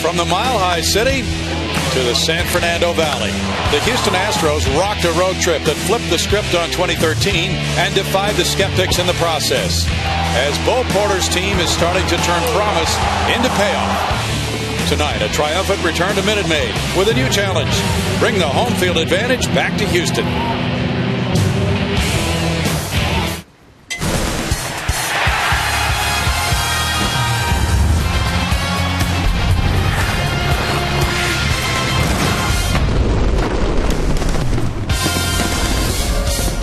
From the Mile High City to the San Fernando Valley, the Houston Astros rocked a road trip that flipped the script on 2013 and defied the skeptics in the process, as Bo Porter's team is starting to turn promise into payoff. Tonight, a triumphant return to Minute Maid with a new challenge. Bring the home field advantage back to Houston.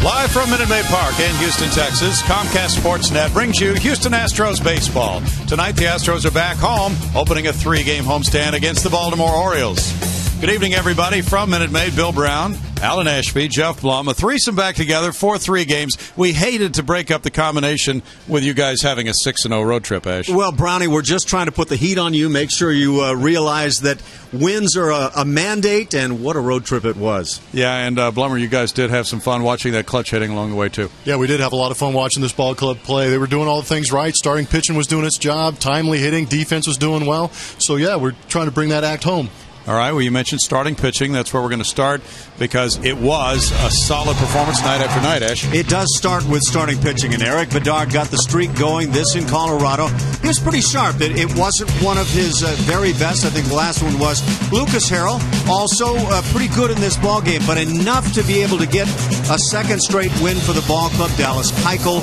Live from Minute Maid Park in Houston, Texas, Comcast Sportsnet brings you Houston Astros baseball. Tonight, the Astros are back home, opening a 3-game homestand against the Baltimore Orioles. Good evening, everybody. From Minute Maid, Bill Brown, Alan Ashby, Jeff Blum, a threesome back together for 3 games. We hated to break up the combination with you guys having a 6-0 road trip, Ash. Well, Brownie, we're just trying to put the heat on you, make sure you realize that wins are a mandate, and what a road trip it was. Yeah, and Blummer, you guys did have some fun watching that clutch hitting along the way, too. Yeah, we did have a lot of fun watching this ball club play. They were doing all the things right. Starting pitching was doing its job. Timely hitting. Defense was doing well. So, yeah, we're trying to bring that act home. All right, well, you mentioned starting pitching. That's where we're going to start because it was a solid performance night after night, Ash. It does start with starting pitching, and Eric Bedard got the streak going, this in Colorado. He was pretty sharp. It wasn't one of his very best. I think the last one was Lucas Harrell, also pretty good in this ball game, but enough to be able to get a second straight win for the ball club. Dallas Keuchel,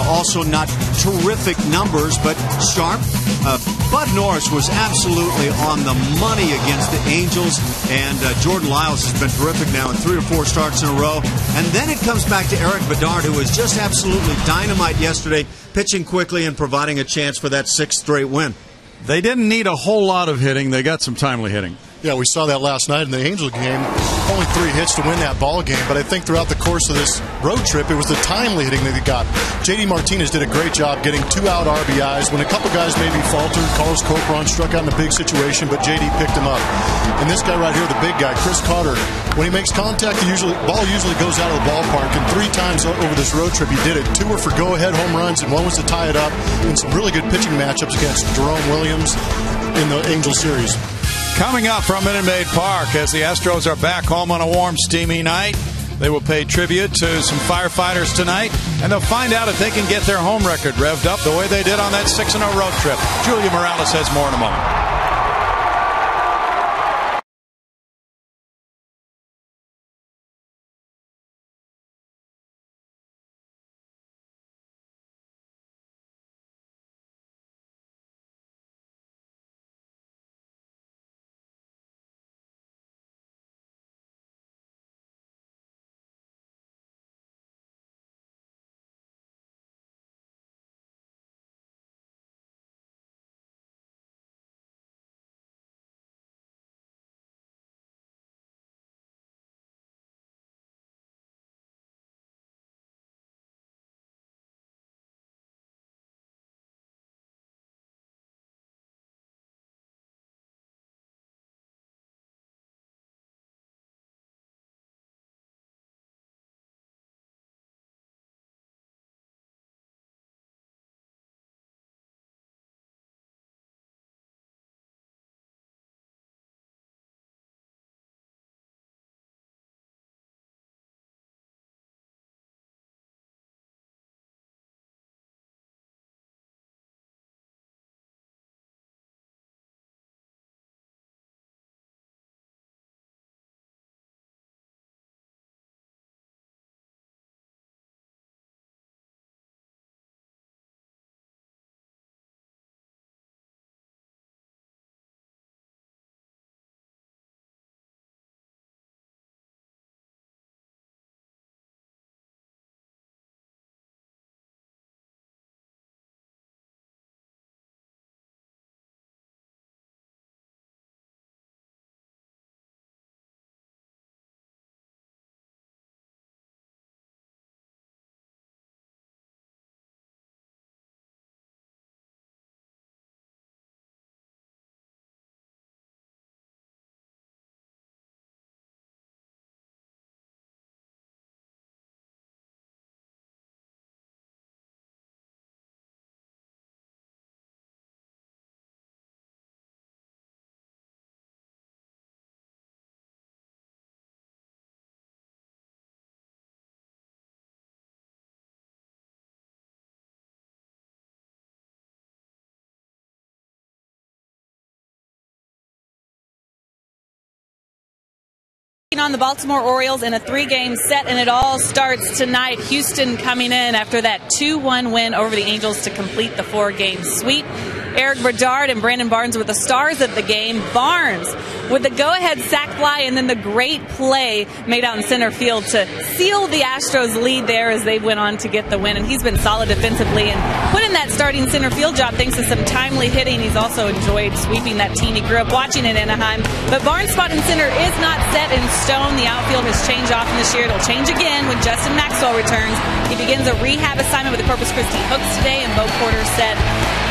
also not terrific numbers, but sharp. Bud Norris was absolutely on the money against the Angels, and Jordan Lyles has been terrific now in 3 or 4 starts in a row. And then it comes back to Eric Bedard, who was just absolutely dynamite yesterday, pitching quickly and providing a chance for that 6th straight win. They didn't need a whole lot of hitting. They got some timely hitting. Yeah, we saw that last night in the Angel game. Only 3 hits to win that ball game, but I think throughout the course of this road trip, it was the timely hitting that they got. J.D. Martinez did a great job getting 2 out RBIs. When a couple guys maybe faltered, Carlos Corcoran struck out in a big situation, but J.D. picked him up. And this guy right here, the big guy, Chris Carter, when he makes contact, the ball usually goes out of the ballpark, and 3 times over this road trip he did it. 2 were for go-ahead home runs, and 1 was to tie it up, and some really good pitching matchups against Jerome Williams in the Angel series. Coming up from Minute Maid Park, as the Astros are back home on a warm, steamy night, they will pay tribute to some firefighters tonight, and they'll find out if they can get their home record revved up the way they did on that 6-0 road trip. Julia Morales has more in a moment. On the Baltimore Orioles in a 3-game set, and it all starts tonight. Houston coming in after that 2-1 win over the Angels to complete the 4-game sweep. Eric Bedard and Brandon Barnes were the stars of the game. Barnes with the go-ahead sac fly and then the great play made out in center field to seal the Astros' lead there as they went on to get the win. And he's been solid defensively and put in that starting center field job thanks to some timely hitting. He's also enjoyed sweeping that team he grew up watching in Anaheim. But Barnes' spot in center is not set in stone. The outfield has changed often this year. It'll change again when Justin Maxwell returns. He begins a rehab assignment with the Corpus Christi Hooks today, and Bo Porter said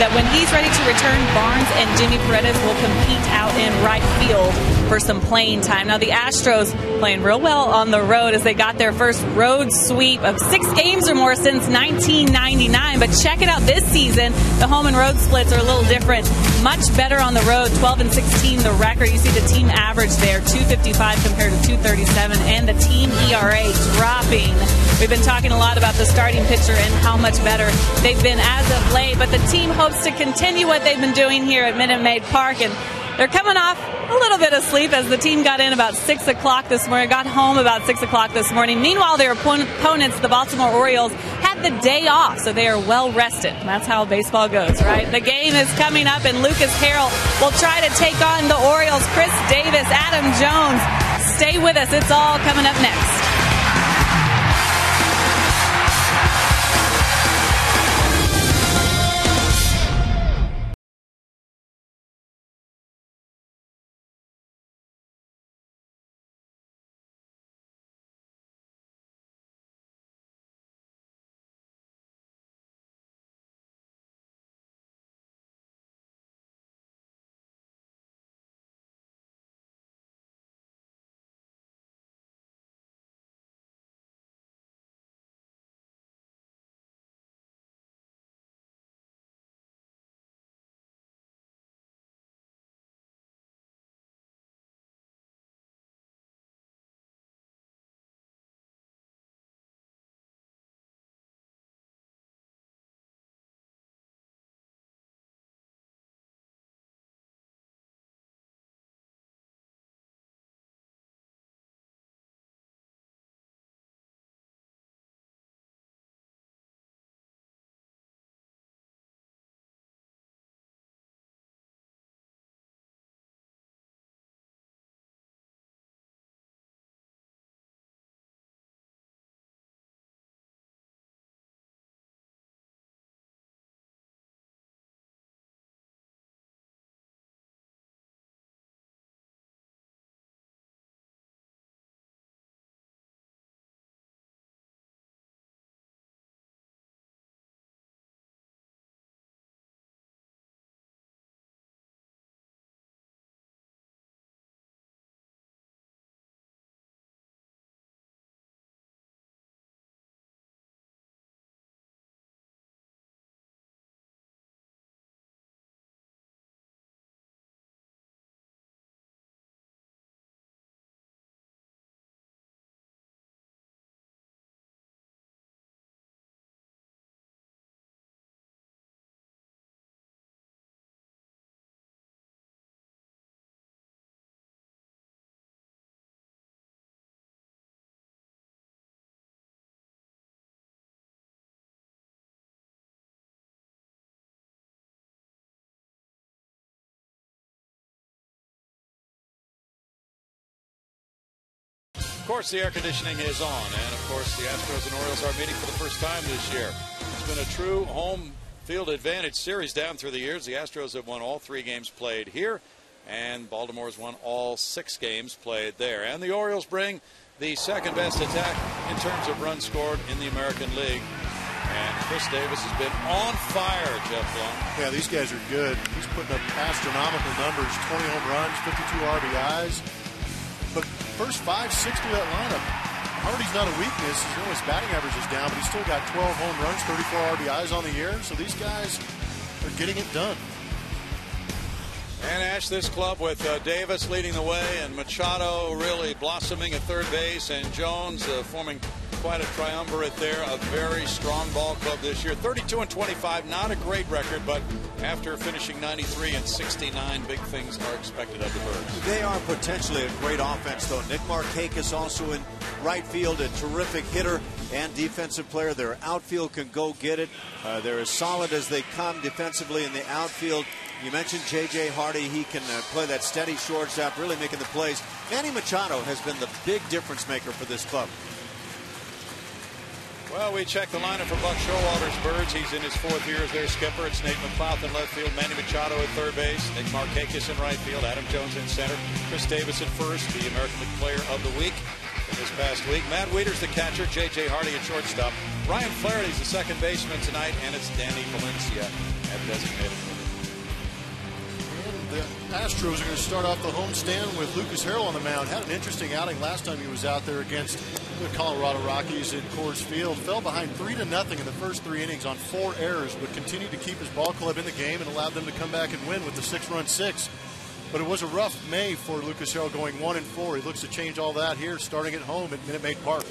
that when he's ready to return, Barnes and Jimmy Paredes will compete out in right field for some playing time. Now the Astros playing real well on the road as they got their first road sweep of 6 games or more since 1999. But check it out this season. The home and road splits are a little different. Much better on the road, 12-16 the record. You see the team average there, 255 compared to 237, and the team ERA dropping. We've been talking a lot about the starting pitcher and how much better they've been as of late, but the team hopes to continue what they've been doing here at Minute Maid Park, and they're coming off a little bit of sleep as the team got in about 6 o'clock this morning, got home about 6 o'clock this morning. Meanwhile, their opponents, the Baltimore Orioles, had the day off, so they are well rested. That's how baseball goes, right? The game is coming up, and Lucas Harrell will try to take on the Orioles. Chris Davis, Adam Jones. Stay with us. It's all coming up next. Of course, the air conditioning is on, and of course, the Astros and Orioles are meeting for the first time this year. It's been a true home field advantage series down through the years. The Astros have won all 3 games played here, and Baltimore's won all 6 games played there. And the Orioles bring the second best attack in terms of runs scored in the American League. And Chris Davis has been on fire, Jeff Blum. Yeah, these guys are good. He's putting up astronomical numbers, 20 home runs, 52 RBIs. But first 5, 6 through that lineup, Hardy's not a weakness. His batting average is down, but he's still got 12 home runs, 34 RBIs on the year. So these guys are getting it done. And Ash, this club with Davis leading the way and Machado really blossoming at third base and Jones forming quite a triumvirate there. A very strong ball club this year. 32-25, not a great record, but after finishing 93 and 69, big things are expected of the Birds. They are potentially a great offense, though. Nick Markakis also in right field, a terrific hitter and defensive player. Their outfield can go get it. They're as solid as they come defensively in the outfield. You mentioned J.J. Hardy. He can play that steady shortstop, really making the plays. Manny Machado has been the big difference maker for this club. Well, we check the lineup for Buck Showalter's Birds. He's in his 4th year as their skipper. It's Nate McLeod in left field, Manny Machado at third base, Nick Markakis in right field, Adam Jones in center, Chris Davis at first, the American League Player of the Week this past week. Matt Wieters, the catcher, J.J. Hardy at shortstop. Ryan Flaherty's the second baseman tonight, and it's Danny Valencia at designated hitter. The Astros are going to start off the homestand with Lucas Harrell on the mound. Had an interesting outing last time he was out there against the Colorado Rockies in Coors Field. Fell behind 3-0 in the first 3 innings on 4 errors, but continued to keep his ball club in the game and allowed them to come back and win with the 6-run six. But it was a rough May for Lucas Harrell, going 1-4. He looks to change all that here, starting at home at Minute Maid Park.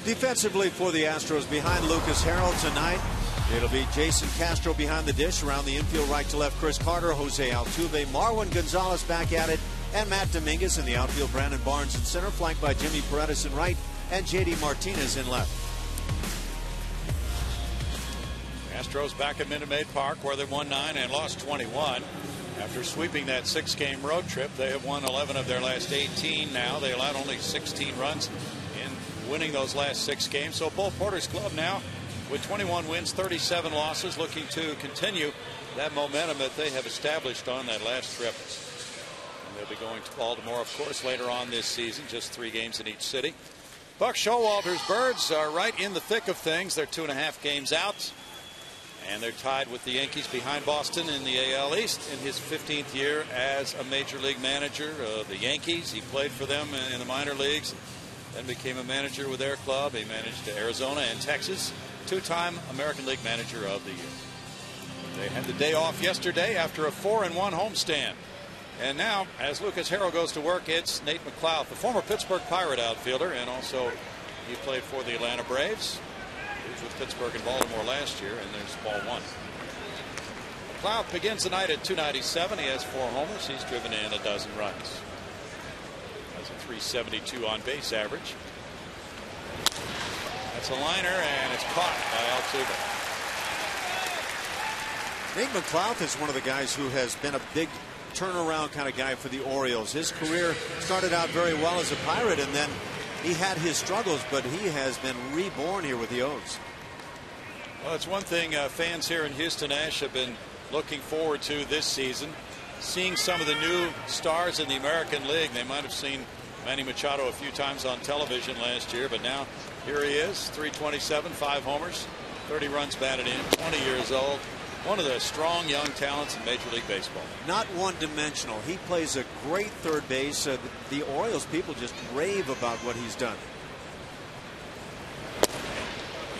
Defensively for the Astros, behind Lucas Harrell tonight, it'll be Jason Castro behind the dish. Around the infield, right to left, Chris Carter, Jose Altuve, Marwin Gonzalez back at it, and Matt Dominguez in the outfield. Brandon Barnes in center, flanked by Jimmy Paredes in right, and J.D. Martinez in left. Astros back at Minute Maid Park, where they won 9 and lost 21. After sweeping that 6-game road trip, they have won 11 of their last 18 now. They allowed only 16 runs in winning those last 6 games. So Bull Porter's club now with 21 wins, 37 losses, looking to continue that momentum that they have established on that last trip. And they'll be going to Baltimore, of course, later on this season, just 3 games in each city. Buck Showalter's Birds are right in the thick of things. They're 2.5 games out, and they're tied with the Yankees behind Boston in the AL East in his 15th year as a major league manager of the Yankees. He played for them in the minor leagues, then became a manager with their club. He managed Arizona and Texas. 2-time American League Manager of the Year. They had the day off yesterday after a 4-1 homestand. And now, as Lucas Harrell goes to work, it's Nate McLeod, the former Pittsburgh Pirate outfielder, and also he played for the Atlanta Braves. He was with Pittsburgh and Baltimore last year, and there's ball 1. McLeod begins the night at .297. He has 4 homers. He's driven in a dozen runs. Has a .372 on base average. That's a liner, and it's caught by Altuve. Nate McLeod is one of the guys who has been a big turnaround kind of guy for the Orioles. His career started out very well as a Pirate, and then he had his struggles, but he has been reborn here with the O's. Well, it's one thing fans here in Houston, Ash, have been looking forward to this season. Seeing some of the new stars in the American League. They might have seen Manny Machado a few times on television last year, but now here he is, .327, 5 homers, 30 runs batted in, 20 years old. One of the strong young talents in Major League Baseball. Not one-dimensional. He plays a great third base. The Orioles people just rave about what he's done.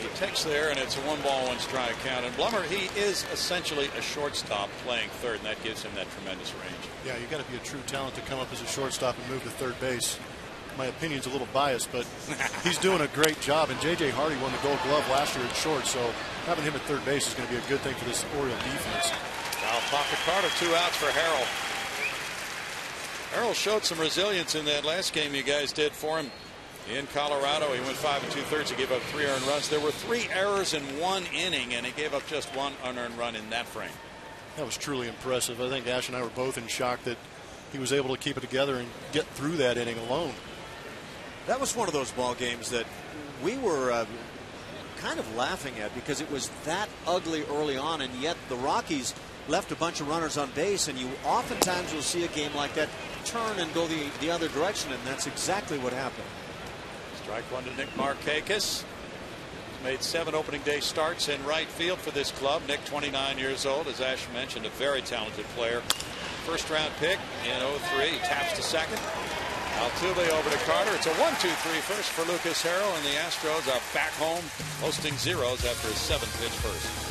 He takes there, and it's a 1-ball-1-strike count. And Blummer, he is essentially a shortstop playing third, and that gives him that tremendous range. Yeah, you got to be a true talent to come up as a shortstop and move to third base. My opinion's a little biased, but he's doing a great job. And J.J. Hardy won the Gold Glove last year at short, so having him at third base is going to be a good thing for this Oriole defense. Foul pocket Carter, 2 outs for Harrell. Harrell showed some resilience in that last game you guys did for him in Colorado. He went 5 2/3. He gave up 3 earned runs. There were 3 errors in 1 inning, and he gave up just 1 unearned run in that frame. That was truly impressive. I think Ash and I were both in shock that he was able to keep it together and get through that inning alone. That was one of those ball games that we were kind of laughing at because it was that ugly early on, and yet the Rockies left a bunch of runners on base, and you oftentimes will see a game like that turn and go the other direction, and that's exactly what happened. Strike 1 to Nick Markakis. He's made 7 opening day starts in right field for this club. Nick, 29 years old, as Ash mentioned, a very talented player. First round pick in 03. He taps to second. Altuve over to Carter. It's a 1-2-3 first for Lucas Harrell, and the Astros are back home hosting Zeros after a 7-pitch first.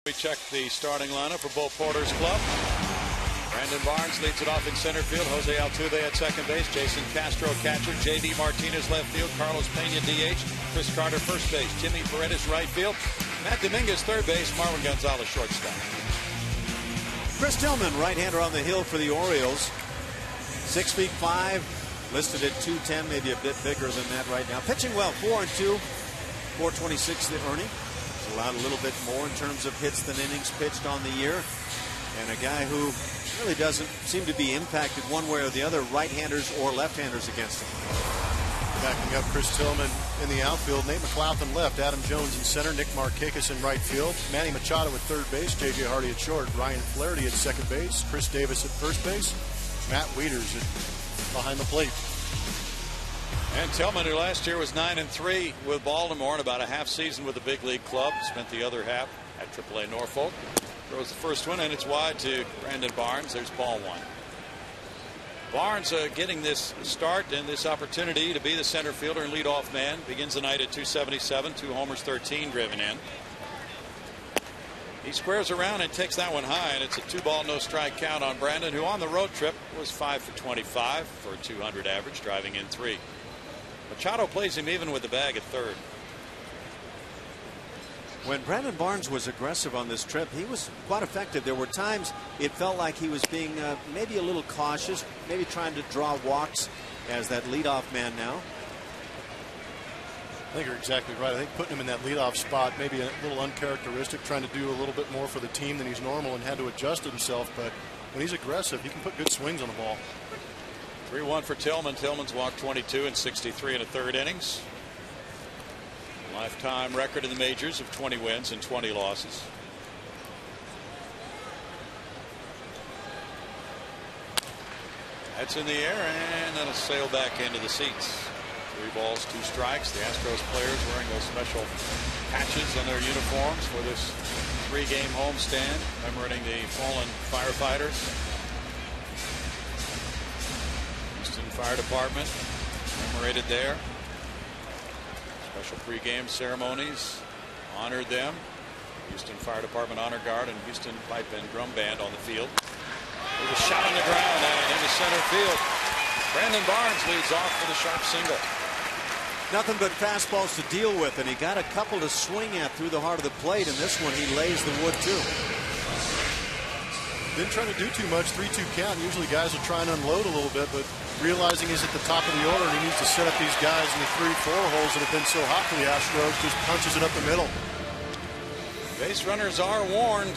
We check the starting lineup for Bo Porter's club. Brandon Barnes leads it off in center field. Jose Altuve at second base. Jason Castro catcher. J.D. Martinez left field. Carlos Pena DH. Chris Carter first base. Jimmy Paredes right field. Matt Dominguez third base. Marwin Gonzalez shortstop. Chris Tillman, right-hander on the hill for the Orioles. 6'5", listed at 210, maybe a bit bigger than that right now. Pitching well, 4-2, 426 the earning. He's allowed a little bit more in terms of hits than innings pitched on the year. And a guy who really doesn't seem to be impacted one way or the other, right-handers or left-handers against him. Backing up Chris Tillman in the outfield. Nate McLaughlin left. Adam Jones in center. Nick Markakis in right field. Manny Machado at third base. J.J. Hardy at short. Ryan Flaherty at second base. Chris Davis at first base. Matt Wieters behind the plate. And Tillman, who last year was 9-3 with Baltimore and about a half season with the big league club, spent the other half at AAA Norfolk. Throws the first one, and it's wide to Brandon Barnes. There's ball one. Barnes getting this start and this opportunity to be the center fielder and leadoff man. Begins the night at 277, 2 homers, 13 driven in. He squares around and takes that one high, and it's a 2-ball, no strike count on Brandon, who on the road trip was 5 for 25 for a 200 average, driving in 3. Machado plays him even with the bag at third. When Brandon Barnes was aggressive on this trip, he was quite effective. There were times it felt like he was being maybe a little cautious, maybe trying to draw walks as that leadoff man now. I think you're exactly right. I think putting him in that leadoff spot maybe a little uncharacteristic, trying to do a little bit more for the team than he's normal and had to adjust himself. But when he's aggressive, he can put good swings on the ball. 3-1 for Tillman. Tillman's walked 22 and 63 in a third innings. Lifetime record in the majors of 20 wins and 20 losses. That's in the air, and that'll sail back into the seats. 3 balls, 2 strikes. The Astros players wearing those special patches on their uniforms for this 3-game homestand, commemorating the fallen firefighters. Houston Fire Department commemorated there. Special pregame ceremonies honored them. Houston Fire Department Honor Guard and Houston Pipe and Drum Band on the field. There's a shot on the ground and into center field. Brandon Barnes leads off for the sharp single. Nothing but fastballs to deal with, and he got a couple to swing at through the heart of the plate, and this one he lays the wood too. Didn't try to do too much. 3-2 count. Usually guys will try and unload a little bit, but realizing he's at the top of the order and he needs to set up these guys in the 3-4 holes that have been so hot for the Astros, just punches it up the middle. Base runners are warned.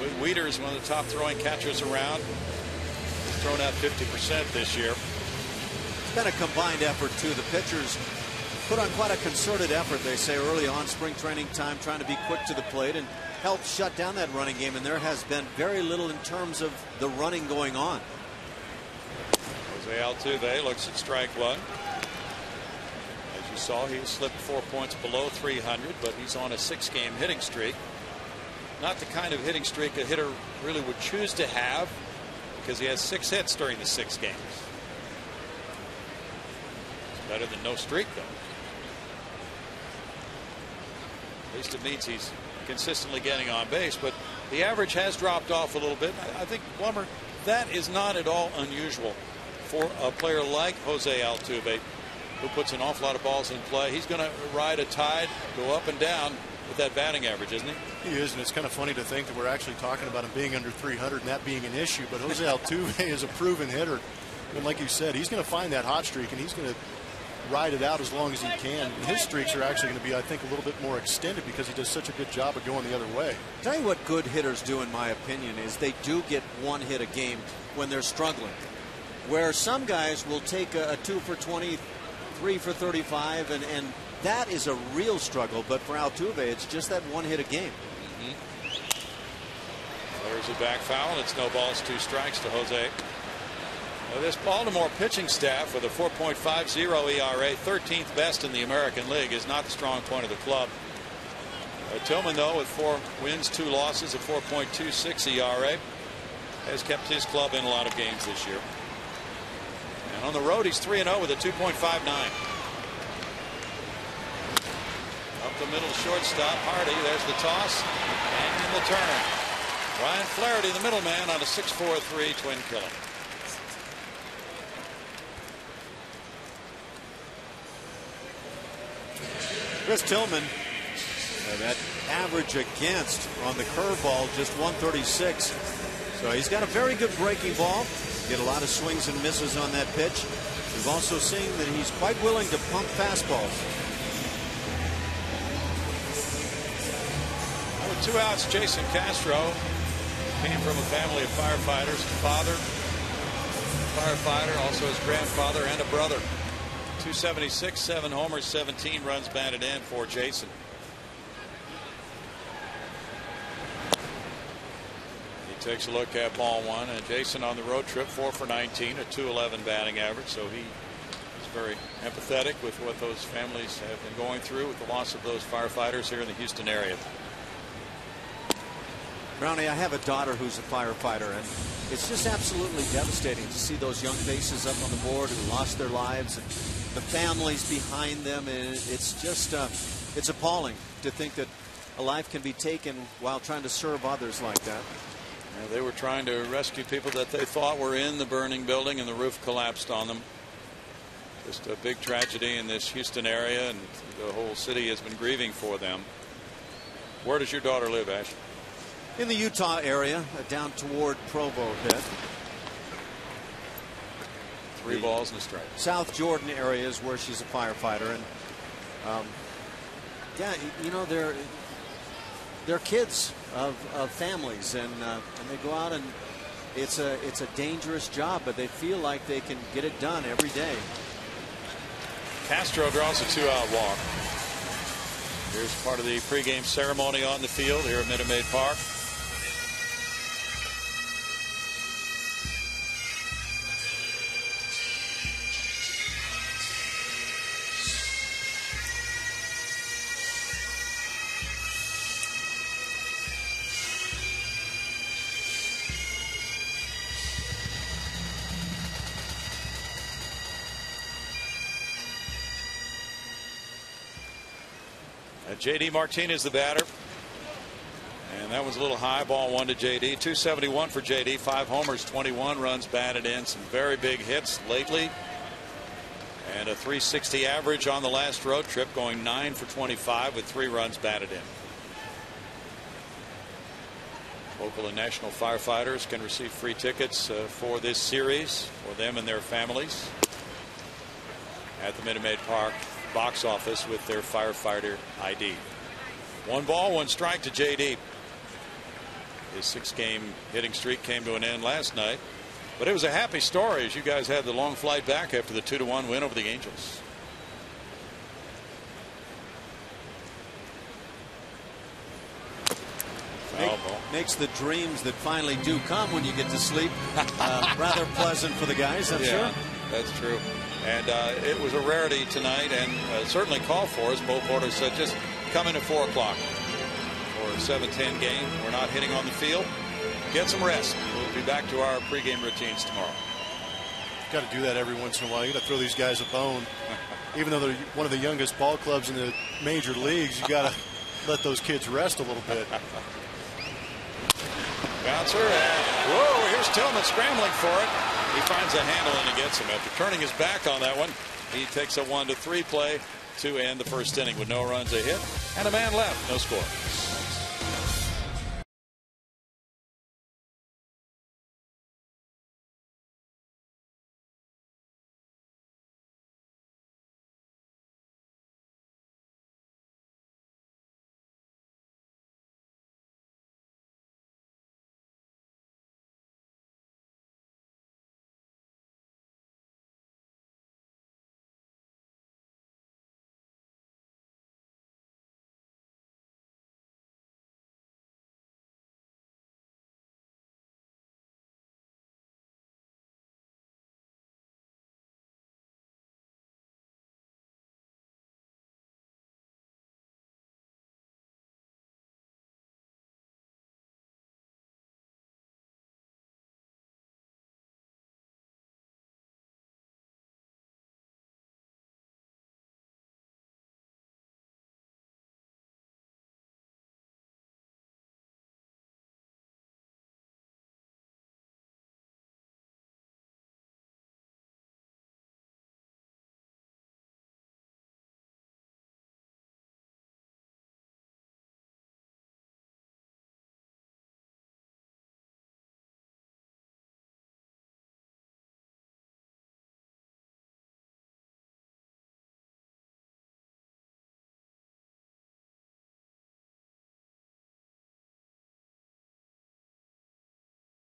With Wieters, one of the top throwing catchers around. He's thrown out 50% this year. It's been a combined effort too. The pitchers put on quite a concerted effort, they say, early on spring training time, trying to be quick to the plate and help shut down that running game, and there has been very little in terms of the running going on. Jose Altuve looks at strike one. As you saw, he slipped 4 points below 300, but he's on a 6-game hitting streak. Not the kind of hitting streak a hitter really would choose to have, because he has 6 hits during the 6 games. It's better than no streak, though. At least it means he's consistently getting on base, but the average has dropped off a little bit. I think, Blummer, that is not at all unusual for a player like Jose Altuve, who puts an awful lot of balls in play. He's going to ride a tide, go up and down with that batting average, isn't he? He is, and it's kind of funny to think that we're actually talking about him being under 300 and that being an issue, but Jose Altuve is a proven hitter. And like you said, he's going to find that hot streak, and he's going to ride it out as long as he can. And his streaks are actually going to be, I think, a little bit more extended because he does such a good job of going the other way. Tell you what good hitters do, in my opinion, is they do get 1 hit a game when they're struggling. Where some guys will take a 2 for 20, 3 for 35, and that is a real struggle. But for Altuve, it's just that 1 hit a game. There's a back foul. It's no balls, 2 strikes to Jose. Now, this Baltimore pitching staff with a 4.50 ERA, 13th best in the American League, is not the strong point of the club. Tillman, though, with 4 wins, 2 losses, a 4.26 ERA, has kept his club in a lot of games this year. And on the road, he's 3-0 with a 2.59. Up the middle, shortstop, Hardy. There's the toss. And from the turn. Ryan Flaherty, the middleman, on a 6-4-3 twin killing. Chris Tillman, that average against on the curveball, just 136. So he's got a very good breaking ball. Get a lot of swings and misses on that pitch. We've also seen that he's quite willing to pump fastballs. With 2 outs, Jason Castro came from a family of firefighters. His father, firefighter, also his grandfather and a brother. 276, 7 homers, 17 runs batted in for Jason. He takes a look at ball 1, and Jason on the road trip 4 for 19, a 211 batting average. So he is very empathetic with what those families have been going through with the loss of those firefighters here in the Houston area. Brownie, I have a daughter who's a firefighter, and it's just absolutely devastating to see those young faces up on the board who lost their lives and the families behind them. And it's just it's appalling to think that a life can be taken while trying to serve others like that. They were trying to rescue people that they thought were in the burning building, and the roof collapsed on them. Just a big tragedy in this Houston area, and the whole city has been grieving for them. Where does your daughter live, Ash? In the Utah area, down toward Provo a bit. 3 balls and a strike. South Jordan area is where she's a firefighter, and yeah, you know, they're kids of families, and they go out, and it's a dangerous job, but they feel like they can get it done every day. Castro draws a 2-out walk. Here's part of the pregame ceremony on the field here at Minute Maid Park. J.D. Martinez, the batter. And that was a little high. Ball 1 to J.D. 271 for J.D. 5 homers, 21 runs batted in. Some very big hits lately. And a 360 average on the last road trip, going 9 for 25 with 3 runs batted in. Local and national firefighters can receive free tickets for this series for them and their families at the Minute Maid Park box office with their firefighter ID. 1 ball, 1 strike to J.D. His 6-game hitting streak came to an end last night, but it was a happy story as you guys had the long flight back after the 2-1 win over the Angels. Makes the dreams that finally do come when you get to sleep rather pleasant for the guys, I'm sure. That's true. And it was a rarity tonight, and certainly called for us. Bo Porter said, just come in at 4 o'clock for a 7-10 game. We're not hitting on the field. Get some rest. We'll be back to our pregame routines tomorrow. Got to do that every once in a while. You got to throw these guys a bone. Even though they're one of the youngest ball clubs in the major leagues, you got to let those kids rest a little bit. Bouncer, and whoa, here's Tillman scrambling for it. He finds a handle and he gets him. After turning his back on that one, he takes a 1-3 play to end the first inning with no runs, a hit, and a man left, no score.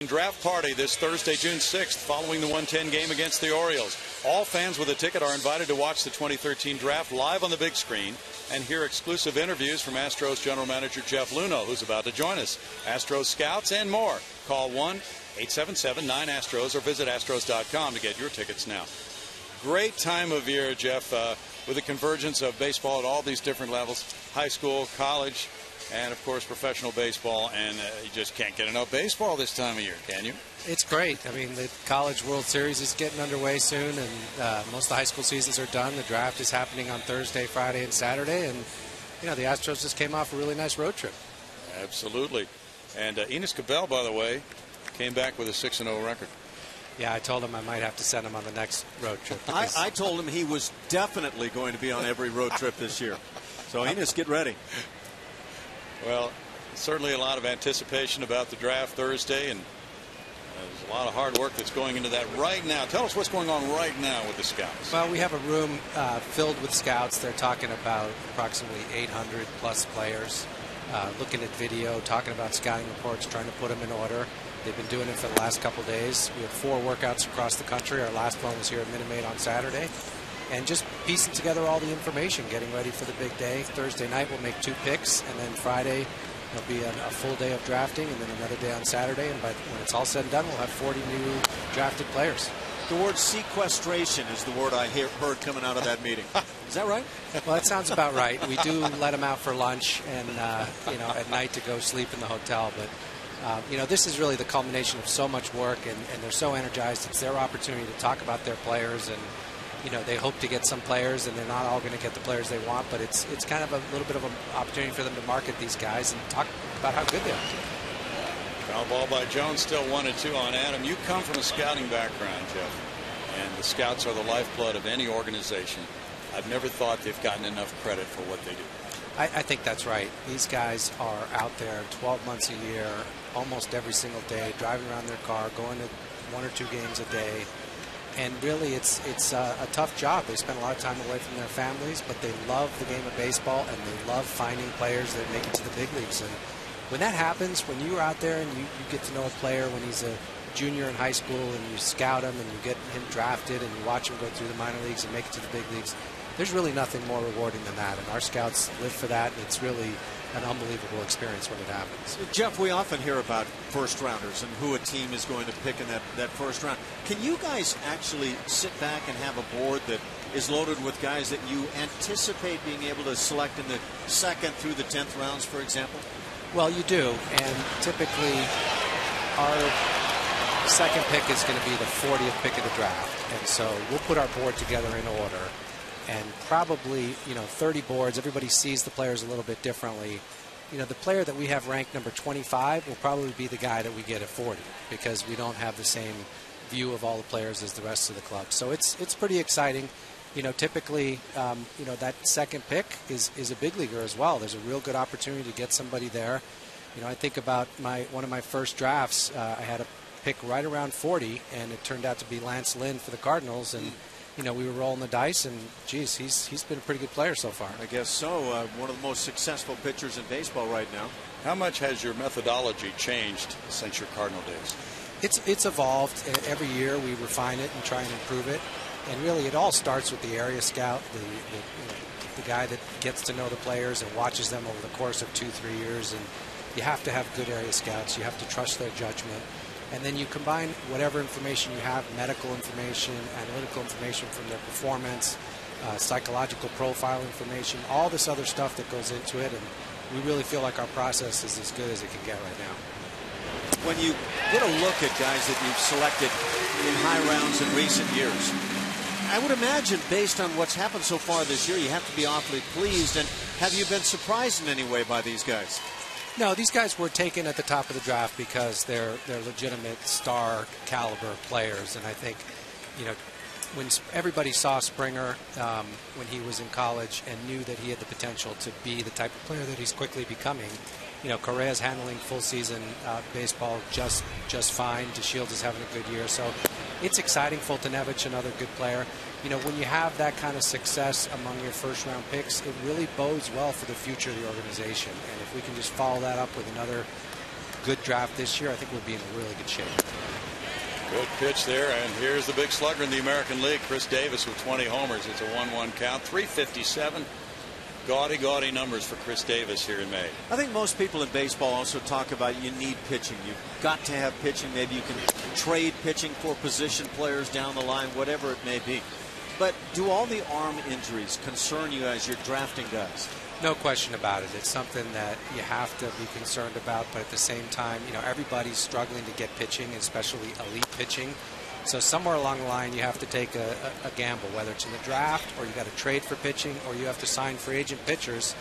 Draft party this Thursday, June 6th, following the 110 game against the Orioles. All fans with a ticket are invited to watch the 2013 draft live on the big screen and hear exclusive interviews from Astros general manager Jeff Luhnow, who's about to join us, Astros scouts, and more. Call 1-877-9-ASTROS or visit astros.com to get your tickets now. Great time of year, Jeff, with the convergence of baseball at all these different levels, high school, college, and, of course, professional baseball. And you just can't get enough baseball this time of year, can you? It's great. I mean, the College World Series is getting underway soon, and most of the high school seasons are done. The draft is happening on Thursday, Friday, and Saturday. And, you know, the Astros just came off a really nice road trip. Absolutely. And Enos Cabell, by the way, came back with a 6-0 record. Yeah, I told him I might have to send him on the next road trip. I told him he was definitely going to be on every road trip this year. So, Enos, get ready. Well, certainly a lot of anticipation about the draft Thursday, and there's a lot of hard work that's going into that right now. Tell us what's going on right now with the scouts. Well, we have a room filled with scouts. They're talking about approximately 800 plus players, looking at video, talking about scouting reports, trying to put them in order. They've been doing it for the last couple days. We have 4 workouts across the country. Our last one was here at Minute Maid on Saturday. And just piecing together all the information, getting ready for the big day. Thursday night we'll make 2 picks, and then Friday there'll be a full day of drafting, and then another day on Saturday. And when it's all said and done, we'll have 40 new drafted players. The word sequestration is the word I heard coming out of that meeting. Is that right? Well, that sounds about right. We do let them out for lunch and you know, at night to go sleep in the hotel, but. You know, this is really the culmination of so much work, and they're so energized. It's their opportunity to talk about their players, and you know, they hope to get some players, and they're not all going to get the players they want, but it's kind of a little bit of an opportunity for them to market these guys and talk about how good they are. Foul ball by Jones, still 1-2 on Adam. You come from a scouting background, Jeff, and the scouts are the lifeblood of any organization. I've never thought they've gotten enough credit for what they do. I think that's right. These guys are out there 12 months a year, almost every single day, driving around their car, going to 1 or 2 games a day. And really, it's a tough job. They spend a lot of time away from their families, but they love the game of baseball, and they love finding players that make it to the big leagues. And when that happens, when you're out there and you get to know a player when he's a junior in high school, and you scout him and you get him drafted and you watch him go through the minor leagues and make it to the big leagues, there's really nothing more rewarding than that. And our scouts live for that, and it's really an unbelievable experience when it happens. Jeff, we often hear about first rounders and who a team is going to pick in that first round. Can you guys actually sit back and have a board that is loaded with guys that you anticipate being able to select in the 2nd through the 10th rounds, for example? Well, you do, and typically our 2nd pick is going to be the 40th pick of the draft, and so we'll put our board together in order. And probably, you know, 30 boards, everybody sees the players a little bit differently. You know, the player that we have ranked number 25 will probably be the guy that we get at 40, because we don't have the same view of all the players as the rest of the club. So it's pretty exciting. You know, typically, you know, that 2nd pick is a big leaguer as well. There's a real good opportunity to get somebody there. You know, I think about one of my first drafts. I had a pick right around 40, and it turned out to be Lance Lynn for the Cardinals, and you know, we were rolling the dice, and geez, he's been a pretty good player so far. I guess so. One of the most successful pitchers in baseball right now. How much has your methodology changed since your Cardinal days? It's evolved. Every year we refine it and try and improve it. And really, it all starts with the area scout, the guy that gets to know the players and watches them over the course of 2-3 years. And you have to have good area scouts. You have to trust their judgment. And then you combine whatever information you have, medical information, analytical information from their performance, psychological profile information, all this other stuff that goes into it. And we really feel like our process is as good as it can get right now. When you get a look at guys that you've selected in high rounds in recent years, I would imagine, based on what's happened so far this year, you have to be awfully pleased. And have you been surprised in any way by these guys? No, these guys were taken at the top of the draft because they're legitimate star caliber players. And I think, you know, when everybody saw Springer when he was in college and knew that he had the potential to be the type of player that he's quickly becoming, you know, Correa's handling full season baseball just fine. DeShields is having a good year. So it's exciting. Fultonevich, another good player. You know, when you have that kind of success among your first round picks, it really bodes well for the future of the organization. And if we can just follow that up with another good draft this year, I think we'll be in really good shape. Good pitch there, and here's the big slugger in the American League, Chris Davis with 20 homers. It's a 1-1 count, 357. Gaudy numbers for Chris Davis here in May. I think most people in baseball also talk about you need pitching. You've got to have pitching. Maybe you can trade pitching for position players down the line, whatever it may be. But do all the arm injuries concern you as you're drafting guys? No question about it. It's something that you have to be concerned about, but at the same time, everybody's struggling to get pitching, especially elite pitching. So somewhere along the line, you have to take a gamble, whether it's in the draft or you got to trade for pitching or you have to sign free agent pitchers.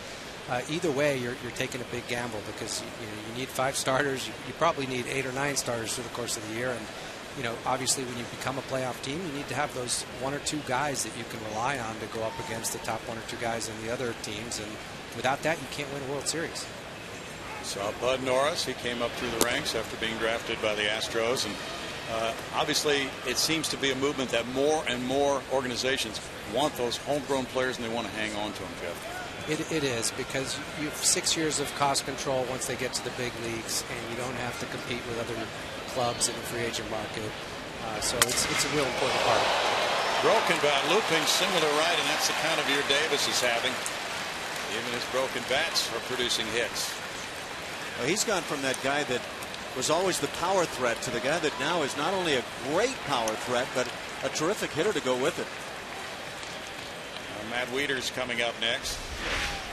Either way, you're taking a big gamble because you need 5 starters. You probably need 8 or 9 starters through the course of the year. And obviously, when you become a playoff team, you need to have those 1 or 2 guys that you can rely on to go up against the top 1 or 2 guys in the other teams. And without that, you can't win a World Series. Saw Bud Norris. He came up through the ranks after being drafted by the Astros. And obviously, it seems to be a movement that more and more organizations want those homegrown players and they want to hang on to them, Jeff. It is, because you have 6 years of cost control once they get to the big leagues, and you don't have to compete with other clubs in the free agent market. So it's a real important part. Broken bat, looping single to right, and that's the kind of year Davis is having. Even his broken bats are producing hits. Well, he's gone from that guy that was always the power threat to the guy that now is not only a great power threat, but a terrific hitter to go with it. Matt Wieters coming up next.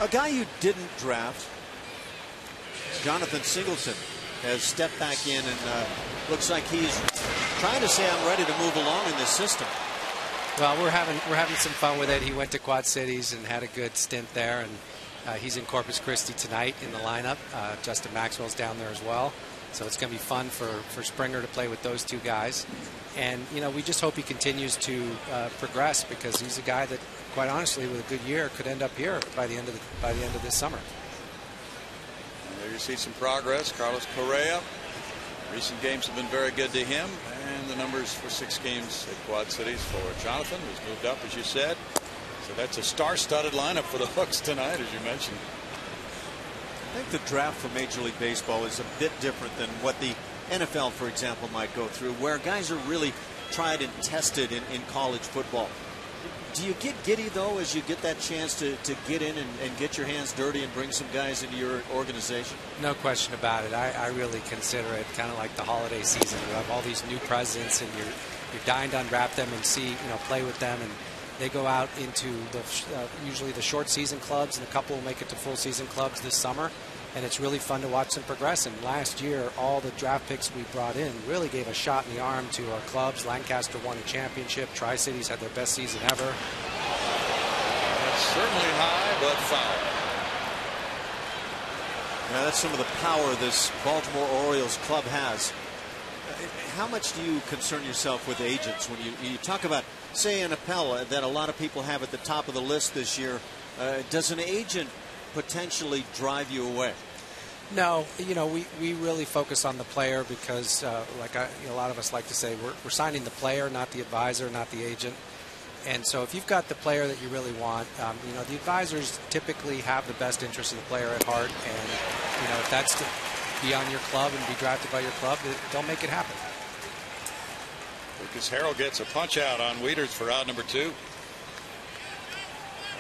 A guy you didn't draft, Jonathan Singleton, has stepped back in and looks like he's trying to say, I'm ready to move along in this system. Well, we're having some fun with it. He went to Quad Cities and had a good stint there, and he's in Corpus Christi tonight in the lineup. Justin Maxwell's down there as well. So it's going to be fun for Springer to play with those 2 guys. And, we just hope he continues to progress, because he's a guy that, quite honestly, with a good year, could end up here by the end of this summer. And there you see some progress. Carlos Correa. Recent games have been very good to him. And the numbers for 6 games at Quad Cities for Jonathan, who's moved up, as you said. So that's a star-studded lineup for the Hooks tonight, as you mentioned. I think the draft for Major League Baseball is a bit different than what the NFL, for example, might go through, where guys are really tried and tested in college football. Do you get giddy, though, as you get that chance to get in and get your hands dirty and bring some guys into your organization? No question about it. I really consider it kind of like the holiday season. You have all these new presidents, and you're dying to unwrap them and see, play with them. And they go out into usually the short season clubs, and a couple will make it to full season clubs this summer. And it's really fun to watch them progress. And last year, all the draft picks we brought in really gave a shot in the arm to our clubs. Lancaster won a championship. Tri-Cities had their best season ever. That's certainly high, but foul. Yeah, that's some of the power this Baltimore Orioles club has. How much do you concern yourself with agents when you talk about, say, an appella that a lot of people have at the top of the list this year? Does an agent potentially drive you away? No, we really focus on the player, because a lot of us like to say, we're signing the player, not the advisor, not the agent. And so if you've got the player that you really want, the advisors typically have the best interest of the player at heart. And, if that's to be on your club and be drafted by your club, they'll make it happen. Lucas Harrell gets a punch out on Wieters for out number 2.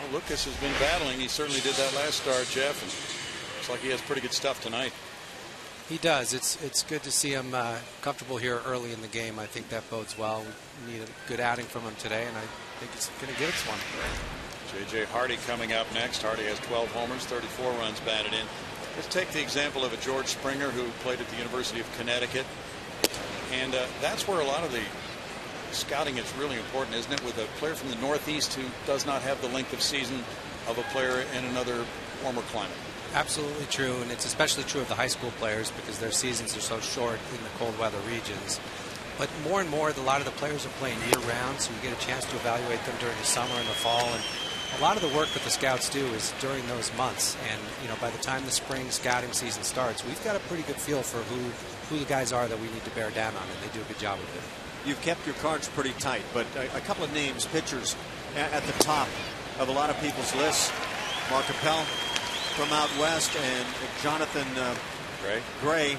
Well, Lucas has been battling. He certainly did that last start, Jeff. And looks like he has pretty good stuff tonight. He does. It's good to see him comfortable here early in the game. I think that bodes well. We need a good outing from him today, and I think he's going to get us one. J.J. Hardy coming up next. Hardy has 12 homers, 34 runs batted in. Let's take the example of a George Springer who played at the University of Connecticut. And that's where a lot of the scouting is really important, isn't it? With a player from the Northeast who does not have the length of season of a player in another warmer climate. Absolutely true, and it's especially true of the high school players, because their seasons are so short in the cold weather regions. But more and more, a lot of the players are playing year-round, so you get a chance to evaluate them during the summer and the fall. And a lot of the work that the scouts do is during those months. And by the time the spring scouting season starts, we've got a pretty good feel for who the guys are that we need to bear down on, and they do a good job of it. You've kept your cards pretty tight, but a couple of names, pitchers at the top of a lot of people's lists. Mark Appel from out west, and Jonathan Gray.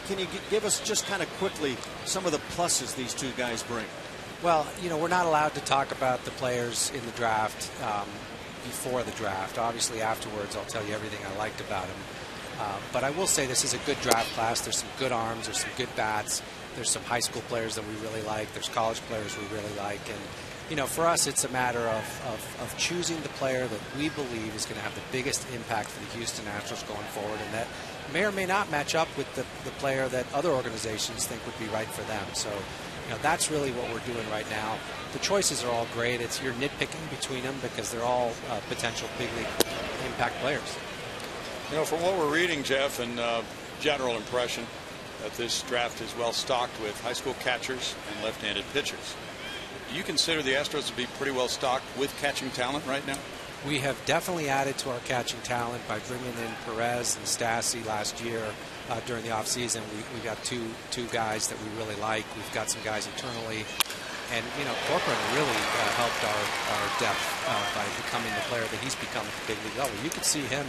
Can you give us just kind of quickly some of the pluses these two guys bring? Well, we're not allowed to talk about the players in the draft before the draft. Obviously, afterwards, I'll tell you everything I liked about him. But I will say this is a good draft class. There's some good arms. There's some good bats. There's some high school players that we really like. There's college players we really like. And, for us, it's a matter of choosing the player that we believe is going to have the biggest impact for the Houston Astros going forward, and that may or may not match up with the player that other organizations think would be right for them. So, that's really what we're doing right now. The choices are all great. You're nitpicking between them because they're all potential big league impact players. From what we're reading, Jeff, and general impression that this draft is well stocked with high school catchers and left-handed pitchers. Do you consider the Astros to be pretty well stocked with catching talent right now? We have definitely added to our catching talent by bringing in Perez and Stassi last year during the offseason. We got two guys that we really like. We've got some guys internally. And, Corcoran really helped our depth by becoming the player that he's become at the big league level. You could see him,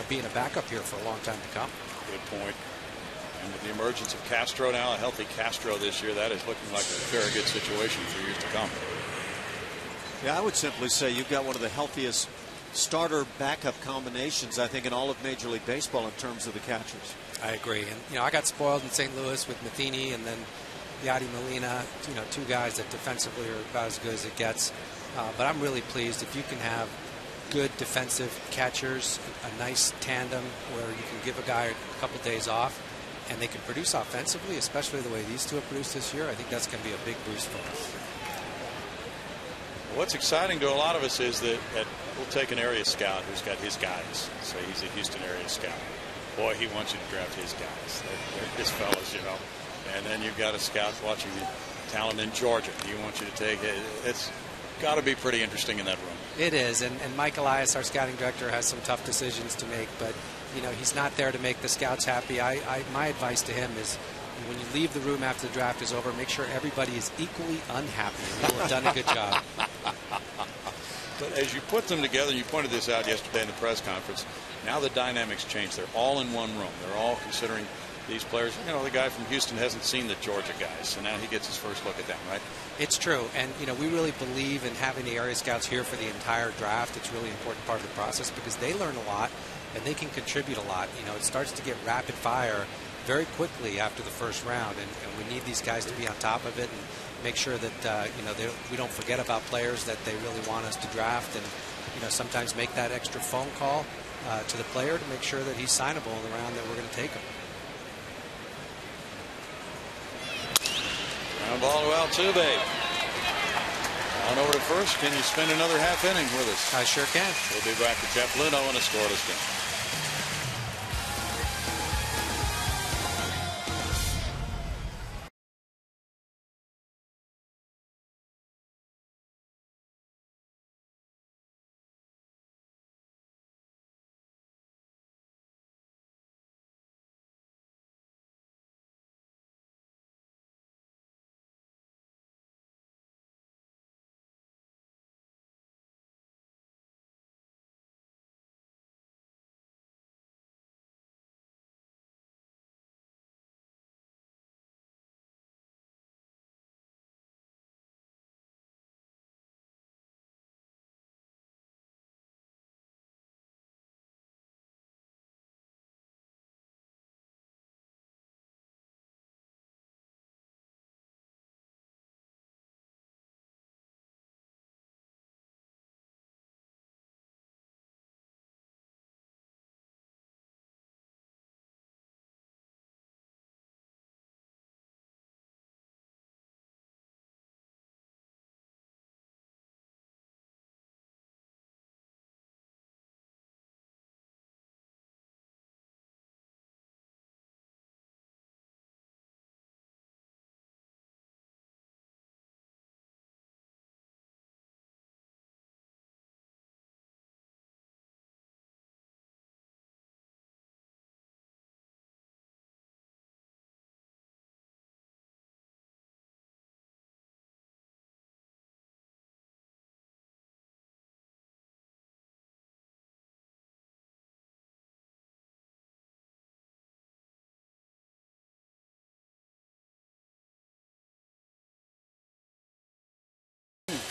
being a backup here for a long time to come. Good point. And with the emergence of Castro now, a healthy Castro this year, that is looking like a very good situation for years to come. Yeah, I would simply say you've got one of the healthiest starter backup combinations, I think, in all of Major League Baseball in terms of the catchers. I agree. And, I got spoiled in St. Louis with Matheny and then Yadi Molina, two guys that defensively are about as good as it gets. But I'm really pleased if you can have good defensive catchers, a nice tandem where you can give a guy a couple days off and they can produce offensively, especially the way these two have produced this year. I think that's going to be a big boost for us. What's exciting to a lot of us is that we'll take an area scout who's got his guys. Say he's a Houston area scout. Boy, he wants you to draft his guys. They're his fellas, And then you've got a scout watching the talent in Georgia. He wants you to take it. It's got to be pretty interesting in that room. It is. And Mike Elias, our scouting director, has some tough decisions to make. But, he's not there to make the scouts happy. My advice to him is when you leave the room after the draft is over, make sure everybody is equally unhappy. And you'll have done a good job. But as you put them together, and you pointed this out yesterday in the press conference, now the dynamics change. They're all in one room. They're all considering these players. The guy from Houston hasn't seen the Georgia guys, so now he gets his first look at them, right? It's true. And, we really believe in having the area scouts here for the entire draft. It's really an important part of the process because they learn a lot and they can contribute a lot. It starts to get rapid fire very quickly after the first round, and we need these guys to be on top of it and make sure that, we don't forget about players that they really want us to draft, and, sometimes make that extra phone call to the player to make sure that he's signable in the round that we're going to take him. Ground ball to Altuve. On over to first. Can you spend another half inning with us? I sure can. We'll be back with Jeff Luno in a scoreless game.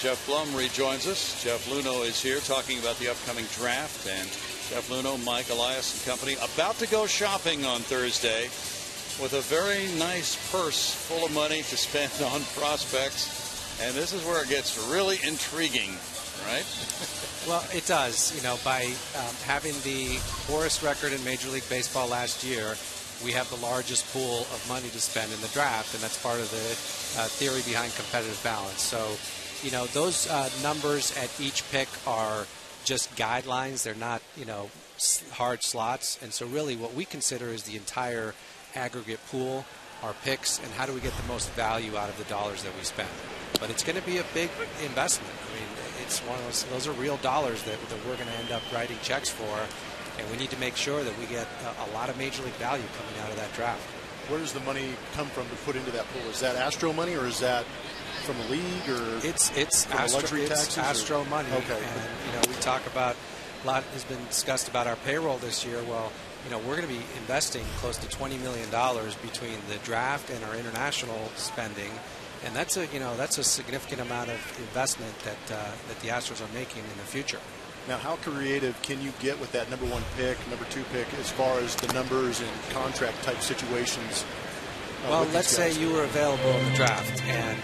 Jeff Blum rejoins us. Jeff Luno is here talking about the upcoming draft. And Jeff Luno, Mike Elias and company about to go shopping on Thursday with a very nice purse full of money to spend on prospects. And this is where it gets really intriguing, right? Well, it does. You know, by having the poorest record in Major League Baseball last year, we have the largest pool of money to spend in the draft, and that's part of the theory behind competitive balance. So, you know, those numbers at each pick are just guidelines. They're not, you know, hard slots. And so really what we consider is the entire aggregate pool, our picks, and how do we get the most value out of the dollars that we spend. But it's going to be a big investment. I mean, it's one of those are real dollars that we're going to end up writing checks for. And we need to make sure that we get a lot of Major League value coming out of that draft. Where does the money come from to put into that pool? Is that Astro money, or is that from the league, or it's luxury taxes? It's Astro money. Okay. And you know, we talk about a lot has been discussed about our payroll this year. Well, you know, we're going to be investing close to $20 million between the draft and our international spending. And that's a significant amount of investment that the Astros are making in the future. Now, how creative can you get with that number 1 pick, number 2 pick, as far as the numbers and contract type situations? Well, let's say you were available in the draft, and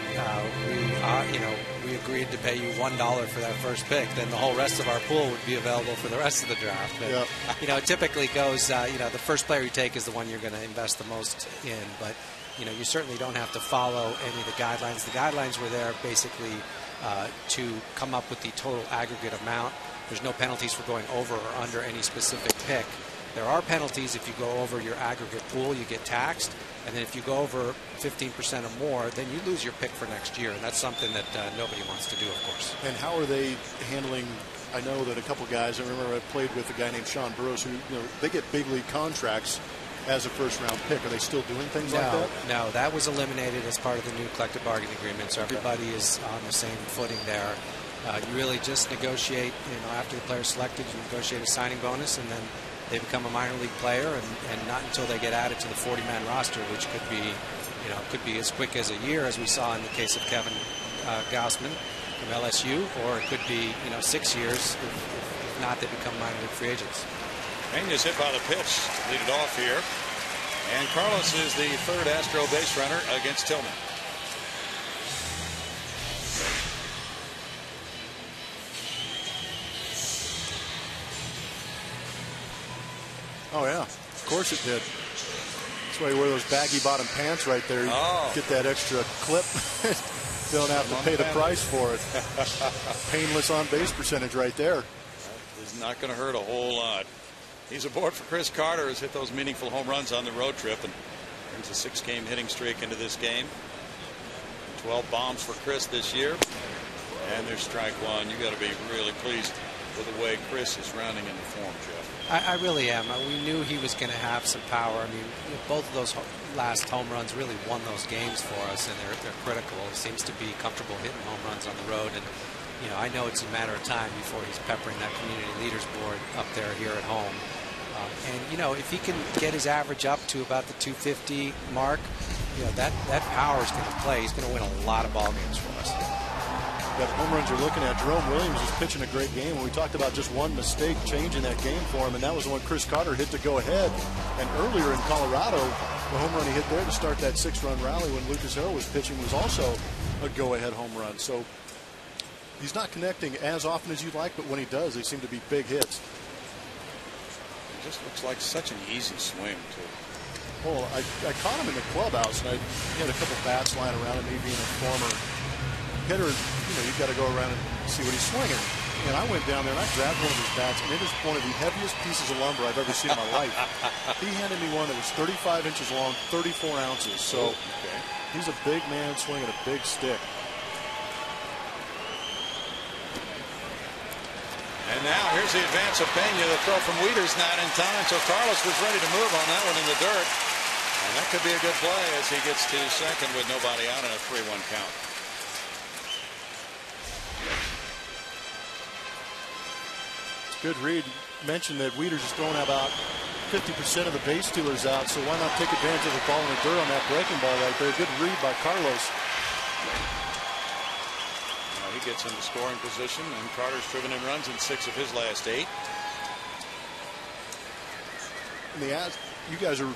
we agreed to pay you $1 for that first pick. Then the whole rest of our pool would be available for the rest of the draft. But, yep. You know, it typically goes. The first player you take is the one you're going to invest the most in. But you know, you certainly don't have to follow any of the guidelines. The guidelines were there basically to come up with the total aggregate amount. There's no penalties for going over or under any specific pick. There are penalties if you go over your aggregate pool, you get taxed. And then if you go over 15% or more, then you lose your pick for next year. And that's something that nobody wants to do, of course. And how are they handling? I know that a couple guys, I remember I played with a guy named Sean Burrows, who, you know, they get big league contracts as a first-round pick. Are they still doing things like that? No, that was eliminated as part of the new collective bargaining agreement. So everybody is on the same footing there. You really just negotiate, you know, after the player's selected, you negotiate a signing bonus, and then they become a minor league player, and not until they get added to the 40-man roster, which could be as quick as a year, as we saw in the case of Kevin Gausman from LSU, or it could be, you know, 6 years. If not, they become minor league free agents. Peña's hit by the pitch to lead it off here, and Carlos is the third Astro base runner against Tillman. Oh, yeah. Of course it did. That's why you wear those baggy bottom pants right there. You get that extra clip. Don't have to pay the price for it. Painless on base percentage right there. That is not going to hurt a whole lot. He's aboard for Chris Carter, who's hit those meaningful home runs on the road trip and brings a 6-game hitting streak into this game. 12 bombs for Chris this year. And there's strike one. You got to be really pleased with the way Chris is rounding into form, Jeff. I really am. We knew he was going to have some power. I mean, both of those last home runs really won those games for us, and they're critical. He seems to be comfortable hitting home runs on the road, and you know, I know it's a matter of time before he's peppering that community leaders board up there here at home. And you know, if he can get his average up to about the 250 mark, you know, that power is going to play. He's going to win a lot of ball games for us. Got the home runs you're looking at. Jerome Williams is pitching a great game. We talked about just one mistake changing that game for him, and that was the one Chris Carter hit to go ahead. And earlier in Colorado, the home run he hit there to start that 6-run rally when Lucas Harrell was pitching was also a go-ahead home run. So he's not connecting as often as you'd like, but when he does, they seem to be big hits. It just looks like such an easy swing, too. Well, I caught him in the clubhouse, and he had a couple bats lying around, and me being a former hitter, you know, you've got to go around and see what he's swinging. And I went down there and I grabbed one of his bats, and it is one of the heaviest pieces of lumber I've ever seen in my life. He handed me one that was 35 inches long, 34 ounces. So he's a big man swinging a big stick. And now here's the advance of Peña. The throw from Wieters not in time. So Carlos was ready to move on that one in the dirt. And that could be a good play as he gets to second with nobody out and a 3-1 count. Good read. Mentioned that Wieters is throwing about 50% of the base stealers out, so why not take advantage of the ball in the dirt on that breaking ball right there? Good read by Carlos. he gets into scoring position, and Carter's driven in runs in 6 of his last 8. You guys are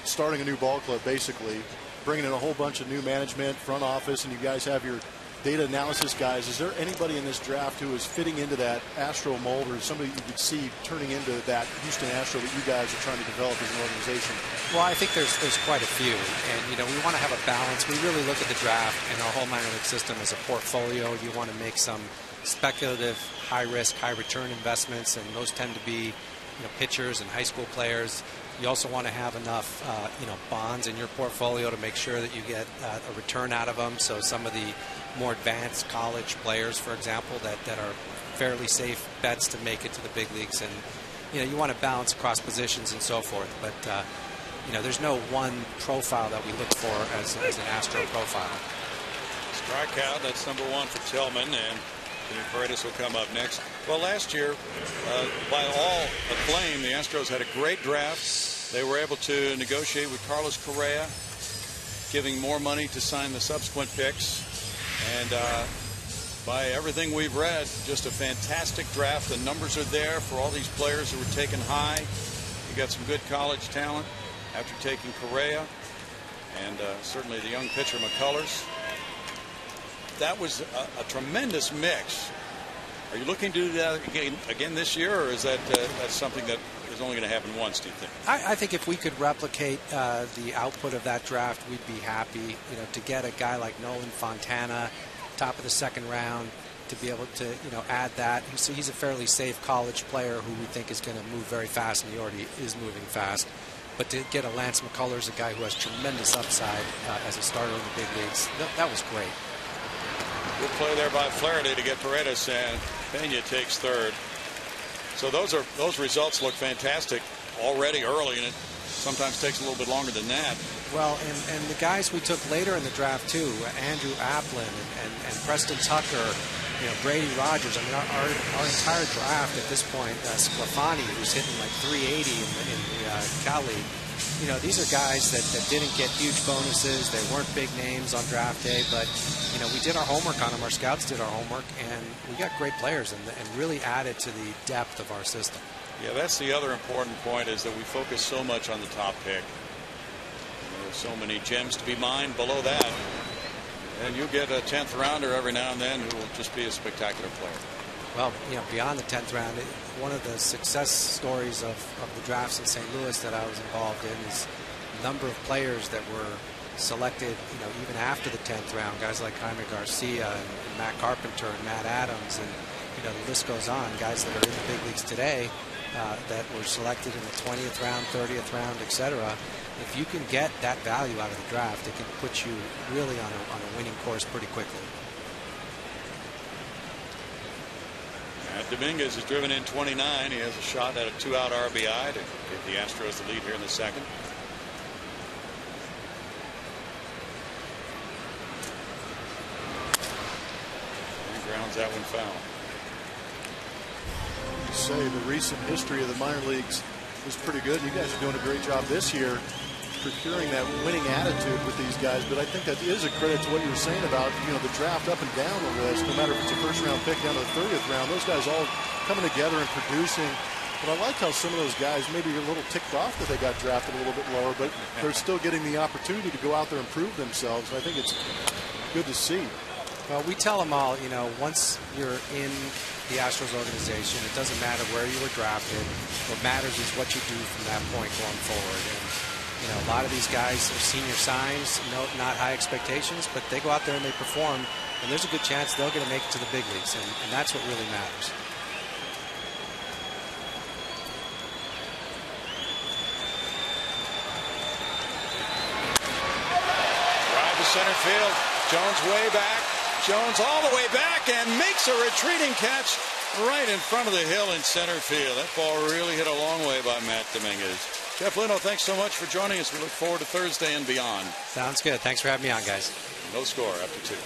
starting a new ball club, basically, bringing in a whole bunch of new management, front office, and you guys have your data analysis guys. Is there anybody in this draft who is fitting into that Astro mold, or somebody you could see turning into that Houston Astro that you guys are trying to develop as an organization? Well, I think there's quite a few, and we want to have a balance. We really look at the draft and our whole minor league system as a portfolio. You want to make some speculative, high risk, high return investments, and those tend to be pitchers and high school players. You also want to have enough bonds in your portfolio to make sure that you get a return out of them. So some of the more advanced college players, for example, that are fairly safe bets to make it to the big leagues. And you want to balance across positions and so forth. But there's no one profile that we look for as an Astro profile. Strikeout, that's number 1 for Tillman, and Paredes will come up next. Well, last year, by all acclaim, the Astros had a great draft. They were able to negotiate with Carlos Correa, giving more money to sign the subsequent picks. And by everything we've read, just a fantastic draft. The numbers are there for all these players who were taken high. You got some good college talent after taking Correa, and certainly the young pitcher McCullers. That was a tremendous mix. Are you looking to do that again this year, or is that that's something that is only going to happen once, do you think? I think if we could replicate the output of that draft, we'd be happy. To get a guy like Nolan Fontana, top of the 2nd round, to be able to add that. So he's a fairly safe college player who we think is going to move very fast, and he already is moving fast. But to get a Lance McCullers, a guy who has tremendous upside as a starter in the big leagues, that was great. Good play there by Flaherty to get Paredes, and Pena takes 3rd. So those results look fantastic already early, and it sometimes takes a little bit longer than that. Well, and the guys we took later in the draft too, Andrew Applin and Preston Tucker, Brady Rogers. I mean, our entire draft at this point, Sclafani, who's hitting like 380 in the Cal League. These are guys that didn't get huge bonuses. They weren't big names on draft day, but we did our homework on them. Our scouts did our homework, and we got great players and really added to the depth of our system. Yeah, that's the other important point, is that we focus so much on the top pick. There's so many gems to be mined below that, and you get a 10th rounder every now and then who will just be a spectacular player. Well, beyond the 10th round, one of the success stories of the drafts in St. Louis that I was involved in is the number of players that were selected, even after the 10th round. Guys like Jaime Garcia and Matt Carpenter and Matt Adams, and the list goes on. Guys that are in the big leagues today that were selected in the 20th round, 30th round, etc. If you can get that value out of the draft, it can put you really on a winning course pretty quickly. Dominguez is driven in 29. He has a shot at a 2-out RBI to give the Astros the lead here in the 2nd. He grounds that one foul. You say the recent history of the minor leagues is pretty good. You guys are doing a great job this year procuring that winning attitude with these guys, but I think that is a credit to what you were saying about the draft up and down the list. No matter if it's a 1st round pick down to the 30th round, those guys all coming together and producing. But I like how some of those guys maybe are a little ticked off that they got drafted a little bit lower, but they're still getting the opportunity to go out there and prove themselves. I think it's good to see. Well, we tell them all, once you're in the Astros organization, it doesn't matter where you were drafted. What matters is what you do from that point going forward. And a lot of these guys are senior signs, not high expectations, but they go out there and they perform, and there's a good chance they're going to make it to the big leagues, and that's what really matters. Drive to center field. Jones way back. Jones all the way back and makes a retreating catch right in front of the hill in center field. That ball really hit a long way by Matt Dominguez. Jeff Leno, thanks so much for joining us. We look forward to Thursday and beyond. Sounds good. Thanks for having me on, guys. No score after 2.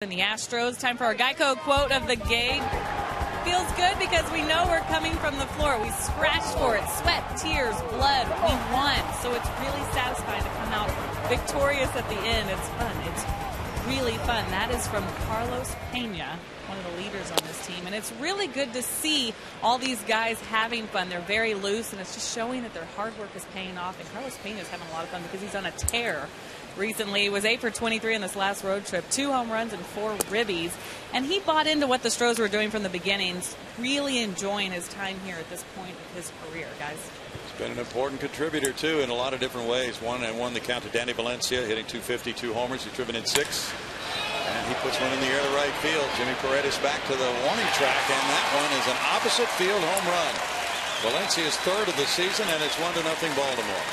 In the Astros, time for our Geico quote of the game. Feels good because we know we're coming from the floor. We scratched for it, sweat, tears, blood. We won, so it's really satisfying to come out victorious at the end. It's fun. It's really fun. That is from Carlos Pena, one of the leaders on this team, and it's really good to see all these guys having fun. They're very loose, and it's just showing that their hard work is paying off. And Carlos Pena is having a lot of fun because he's on a tear. Recently, he was 8 for 23 in this last road trip, 2 home runs and 4 ribbies. And he bought into what the Stros were doing from the beginnings, really enjoying his time here at this point of his career, guys. He's been an important contributor, too, in a lot of different ways. One the count to Danny Valencia, hitting 250, 2 homers. He's driven in 6. And he puts one in the air to right field. Jimmy Paredes back to the warning track, and that one is an opposite field home run. Valencia's 3rd of the season, and it's 1-0 Baltimore.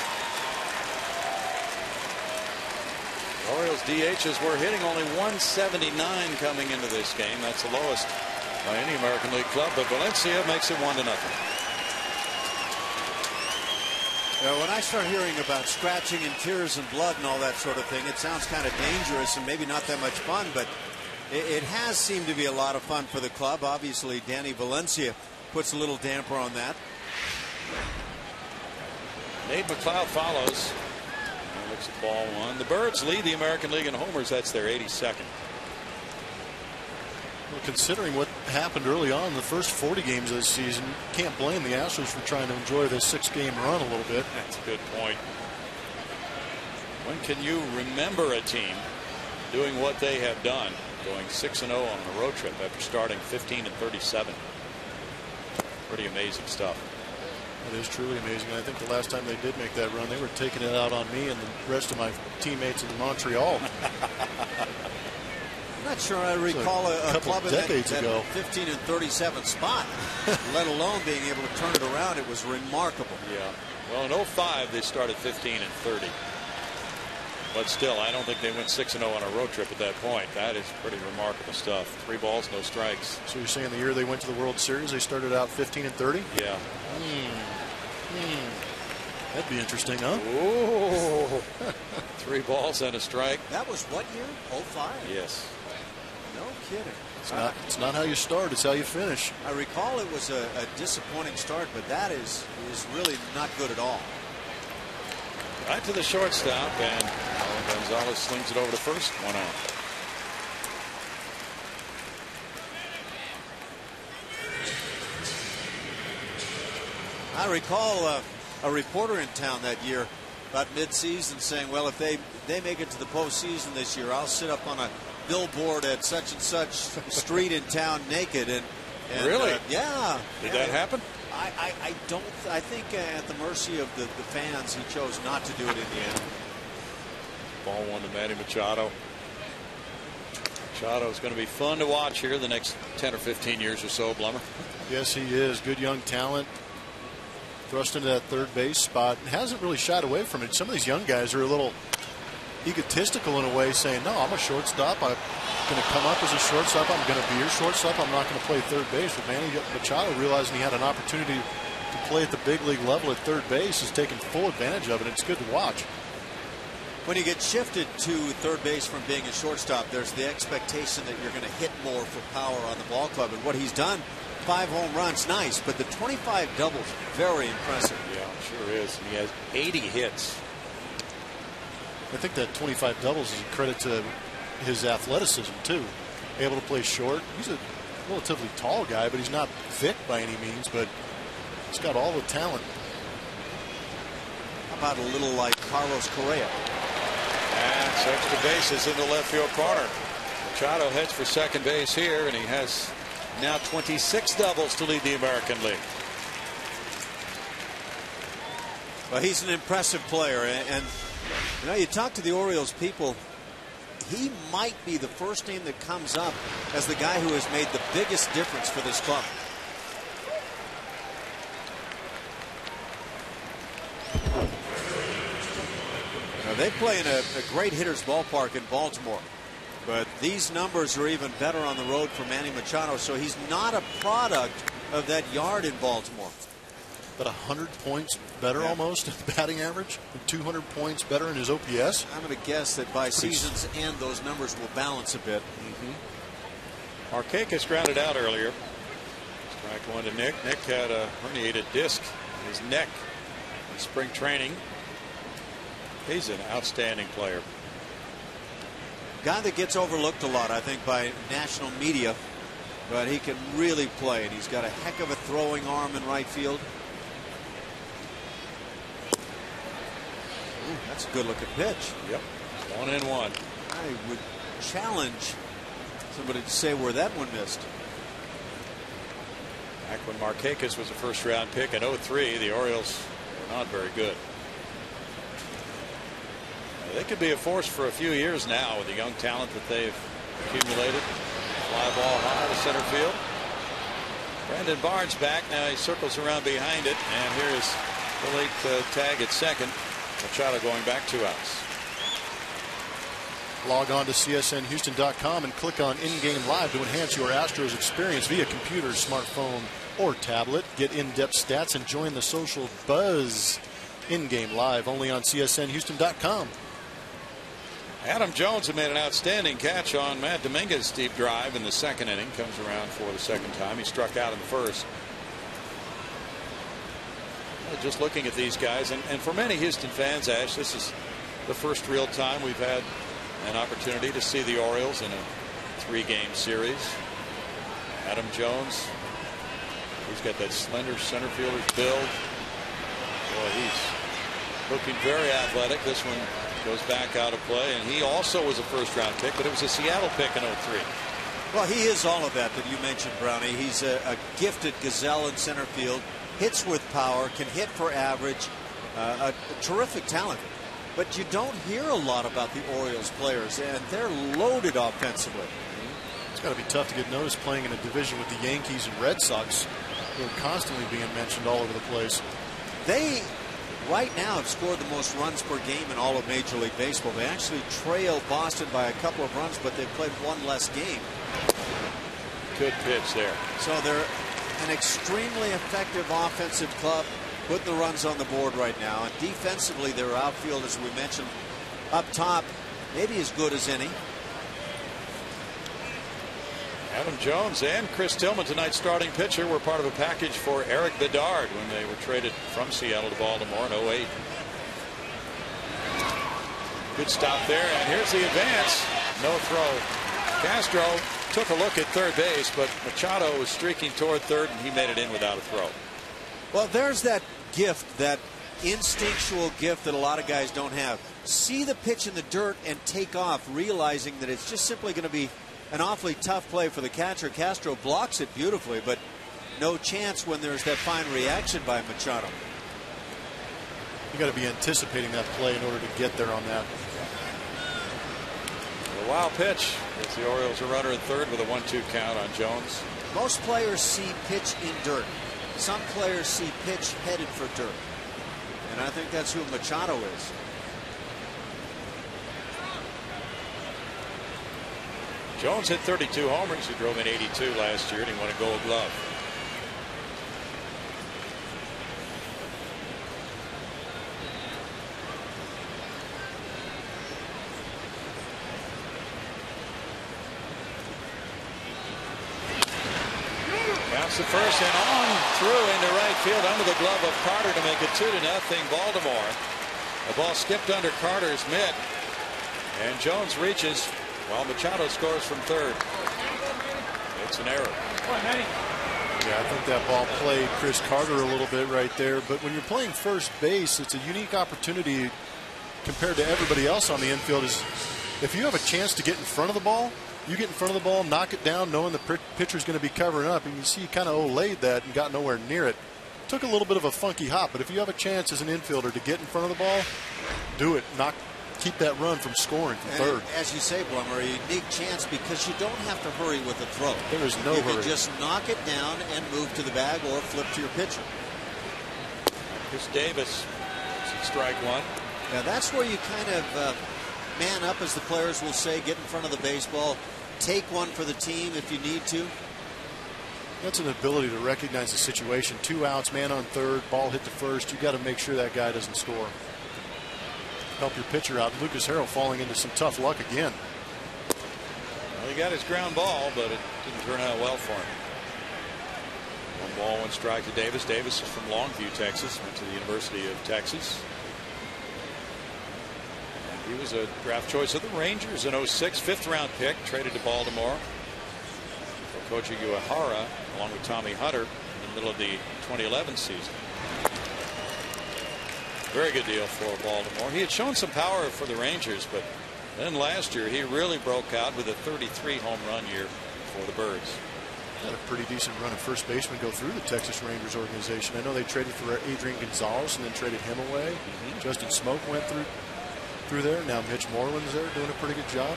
Orioles DHs were hitting only 179 coming into this game. That's the lowest by any American League club, but Valencia makes it 1-0. When I start hearing about scratching and tears and blood and all that sort of thing, it sounds kind of dangerous and maybe not that much fun, but it has seemed to be a lot of fun for the club. Obviously, Danny Valencia puts a little damper on that. Nate McLeod follows. Looks at ball 1. The Birds lead the American League in homers. That's their 82nd. Well, considering what happened early on in the first 40 games of this season, can't blame the Astros for trying to enjoy this 6-game run a little bit. That's a good point. When can you remember a team doing what they have done, going 6-0 on a road trip after starting 15-37? Pretty amazing stuff. It is truly amazing. I think the last time they did make that run, they were taking it out on me and the rest of my teammates in Montreal. I'm not sure I recall a club in that 15-37 spot, let alone being able to turn it around. It was remarkable. Yeah. Well, in 05, they started 15-30. But still, I don't think they went 6-0 on a road trip at that point. That is pretty remarkable stuff. 3 balls, no strikes. So you're saying the year they went to the World Series, they started out 15-30? Yeah. That'd be interesting, huh? Ooh. 3 balls and a strike. That was what year? 05? Yes. No kidding. It's not how you start, it's how you finish. I recall it was a disappointing start, but that is really not good at all. Right to the shortstop, and Gonzalez slings it over to first. 1 out. I recall a reporter in town that year about mid-season saying, well, if they make it to the postseason this year, I'll sit up on a billboard at such and such street in town naked. And really? Yeah. Did that happen? I think at the mercy of the fans, he chose not to do it in the end. Ball 1 to Manny Machado. Machado is going to be fun to watch here the next 10 or 15 years or so, Blummer. Yes, he is. Good young talent. Thrust into that third base spot. Hasn't really shied away from it. Some of these young guys are a little egotistical in a way, saying, no, I'm a shortstop. I'm going to come up as a shortstop. I'm going to be your shortstop. I'm not going to play third base. But Manny Machado, realizing he had an opportunity to play at the big league level at third base, is taking full advantage of it. It's good to watch. When you get shifted to third base from being a shortstop, there's the expectation that you're going to hit more for power on the ball club. And what he's done, 5 home runs, nice. But the 25 doubles, very impressive. Yeah, sure is. And he has 80 hits. I think that 25 doubles is a credit to his athleticism, too. Able to play short. He's a relatively tall guy, but he's not thick by any means, but he's got all the talent. How about a little like Carlos Correa? That's extra bases in the left field corner. Machado heads for second base here, and he has now 26 doubles to lead the American League. Well, he's an impressive player, and you know, you talk to the Orioles people, he might be the first name that comes up as the guy who has made the biggest difference for this club. Now, they play in a great hitter's ballpark in Baltimore, but these numbers are even better on the road for Manny Machado, so he's not a product of that yard in Baltimore. about 100 points better almost in batting average, and 200 points better in his OPS. I'm going to guess that by season's end, those numbers will balance a bit. Markakis grounded out earlier. Strike one to Nick. Nick had a herniated disc in his neck in spring training. He's an outstanding player. Guy that gets overlooked a lot, I think, by national media, but he can really play, and he's got a heck of a throwing arm in right field. Ooh, that's a good looking pitch. Yep. 1-1. I would challenge somebody to say where that one missed. Back when Markakis was a first-round pick in 03, the Orioles were not very good. They could be a force for a few years now with the young talent that they've accumulated. Fly ball high to center field. Brandon Barnes back. Now he circles around behind it. And here's the late tag at second. Machado going back 2 outs. Log on to csnhouston.com and click on In-Game Live to enhance your Astros experience via computer, smartphone, or tablet. Get in-depth stats and join the social buzz. In-Game Live only on csnhouston.com. Adam Jones had made an outstanding catch on Matt Dominguez's deep drive in the second inning. Comes around for the second time. He struck out in the first. Just looking at these guys, and for many Houston fans, Ash, this is the first real time we've had an opportunity to see the Orioles in a 3-game series. Adam Jones, he's got that slender center fielder's build. Boy, he's looking very athletic. This one goes back out of play, and he also was a first-round pick, but it was a Seattle pick in 03. Well, he is all of that you mentioned, Brownie. He's a gifted gazelle in center field, hits with power, can hit for average, a terrific talent. But you don't hear a lot about the Orioles players, and they're loaded offensively. It's got to be tough to get noticed playing in a division with the Yankees and Red Sox. They're constantly being mentioned all over the place. They right now have scored the most runs per game in all of Major League Baseball. They actually trail Boston by a couple of runs, but they've played one less game. Good pitch there. So they're an extremely effective offensive club, putting the runs on the board right now. And defensively, their outfield, as we mentioned, up top, maybe as good as any. Adam Jones and Chris Tillman, tonight's starting pitcher, were part of a package for Eric Bedard when they were traded from Seattle to Baltimore in 08. Good stop there, and here's the advance. No throw. Castro took a look at third base, but Machado was streaking toward third, and he made it in without a throw. Well, there's that gift, that instinctual gift that a lot of guys don't have. See the pitch in the dirt and take off, realizing that it's just simply going to be an awfully tough play for the catcher. Castro blocks it beautifully, but no chance when there's that fine reaction by Machado. You got to be anticipating that play in order to get there on that. A wild pitch. Gives the Orioles a runner at third with a 1-2 count on Jones. Most players see pitch in dirt. Some players see pitch headed for dirt. And I think that's who Machado is. Jones hit 32 homers. He drove in 82 last year, and he won a Gold Glove. Counts the first and on through into right field under the glove of Carter to make it 2-0 Baltimore. The ball skipped under Carter's mitt, and Jones reaches while Machado scores from third. It's an error. Yeah, I think that ball played Chris Carter a little bit right there. But when you're playing first base, it's a unique opportunity compared to everybody else on the infield. Is if you have a chance to get in front of the ball, you get in front of the ball, knock it down, knowing the pitcher's going to be covering up, and you see kind of olayed that and got nowhere near it. Took a little bit of a funky hop, but if you have a chance as an infielder to get in front of the ball, do it. Keep that run from scoring from third. As you say, Blummer, a unique chance because you don't have to hurry with a throw. There is no hurry. You can just knock it down and move to the bag or flip to your pitcher. Chris Davis, strike one. Now that's where you kind of man up, as the players will say, get in front of the baseball, take one for the team if you need to. That's an ability to recognize the situation. 2 outs, man on third, ball hit to first. You got to make sure that guy doesn't score. Help your pitcher out. Lucas Harrell falling into some tough luck again. Well, he got his ground ball, but it didn't turn out well for him. 1 ball, 1 strike to Davis. Davis is from Longview, Texas. Went to the University of Texas. And he was a draft choice of the Rangers in 06, 5th round pick, traded to Baltimore. Koji Uehara, along with Tommy Hunter, in the middle of the 2011 season. Very good deal for Baltimore. He had shown some power for the Rangers, but then last year he really broke out with a 33 home run year for the Birds. Had a pretty decent run of first baseman go through the Texas Rangers organization. I know they traded for Adrian Gonzalez and then traded him away. Justin Smoke went through there. Now Mitch Moreland's there doing a pretty good job.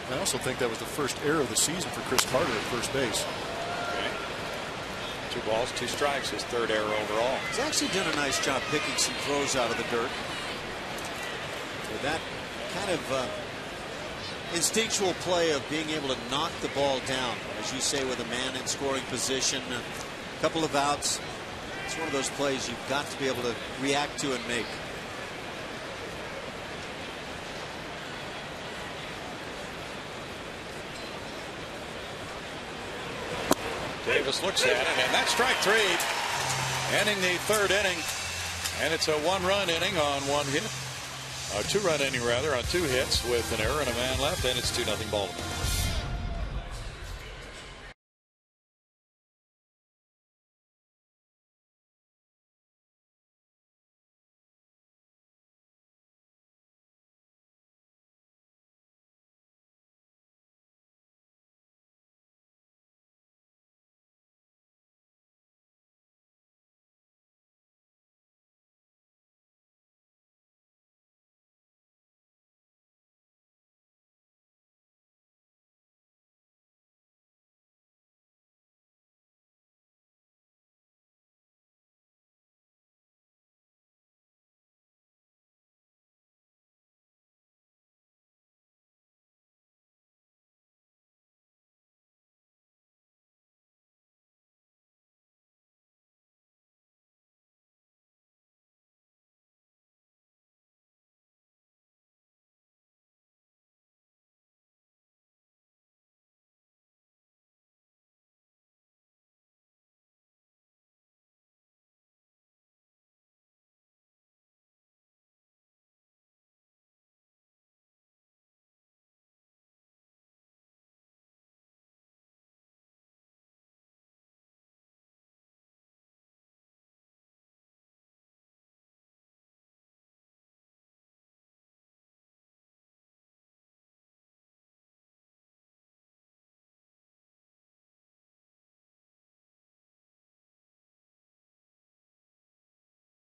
I also think that was the first error of the season for Chris Carter at first base. Okay. 2 balls, 2 strikes, his 3rd error overall. He's actually done a nice job picking some throws out of the dirt. With that kind of instinctual play of being able to knock the ball down, as you say, with a man in scoring position, a couple of outs. It's one of those plays you've got to be able to react to and make. Davis looks at it, and that's strike 3, ending the 3rd inning. And it's a 1-run inning on 1 hit. A 2-run inning, rather, on 2 hits with an error and a man left, and it's 2-0 Baltimore.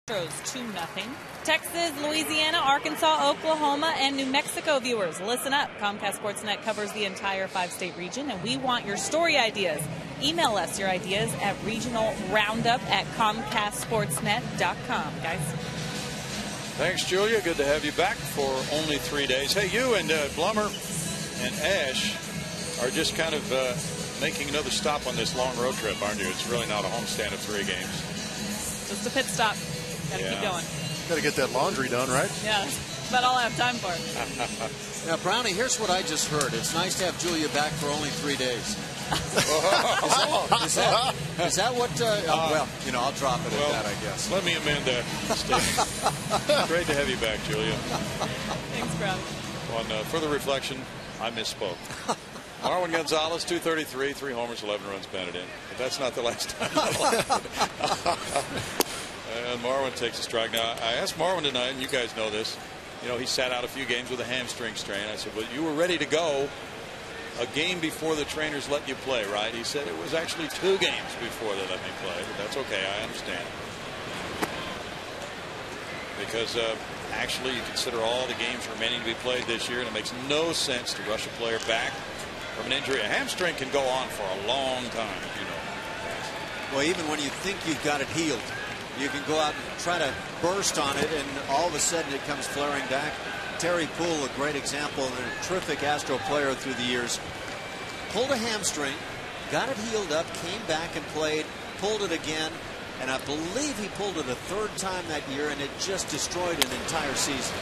Astros 2-0. Texas, Louisiana, Arkansas, Oklahoma, and New Mexico viewers, listen up. Comcast Sportsnet covers the entire 5-state region, and we want your story ideas. Email us your ideas at regionalroundup@comcastsportsnet.com. Guys. Thanks, Julia. Good to have you back for only 3 days. Hey, you and Blummer and Ash are just kind of making another stop on this long road trip, aren't you? It's really not a homestand of 3 games. Just a pit stop. Gotta keep going. Gotta get that laundry done, right? Yeah, but I'll have time for it. Now, Brownie, here's what I just heard. It's nice to have Julia back for only 3 days. Is that what? Well, you know, I'll drop it at that, I guess. Let me amend that statement. Great to have you back, Julia. Thanks, Brownie. On further reflection, I misspoke. Marwin Gonzalez, 233, 3 homers, 11 runs batted in. But that's not the last time I liked it. And Marwin takes a strike. Now, I asked Marwin tonight, and you guys know this. You know, he sat out a few games with a hamstring strain. I said, well, you were ready to go a game before the trainers let you play, right? He said it was actually 2 games before they let me play, but that's okay. I understand. Because actually you consider all the games remaining to be played this year, and it makes no sense to rush a player back from an injury. A hamstring can go on for a long time, you know. Well, even when you think you've got it healed, you can go out and try to burst on it, and all of a sudden it comes flaring back. Terry Poole, a great example, and a terrific Astro player through the years. pulled a hamstring, got it healed up, came back and played, pulled it again, and I believe he pulled it a third time that year, and it just destroyed an entire season.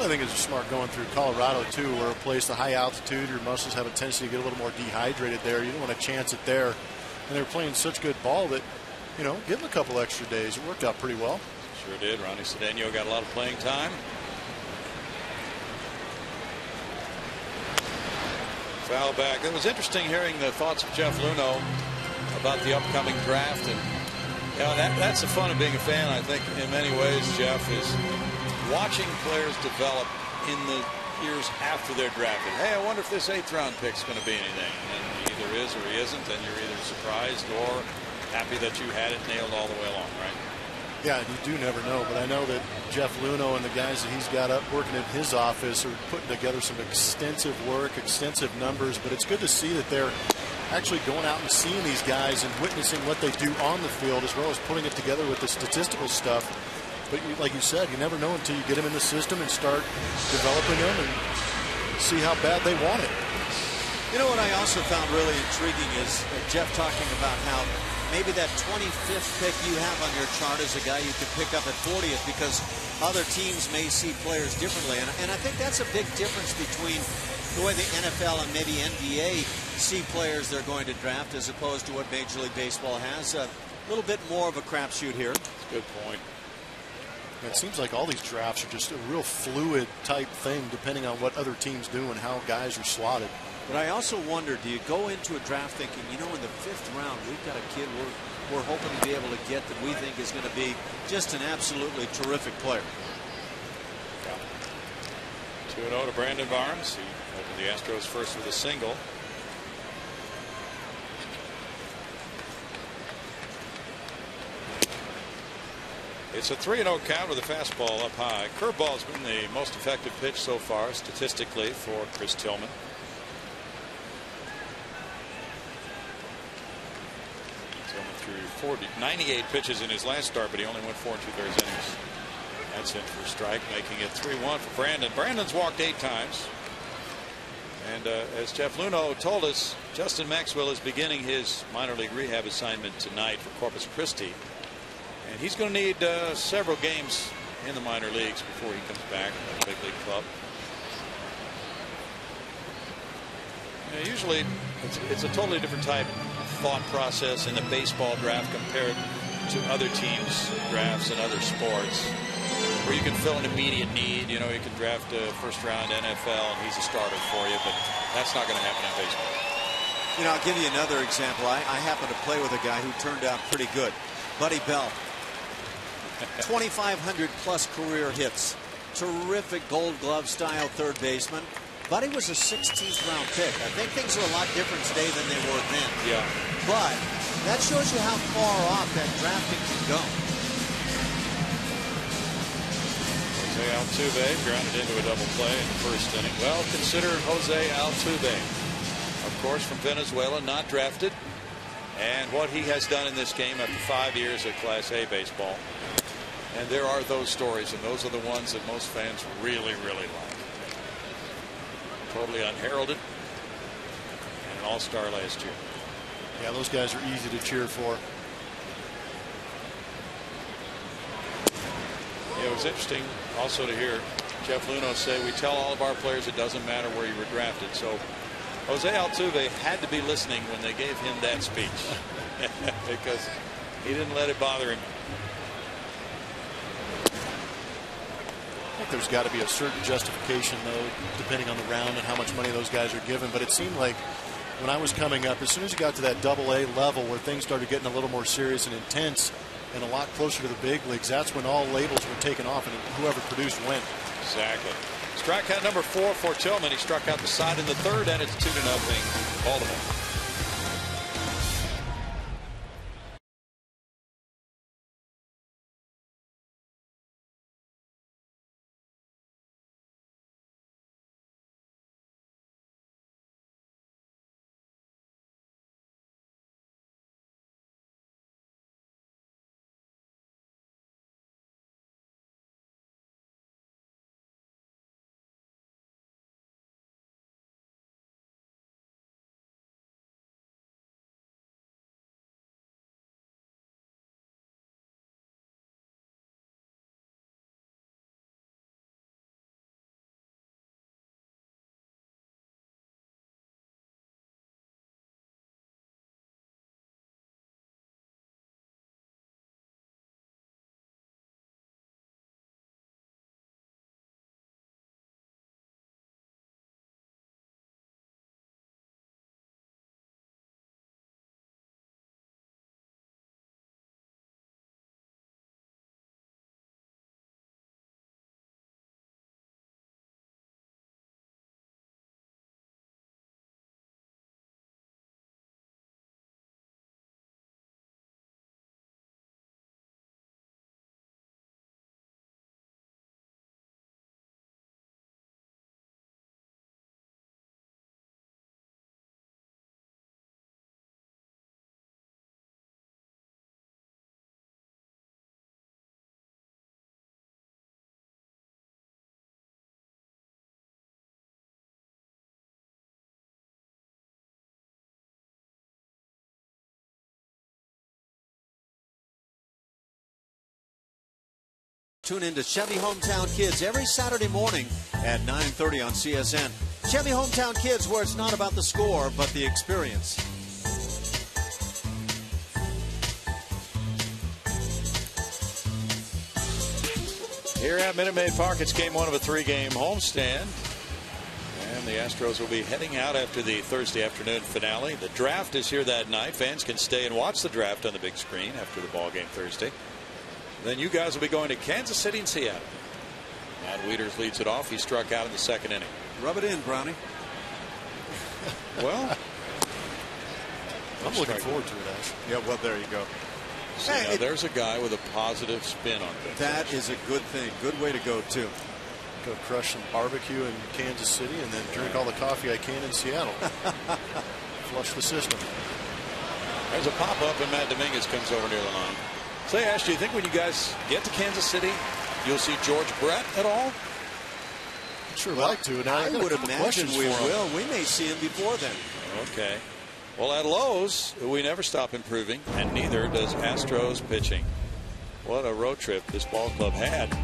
I think it's smart going through Colorado, too, where a place the high altitude, your muscles have a tendency to get a little more dehydrated there. You don't want to chance it there. And they were playing such good ball that, you know, give them a couple extra days. It worked out pretty well. Sure did. Ronnie Cedeno got a lot of playing time. Foul back. It was interesting hearing the thoughts of Jeff Luhnow about the upcoming draft. And, you know, that's the fun of being a fan, I think, in many ways, Jeff, is watching players develop in the years after they're drafted. Hey, I wonder if this 8th round pick's going to be anything. And he either is or he isn't, and you're either surprised or happy that you had it nailed all the way along, right? Yeah, you do never know, but I know that Jeff Luhnow and the guys that he's got up working in his office are putting together some extensive work, extensive numbers, but it's good to see that they're actually going out and seeing these guys and witnessing what they do on the field as well as putting it together with the statistical stuff. But like you said, you never know until you get them in the system and start developing them and see how bad they want it. You know what I also found really intriguing is Jeff talking about how maybe that 25th pick you have on your chart is a guy you could pick up at 40th because other teams may see players differently. And I think that's a big difference between the way the NFL and maybe NBA see players they're going to draft as opposed to what Major League Baseball has. A little bit more of a crapshoot here. That's a good point. It seems like all these drafts are just a real fluid type thing depending on what other teams do and how guys are slotted. But I also wonder, do you go into a draft thinking, you know, in the 5th round, we've got a kid we're hoping to be able to get that we think is going to be just an absolutely terrific player. Yeah. 2-0 to Brandon Barnes. He opened the Astros first with a single. It's a 3-0 count with a fastball up high. Curveball's been the most effective pitch so far statistically for Chris Tillman. Threw 98 pitches in his last start, but he only went 4 2/3 innings. That's in for a strike, making it 3-1 for Brandon. Brandon's walked 8 times. And as Jeff Luhnow told us, Justin Maxwell is beginning his minor league rehab assignment tonight for Corpus Christi. And he's going to need several games in the minor leagues before he comes back to the big league club. Usually it's a totally different type of thought process in the baseball draft compared to other teams' drafts in other sports, where you can fill an immediate need. You know, you can draft a first-round NFL and he's a starter for you, but that's not going to happen in baseball. You know, I'll give you another example. I happen to play with a guy who turned out pretty good. Buddy Bell. 2,500 plus career hits. Terrific Gold Glove style third baseman. Buddy was a 16th round pick. I think things are a lot different today than they were then. Yeah. But that shows you how far off that drafting can go. Jose Altuve grounded into a double play in the first inning. Well, consider Jose Altuve, of course, from Venezuela, not drafted. And what he has done in this game after 5 years of Class A baseball. And there are those stories, and those are the ones that most fans really, really like. Totally unheralded, and an all-star last year. Yeah, those guys are easy to cheer for. Yeah, it was interesting also to hear Jeff Luhnow say, we tell all of our players it doesn't matter where you were drafted. So Jose Altuve had to be listening when they gave him that speech because he didn't let it bother him. I think there's got to be a certain justification, though, depending on the round and how much money those guys are given. But it seemed like when I was coming up, as soon as you got to that Double-A level where things started getting a little more serious and intense and a lot closer to the big leagues, that's when all labels were taken off and whoever produced went. Exactly. Strikeout number 4 for Tillman. He struck out the side in the third, and it's 2-0 Baltimore. Tune in to Chevy Hometown Kids every Saturday morning at 9:30 on CSN. Chevy Hometown Kids, where it's not about the score, but the experience. Here at Minute Maid Park, it's game one of a three-game homestand. And the Astros will be heading out after the Thursday afternoon finale. The draft is here that night. Fans can stay and watch the draft on the big screen after the ball game Thursday. Then you guys will be going to Kansas City and Seattle. Matt Wieters leads it off. He struck out in the second inning. Rub it in, Brownie. Well, I'm looking forward to it, Ash. Yeah, well, there you go. See, now there's a guy with a positive spin on things. That is a good thing. Good way to go, too. Go crush some barbecue in Kansas City and then drink all the coffee I can in Seattle. Flush the system. There's a pop-up and Matt Dominguez comes over near the line. Say, Ash, do you think when you guys get to Kansas City, you'll see George Brett at all? I'd sure like to. And I would imagine we will. We may see him before then. Okay. Well, at Lowe's, we never stop improving, and neither does Astros pitching. What a road trip this ball club had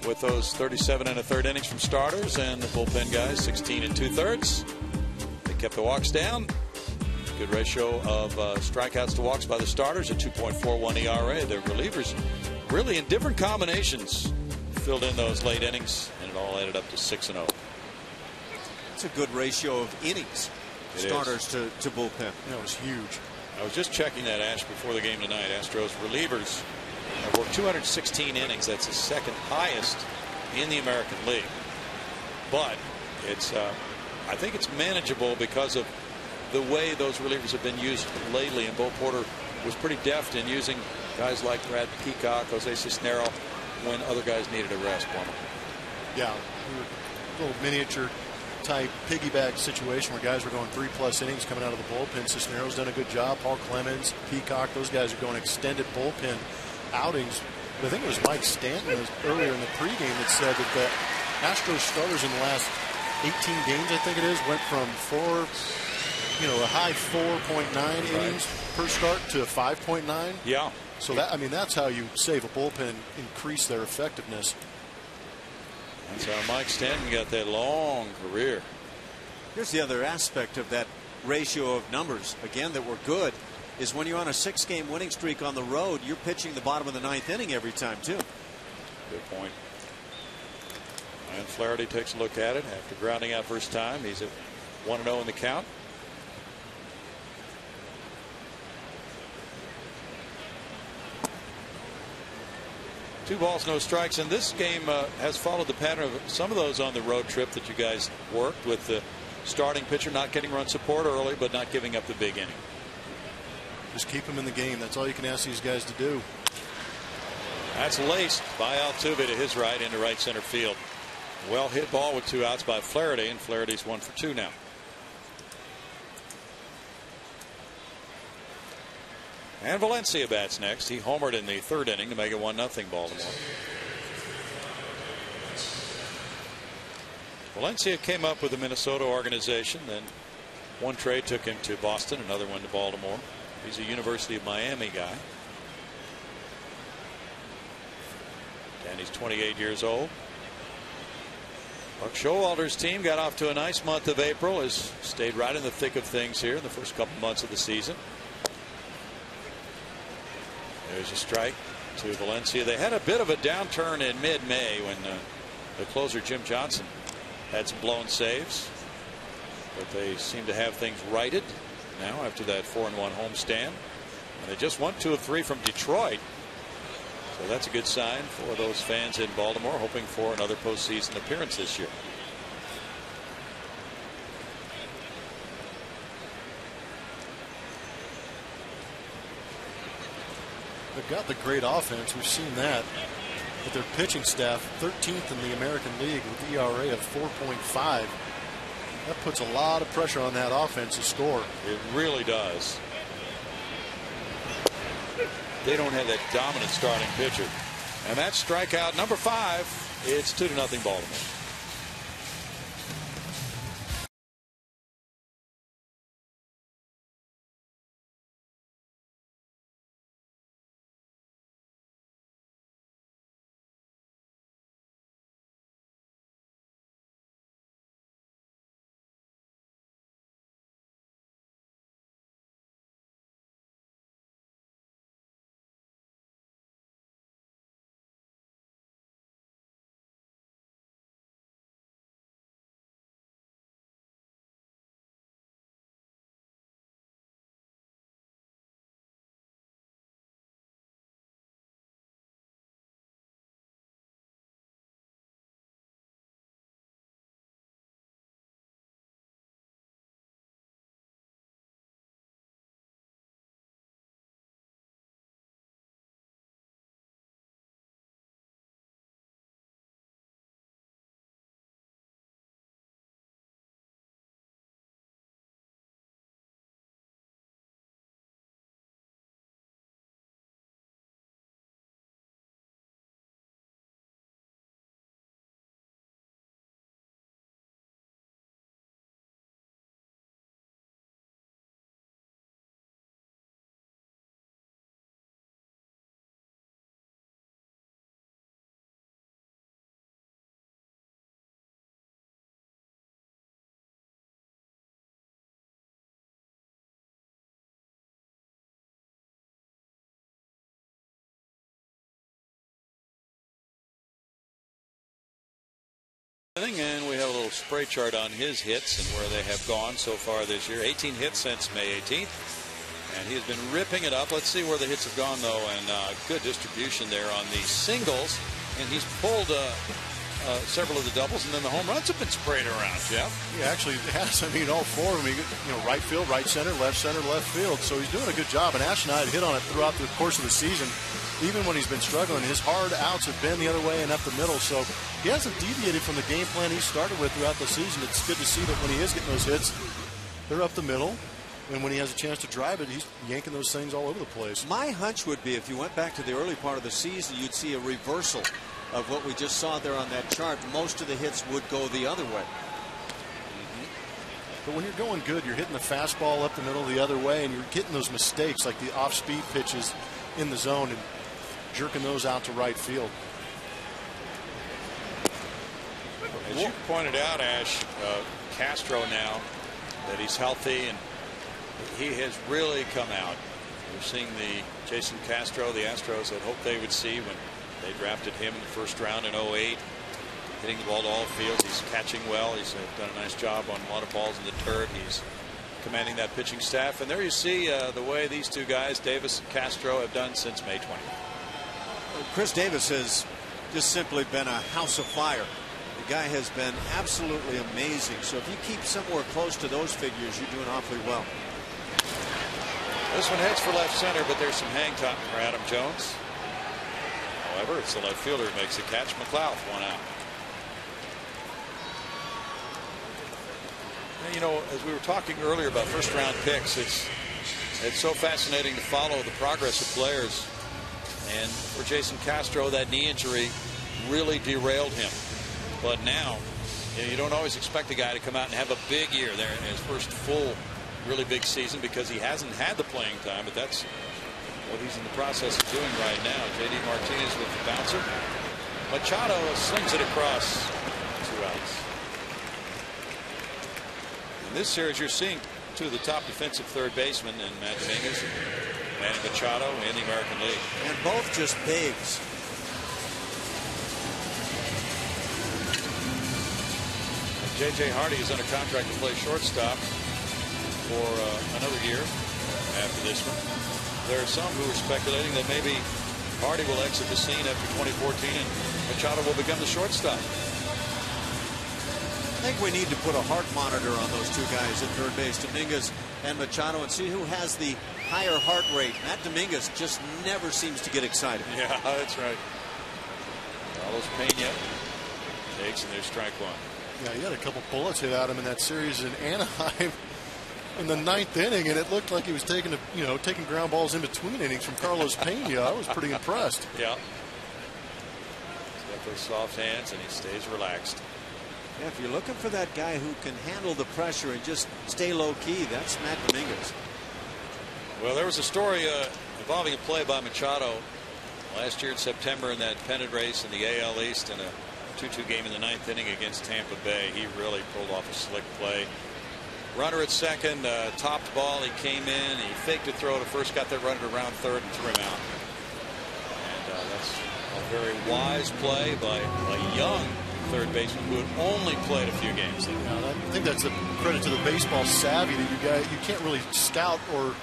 with those 37 and a third innings from starters and the bullpen guys, 16 and 2/3. They kept the walks down. Good ratio of strikeouts to walks by the starters, a 2.41 ERA. The relievers really in different combinations filled in those late innings, and it all added up to 6-0. It's a good ratio of innings. Starters to bullpen. That was huge. I was just checking that, Ash, before the game tonight. Astros relievers have worked 216 innings. That's the second highest in the American League. But it's, I think it's manageable because of the way those relievers have been used lately. And Bo Porter was pretty deft in using guys like Brad Peacock, Jose Cisnero, when other guys needed a rest. Yeah, a little miniature type piggyback situation where guys were going 3+ innings coming out of the bullpen. Cisneros done a good job. Paul Clemens, Peacock, those guys are going extended bullpen outings. But I think it was Mike Stanton earlier in the pregame that said that the Astros starters in the last 18 games, I think it is, went from a high 4.9 innings per start to 5.9. Yeah. So that, I mean, that's how you save a bullpen, increase their effectiveness. That's how Mike Stanton got that long career. Here's the other aspect of that ratio of numbers, again, that were good, is when you're on a 6-game winning streak on the road, you're pitching the bottom of the 9th inning every time, too. Good point. And Flaherty takes a look at it after grounding out first time. He's at 1-0 in the count. Two balls, no strikes, and this game has followed the pattern of some of those on the road trip that you guys worked with. The starting pitcher not getting run support early, but not giving up the big inning. Just keep them in the game. That's all you can ask these guys to do. That's laced by Altuve to his right into right center field. Well hit ball with 2 outs by Flaherty, and Flaherty's 1 for 2 now. And Valencia bats next. He homered in the 3rd inning to make it 1-0 Baltimore. Valencia came up with the Minnesota organization. Then one trade took him to Boston, another one to Baltimore. He's a University of Miami guy. And he's 28 years old. Buck Showalter's team got off to a nice month of April. Has stayed right in the thick of things here in the first couple months of the season. There's a strike to Valencia. They had a bit of a downturn in mid-May when the closer Jim Johnson had some blown saves, but they seem to have things righted now after that 4-1 homestand, and they just won 2 of 3 from Detroit. So that's a good sign for those fans in Baltimore, hoping for another postseason appearance this year. They've got the great offense. We've seen that. But their pitching staff, 13th in the American League with ERA of 4.5. That puts a lot of pressure on that offense to score. It really does. They don't have that dominant starting pitcher. And that's strikeout number 5. It's 2-0 Baltimore. And we have a little spray chart on his hits and where they have gone so far this year. 18 hits since May 18th. And he has been ripping it up. Let's see where the hits have gone, though. And good distribution there on the singles. And he's pulled several of the doubles. And then the home runs have been sprayed around, Jeff. Yeah, actually, it has. I mean, all four of them. Right field, right center, left field. So he's doing a good job. And Ash and I had hit on it throughout the course of the season. Even when he's been struggling, his hard outs have been the other way and up the middle. So he hasn't deviated from the game plan he started with throughout the season. It's good to see that when he is getting those hits, they're up the middle. And when he has a chance to drive it, he's yanking those things all over the place. My hunch would be if you went back to the early part of the season, you'd see a reversal of what we just saw there on that chart. Most of the hits would go the other way. But when you're going good, you're hitting the fastball up the middle the other way, and you're getting those mistakes like the off-speed pitches in the zone and jerking those out to right field. As you pointed out, Ash, Castro now that he's healthy and he has really come out. We're seeing the Jason Castro the Astros had hoped they would see when they drafted him in the first round in 08. Hitting the ball to all fields. He's catching well. He's done a nice job on a lot of balls in the turf. He's commanding that pitching staff. And there you see the way these two guys, Davis and Castro, have done since May 20th. Chris Davis has just simply been a house of fire. The guy has been absolutely amazing. So if you keep somewhere close to those figures, you're doing awfully well. This one heads for left center, but there's some hang time for Adam Jones. However, it's the left fielder who makes the catch. McLeod, one out. You know, as we were talking earlier about first-round picks, it's so fascinating to follow the progress of players. And for Jason Castro, that knee injury really derailed him. But now, you don't always expect a guy to come out and have a big year there in his first full, really big season because he hasn't had the playing time. But that's what he's in the process of doing right now. J.D. Martinez with the bouncer. Machado slings it across. 2 outs. In this series, you're seeing two of the top defensive third basemen in Matt Dominguez and Machado in the American League. And both just babes. J.J. Hardy is under contract to play shortstop for another year after this one. There are some who are speculating that maybe Hardy will exit the scene after 2014 and Machado will become the shortstop. I think we need to put a heart monitor on those two guys at third base, Dominguez and Machado, and see who has the higher heart rate. Matt Dominguez just never seems to get excited. Yeah, that's right. Carlos Pena takes, and there's strike one. Yeah, he had a couple bullets hit at him in that series in Anaheim in the 9th inning, and it looked like he was taking ground balls in between innings from Carlos Pena. I was pretty impressed. Yeah. He's got those soft hands, and he stays relaxed. Yeah, if you're looking for that guy who can handle the pressure and just stay low-key, that's Matt Dominguez. Well, there was a story involving a play by Machado last year in September in that pennant race in the AL East in a 2-2 game in the 9th inning against Tampa Bay. He really pulled off a slick play. Runner at second, topped ball. He came in, he faked a throw to first, got that runner to round third and threw him out. And that's a very wise play by a young third baseman who had only played a few games. I think that's a credit to the baseball savvy that you can't really scout or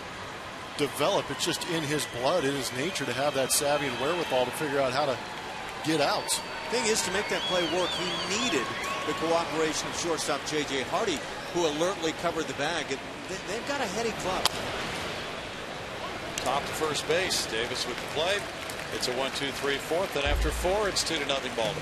develop. It's just in his blood, in his nature to have that savvy and wherewithal to figure out how to get outs. Thing is, to make that play work, he needed the cooperation of shortstop J.J. Hardy, who alertly covered the bag. They've got a heady club. Top to first base. Davis with the play. It's a 1-2-3 fourth, and after 4, it's 2-0 Baltimore.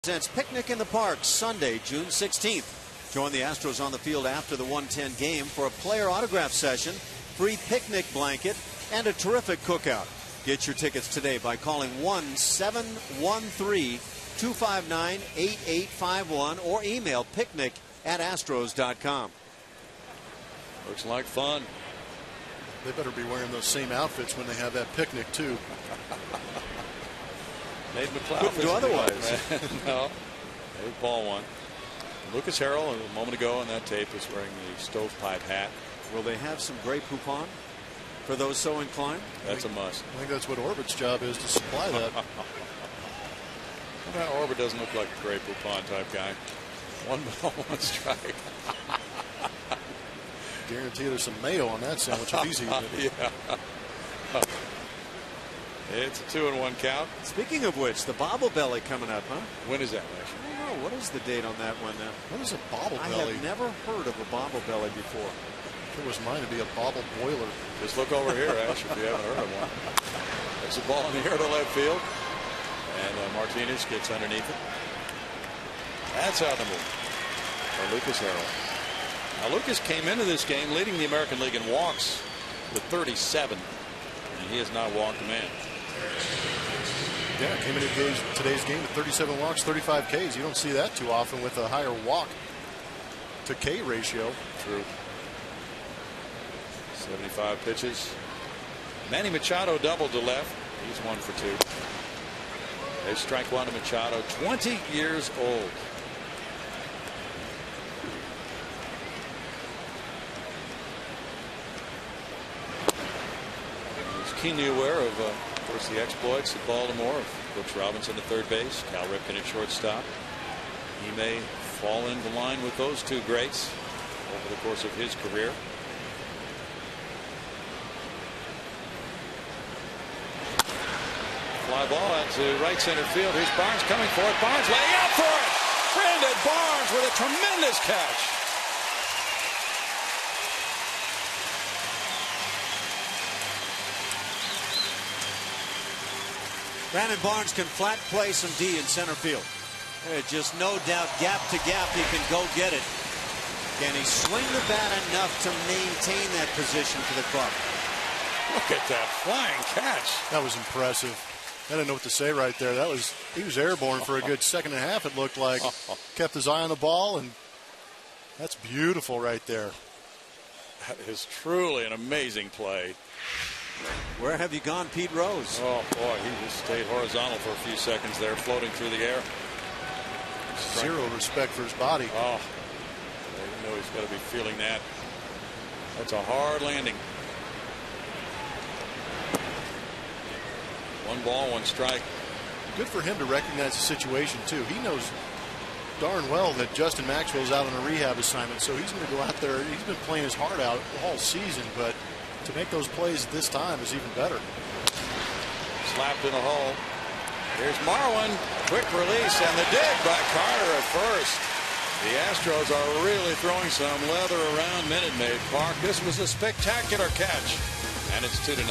Presents Picnic in the Park, Sunday, June 16th. Join the Astros on the field after the 1:10 game for a player autograph session, free picnic blanket, and a terrific cookout. Get your tickets today by calling 1-713-259-8851 or email picnic@astros.com. Looks like fun. They better be wearing those same outfits when they have that picnic, too. Nate McLeod Couldn't do otherwise. No. They ball one. Lucas Harrell, a moment ago on that tape, is wearing the stovepipe hat. Will they have some Grey Poupon for those so inclined? That's a must. I think that's what Orbit's job is, to supply that. Well, Orbit doesn't look like a Grey Poupon type guy. 1 ball, 1 strike. Guarantee there's some mayo on that sandwich if he's eating it. Yeah. It's a 2-1 count. Speaking of which, the Bobble Belly coming up, huh? When is that, Nash? I don't know. What is the date on that one now? What is a bobble I belly? have never heard of a Bobble Belly before. If it was mine, it'd be a bobble boiler. Just look over here, Ash, if you haven't heard of one. There's a ball in the air to left field. And Martinez gets underneath it. That's out the move for Lucas Harrell. Now, Lucas came into this game leading the American League in walks with 37. And he has not walked a man. Yeah, came into today's game with 37 walks, 35 Ks. You don't see that too often with a higher walk to K ratio. True. 75 pitches. Manny Machado doubled to left. He's 1 for 2. They strike one to Machado, 20 years old. He's keenly aware of course, the exploits at Baltimore of Brooks Robinson at third base, Cal Ripken at shortstop. He may fall into line with those two greats over the course of his career. Fly ball out to right center field. Here's Barnes coming for it. Barnes laying out for it. Brandon Barnes with a tremendous catch. Brandon Barnes can flat play some D in center field. There's just no doubt gap to gap he can go get it. Can he swing the bat enough to maintain that position for the club? Look at that flying catch. That was impressive. I didn't know what to say right there. He was airborne for a good second and a half, it looked like. Kept his eye on the ball, and that's beautiful right there. That is truly an amazing play. Where have you gone, Pete Rose? Oh, boy, he just stayed horizontal for a few seconds there, floating through the air. Zero respect for his body. Oh, you know he's got to be feeling that. That's a hard landing. 1 ball, 1 strike. Good for him to recognize the situation, too. He knows darn well that Justin Maxwell's out on a rehab assignment, so he's going to go out there. He's been playing his heart out all season, but to make those plays at this time is even better. Slapped in a hole. Here's Marwin. Quick release and the dig by Carter at first. The Astros are really throwing some leather around Minute Maid Park. This was a spectacular catch, and it's 2-0.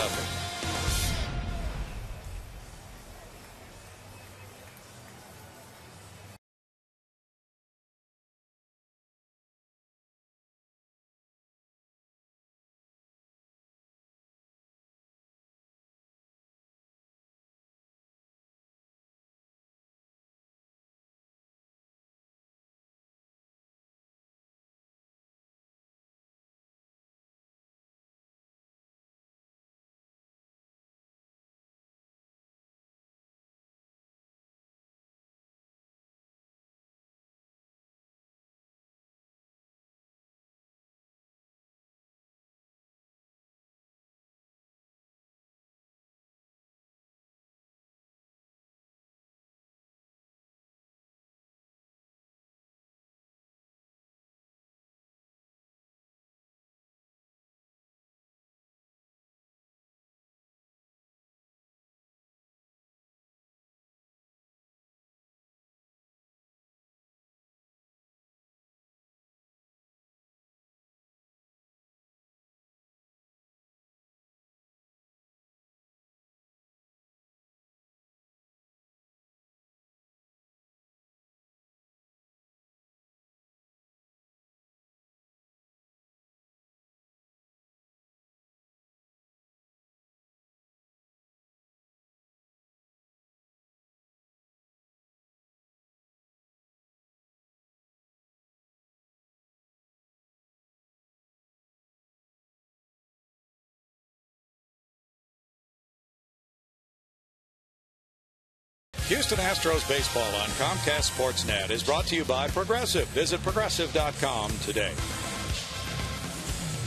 Houston Astros baseball on Comcast Sportsnet is brought to you by Progressive. Visit Progressive.com today.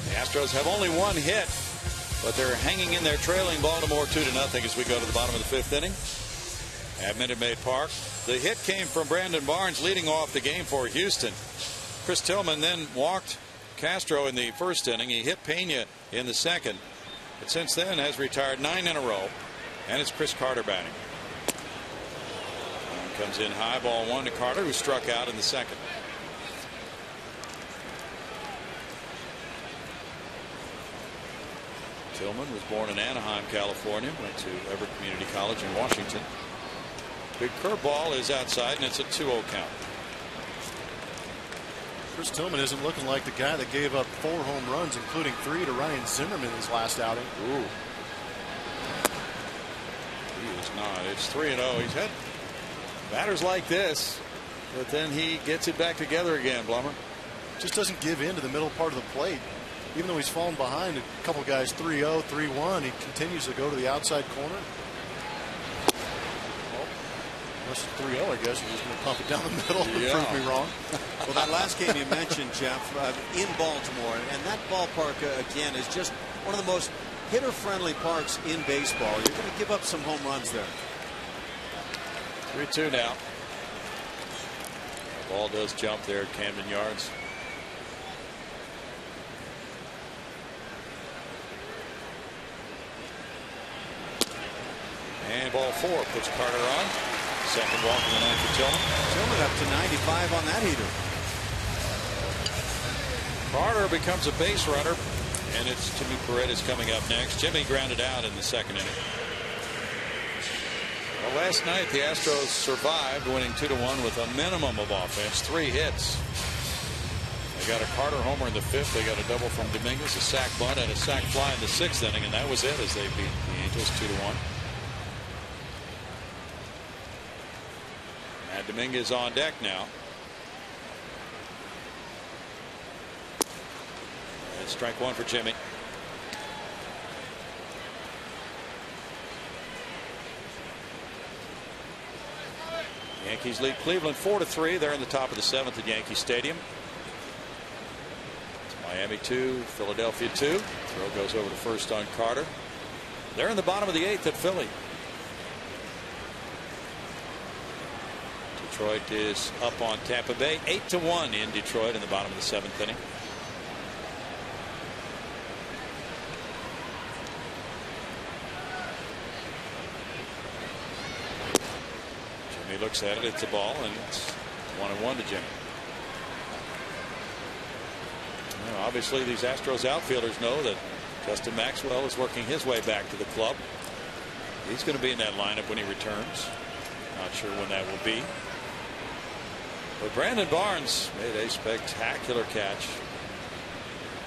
The Astros have only one hit, but they're hanging in there, trailing Baltimore 2-0 as we go to the bottom of the 5th inning at Minute Maid Park. The hit came from Brandon Barnes leading off the game for Houston. Chris Tillman then walked Castro in the 1st inning. He hit Pena in the 2nd, but since then has retired 9 in a row, and it's Chris Carter batting. Comes in high, ball 1 to Carter, who struck out in the 2nd. Tillman was born in Anaheim, California, went to Everett Community College in Washington. Big curveball is outside, and it's a 2-0 count. Chris Tillman isn't looking like the guy that gave up 4 home runs, including 3 to Ryan Zimmerman his last outing. Ooh. He is not. It's 3-0. He's had batters like this, but then he gets it back together again, Blummer. Just doesn't give in to the middle part of the plate. Even though he's fallen behind a couple guys 3-0, 3-1, he continues to go to the outside corner. Well, unless it's 3-0, I guess he's just going to pump it down the middle and prove me wrong. Well, that last game you mentioned, Jeff, in Baltimore, and that ballpark, again, is just one of the most hitter-friendly parks in baseball. You're going to give up some home runs there. 3-2 now. The ball does jump there at Camden Yards. And ball 4 puts Carter on. 2nd walk in the ninth for Tillman. Tillman up to 95 on that heater. Carter becomes a base runner, and it's Jimmy Paredes coming up next. Jimmy grounded out in the 2nd inning. Well, last night the Astros survived, winning 2-1 with a minimum of offense, 3 hits. They got a Carter homer in the 5th. They got a double from Dominguez, a sac bunt, and a sac fly in the 6th inning, and that was it as they beat the Angels 2-1. And Dominguez on deck now. And strike 1 for Jimmy. Yankees lead Cleveland 4-3. They're in the top of the 7th at Yankee Stadium. It's Miami 2, Philadelphia 2. Throw goes over to first on Carter. They're in the bottom of the 8th at Philly. Detroit is up on Tampa Bay 8-1 in Detroit in the bottom of the 7th inning. Jimmy looks at it. It's a ball, and it's 1-1 to Jimmy. Well, obviously, these Astros outfielders know that Justin Maxwell is working his way back to the club. He's going to be in that lineup when he returns. Not sure when that will be. But Brandon Barnes made a spectacular catch.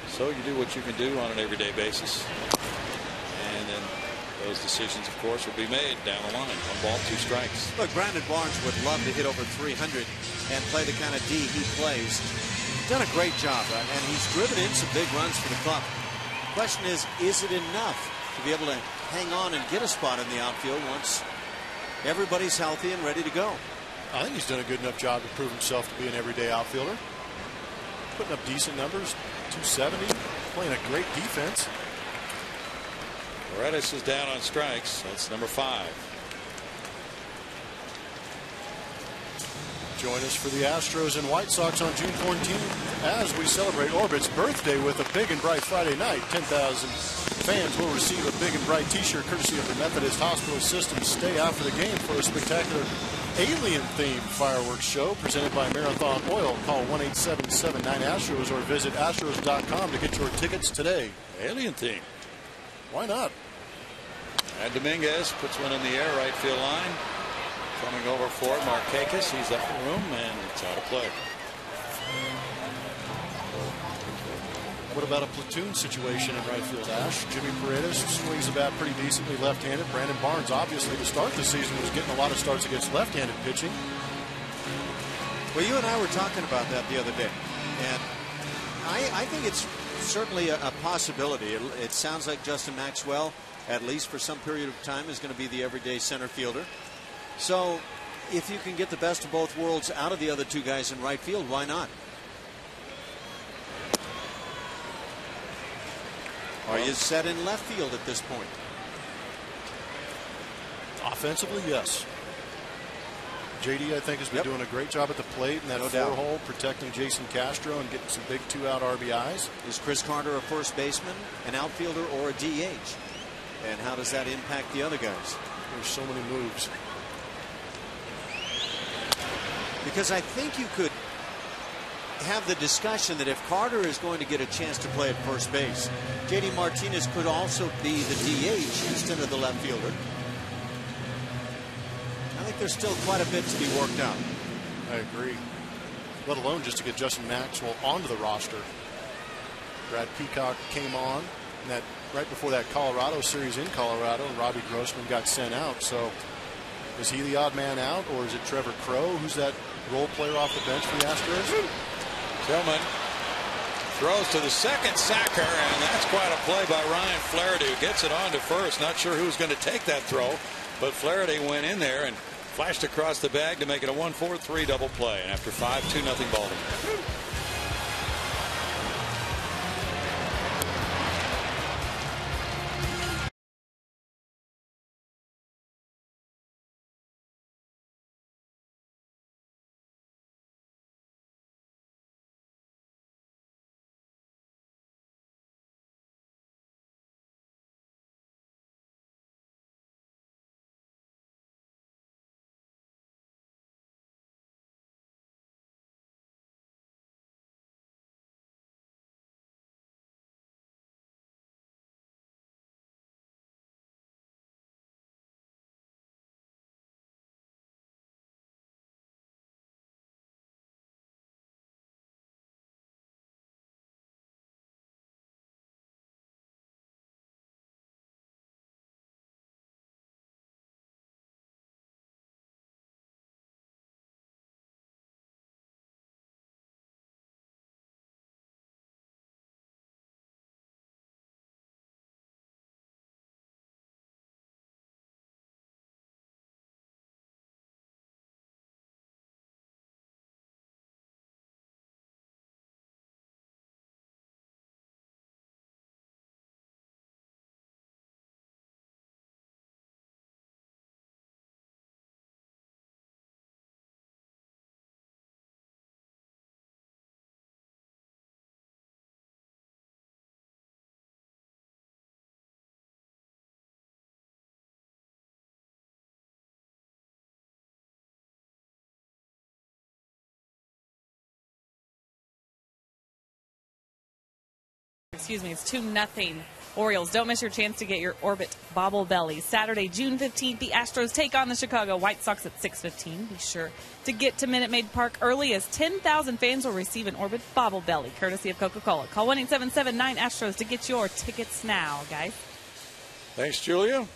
So you do what you can do on an everyday basis. And then those decisions, of course, will be made down the line. 1 ball, 2 strikes. Look, Brandon Barnes would love to hit over 300 and play the kind of D he plays. He's done a great job, and he's driven in some big runs for the club. The question is it enough to be able to hang on and get a spot in the outfield once everybody's healthy and ready to go? I think he's done a good enough job to prove himself to be an everyday outfielder. Putting up decent numbers, 270, playing a great defense. Paredes is down on strikes. That's number 5. Join us for the Astros and White Sox on June 14th as we celebrate Orbit's birthday with a Big and Bright Friday night. 10,000 fans will receive a Big and Bright t-shirt courtesy of the Methodist Hospital System. Stay after the game for a spectacular alien-themed fireworks show presented by Marathon Oil. Call 1-877-9-ASTROS or visit astros.com to get your tickets today. Alien theme. Why not? And Dominguez puts one in the air, right field line. Coming over for it, Markakis. He's up the room, and it's out of play. What about a platoon situation in right field, Ash? Jimmy Paredes swings the bat pretty decently left-handed. Brandon Barnes, obviously, to start the season, was getting a lot of starts against left-handed pitching. Well, you and I were talking about that the other day, and I think it's certainly a possibility. It sounds like Justin Maxwell, at least for some period of time, is going to be the everyday center fielder. So if you can get the best of both worlds out of the other two guys in right field, why not? Are you set in left field at this point? Offensively, yes. JD, I think, has been doing a great job at the plate in that four-hole, protecting Jason Castro and getting some big 2-out RBIs. Is Chris Carter a first baseman, an outfielder, or a DH? And how does that impact the other guys? There's so many moves. Because I think you could have the discussion that if Carter is going to get a chance to play at first base, JD Martinez could also be the DH instead of the left fielder. I think there's still quite a bit to be worked out. I agree. Let alone just to get Justin Maxwell onto the roster. Brad Peacock came on right before that Colorado series in Colorado, and Robbie Grossman got sent out. So is he the odd man out, or is it Trevor Crow, who's that role player off the bench for the Astros? Tillman throws to the second sacker, and that's quite a play by Ryan Flaherty, who gets it on to first. Not sure who was going to take that throw, but Flaherty went in there and flashed across the bag to make it a 1-4-3 double play. And after 5-2 nothing Baltimore. Excuse me, it's 2-0 Orioles. Don't miss your chance to get your Orbit Bobble Belly. Saturday, June 15th, the Astros take on the Chicago White Sox at 6:15. Be sure to get to Minute Maid Park early, as 10,000 fans will receive an Orbit Bobble Belly, courtesy of Coca-Cola. Call 1-877-9-ASTROS to get your tickets now, guys. Thanks, Julia.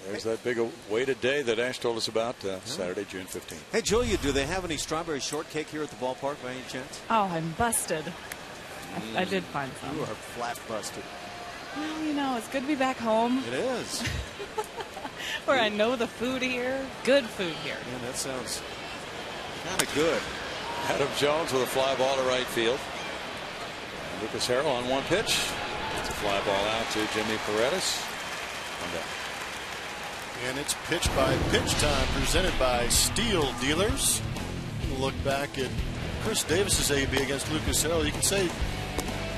There's that big awaited day that Ash told us about, Saturday, June 15th. Hey, Julia, do they have any strawberry shortcake here at the ballpark by any chance? Oh, I'm busted. I did find some. You are flat busted. Well, you know, it's good to be back home. It is. Where I know the food here. Good food here. Yeah, that sounds kind of good. Adam Jones with a fly ball to right field. And Lucas Harrell on one pitch. It's a fly ball out to Jimmy Paredes. One down. And it's pitch by pitch time, presented by Steel Dealers. Look back at Chris Davis's AB against Lucas Harrell. You can say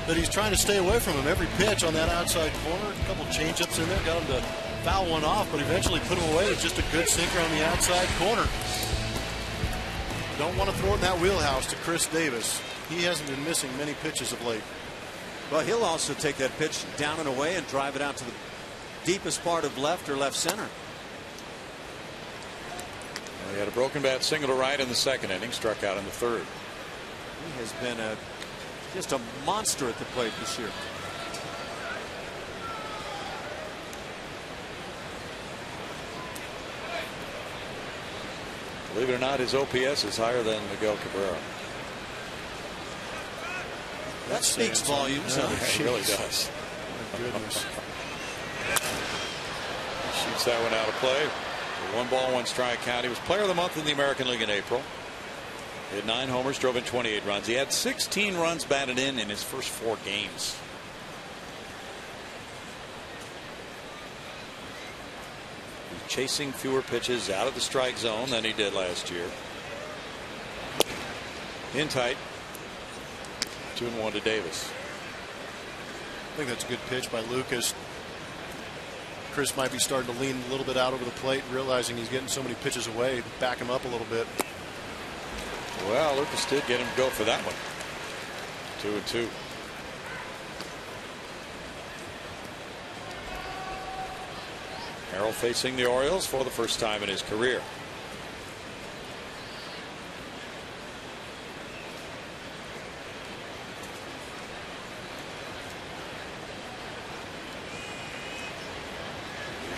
that he's trying to stay away from him every pitch on that outside corner. A couple change-ups in there, got him to foul one off, but eventually put him away with just a good sinker on the outside corner. Don't want to throw it in that wheelhouse to Chris Davis. He hasn't been missing many pitches of late. Well, he'll also take that pitch down and away and drive it out to the deepest part of left or left center. Well, he had a broken bat single to right in the second inning, struck out in the third. He has been just a monster at the plate this year. Believe it or not, his OPS is higher than Miguel Cabrera. That speaks volumes. It really does. My goodness. Shoots that one out of play. 1 ball, 1 strike count. He was player of the month in the American League in April. He had 9 homers, drove in 28 runs. He had 16 runs batted in his first 4 games. He's chasing fewer pitches out of the strike zone than he did last year. In tight. 2-1 to Davis. I think that's a good pitch by Lucas. Chris might be starting to lean a little bit out over the plate, realizing he's getting so many pitches away. Back him up a little bit. Well, Lucas did get him to go for that one. 2-2. Harrell facing the Orioles for the first time in his career.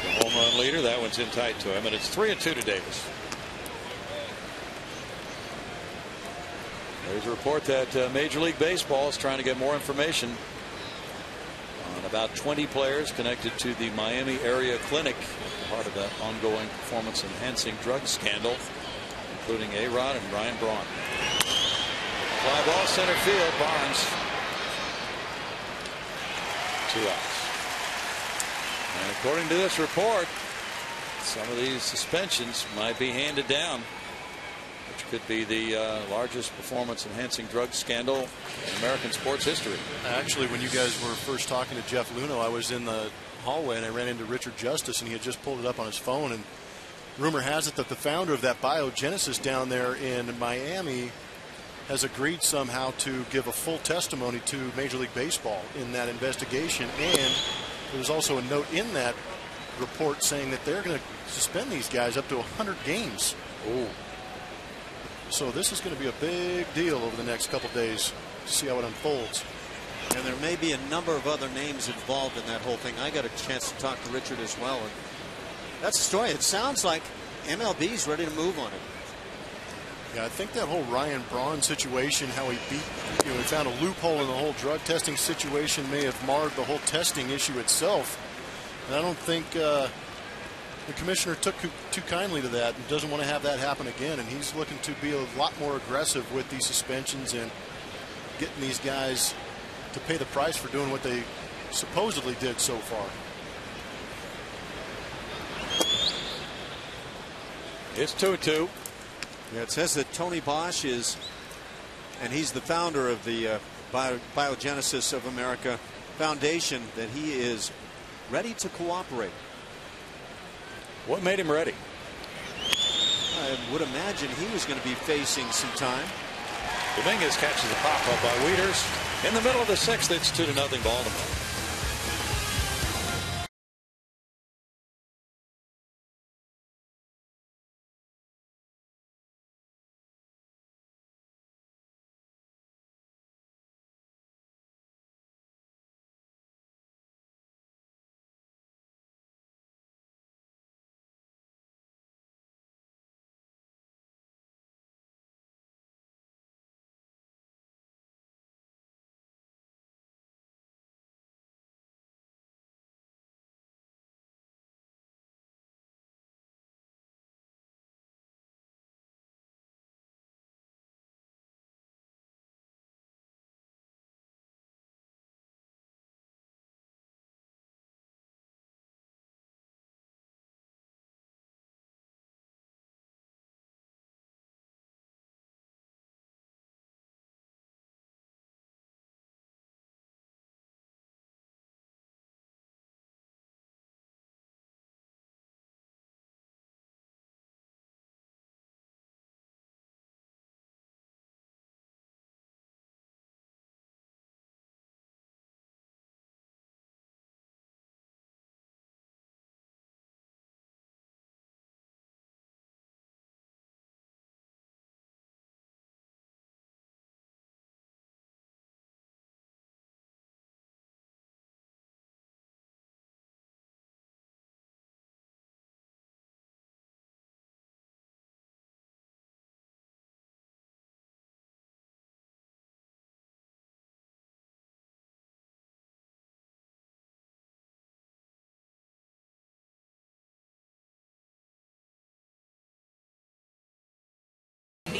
The home run leader, that one's in tight to him, and it's 3-2 to Davis. There's a report that Major League Baseball is trying to get more information on about 20 players connected to the Miami area clinic, part of that ongoing performance enhancing drug scandal, including A-Rod and Brian Braun. Fly ball center field. Barnes. 2 outs. And according to this report, some of these suspensions might be handed down, which could be the largest performance enhancing drug scandal in American sports history. Actually, when you guys were first talking to Jeff Luno, I was in the hallway and I ran into Richard Justice, and he had just pulled it up on his phone, and rumor has it that the founder of that biogenesis down there in Miami has agreed somehow to give a full testimony to Major League Baseball in that investigation. And there was also a note in that report saying that they're going to suspend these guys up to 100 games. Ooh. So this is going to be a big deal over the next couple days to see how it unfolds. And there may be a number of other names involved in that whole thing. I got a chance to talk to Richard as well, and that's the story. It sounds like MLB's ready to move on it. Yeah, I think that whole Ryan Braun situation, how he beat, he found a loophole in the whole drug testing situation, may have marred the whole testing issue itself. And I don't think the commissioner took too kindly to that and doesn't want to have that happen again. And he's looking to be a lot more aggressive with these suspensions and getting these guys to pay the price for doing what they supposedly did so far. It's 2-2. Yeah, it says that Tony Bosch is, and he's the founder of the Biogenesis of America Foundation, that he is ready to cooperate. What made him ready? I would imagine he was going to be facing some time. Dominguez catches a pop-up by Wieters in the middle of the 6th. It's 2-0 Baltimore.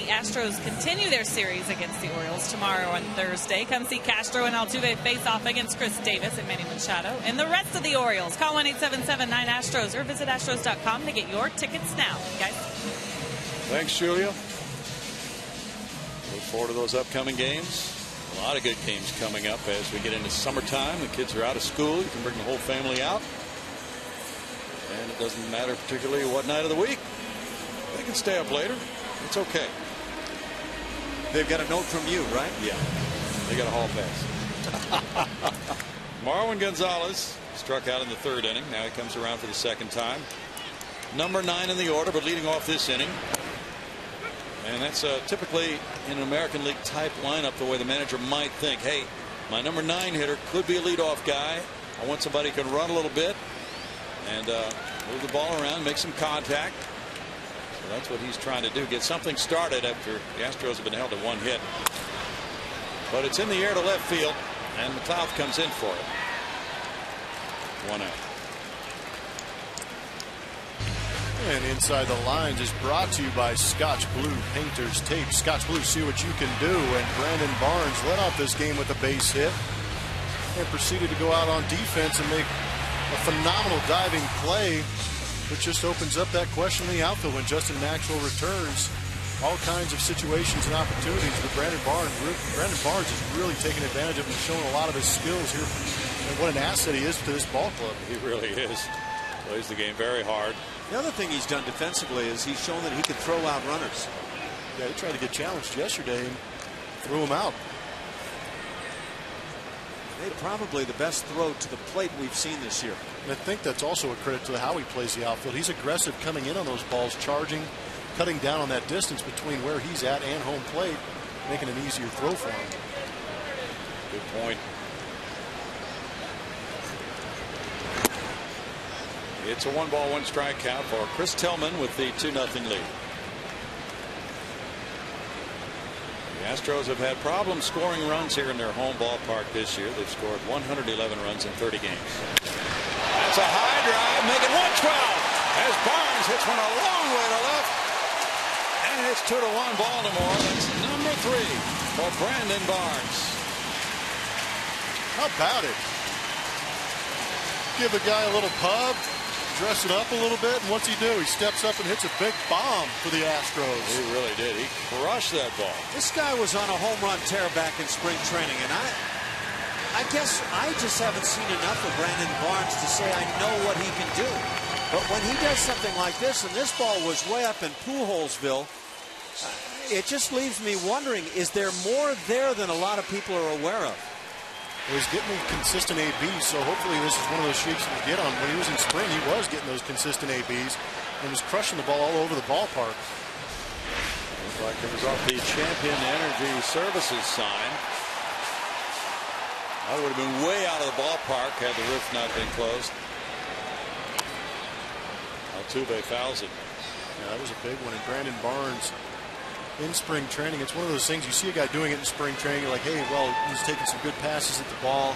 the Astros continue their series against the Orioles tomorrow and Thursday. Come see Castro and Altuve face off against Chris Davis and Manny Machado and the rest of the Orioles. Call 1-877-9-ASTROS or visit Astros.com to get your tickets now, guys. Thanks, Julia. Look forward to those upcoming games. A lot of good games coming up as we get into summertime. The kids are out of school. You can bring the whole family out. And it doesn't matter particularly what night of the week. They can stay up later. It's okay. They've got a note from you, right? Yeah. They got a hall pass. Marwin Gonzalez struck out in the third inning. Now he comes around for the second time. Number 9 in the order, but leading off this inning. And that's typically in an American League type lineup the way the manager might think, hey, my number 9 hitter could be a leadoff guy. I want somebody who can run a little bit and move the ball around, make some contact. So that's what he's trying to do, get something started after the Astros have been held to 1 hit. But it's in the air to left field, and McLeod comes in for it. 1 out. And Inside the Lines is brought to you by Scotch Blue Painters Tape. Scotch Blue, see what you can do. And Brandon Barnes led off this game with a base hit and proceeded to go out on defense and make a phenomenal diving play, which just opens up that question in the outfield when Justin Maxwell returns. All kinds of situations and opportunities with Brandon Barnes. Brandon Barnes is really taking advantage of him and showing a lot of his skills here. And what an asset he is to this ball club. He really is. Plays the game very hard. The other thing he's done defensively is he's shown that he can throw out runners. Yeah, he tried to get challenged yesterday and threw him out. Made probably the best throw to the plate we've seen this year. And I think that's also a credit to how he plays the outfield. He's aggressive coming in on those balls, charging, cutting down on that distance between where he's at and home plate, making an easier throw for him. Good point. It's a 1-ball, 1-strike count for Chris Tillman with the 2-0 lead. The Astros have had problems scoring runs here in their home ballpark this year. They've scored 111 runs in 30 games. That's a high drive, making 112 as Barnes hits one a long way to left. And it's 2-1 Baltimore. That's number 3 for Brandon Barnes. How about it? Give the guy a little pub, dress it up a little bit, and what's he do? He steps up and hits a big bomb for the Astros. He really did. He crushed that ball. This guy was on a home run tear back in spring training, and I guess I just haven't seen enough of Brandon Barnes to say I know what he can do. But when he does something like this, and this ball was way up in Pujols-ville, it just leaves me wondering, is there more there than a lot of people are aware of? He's getting consistent ABs, so hopefully this is one of those streaks he can get on. When he was in spring, he was getting those consistent ABs and was crushing the ball all over the ballpark. Looks like it was off the Champion Energy Services sign. That would have been way out of the ballpark had the roof not been closed. Altuve fouls it. Yeah, that was a big one. And Brandon Barnes in spring training, it's one of those things you see a guy doing it in spring training, you're like, hey, well, he's taking some good passes at the ball,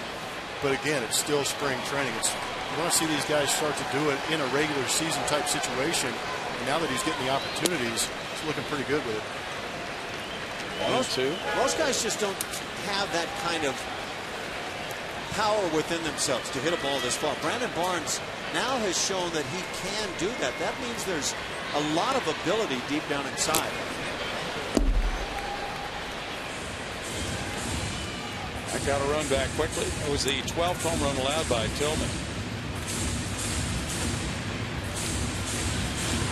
but again, it's still spring training. You want to see these guys start to do it in a regular season type situation, and now that he's getting the opportunities, he's looking pretty good with it. Most guys just don't have that kind of power within themselves to hit a ball this far. Brandon Barnes now has shown that he can do that. That means there's a lot of ability deep down inside. I got a run back quickly. It was the 12th home run allowed by Tillman.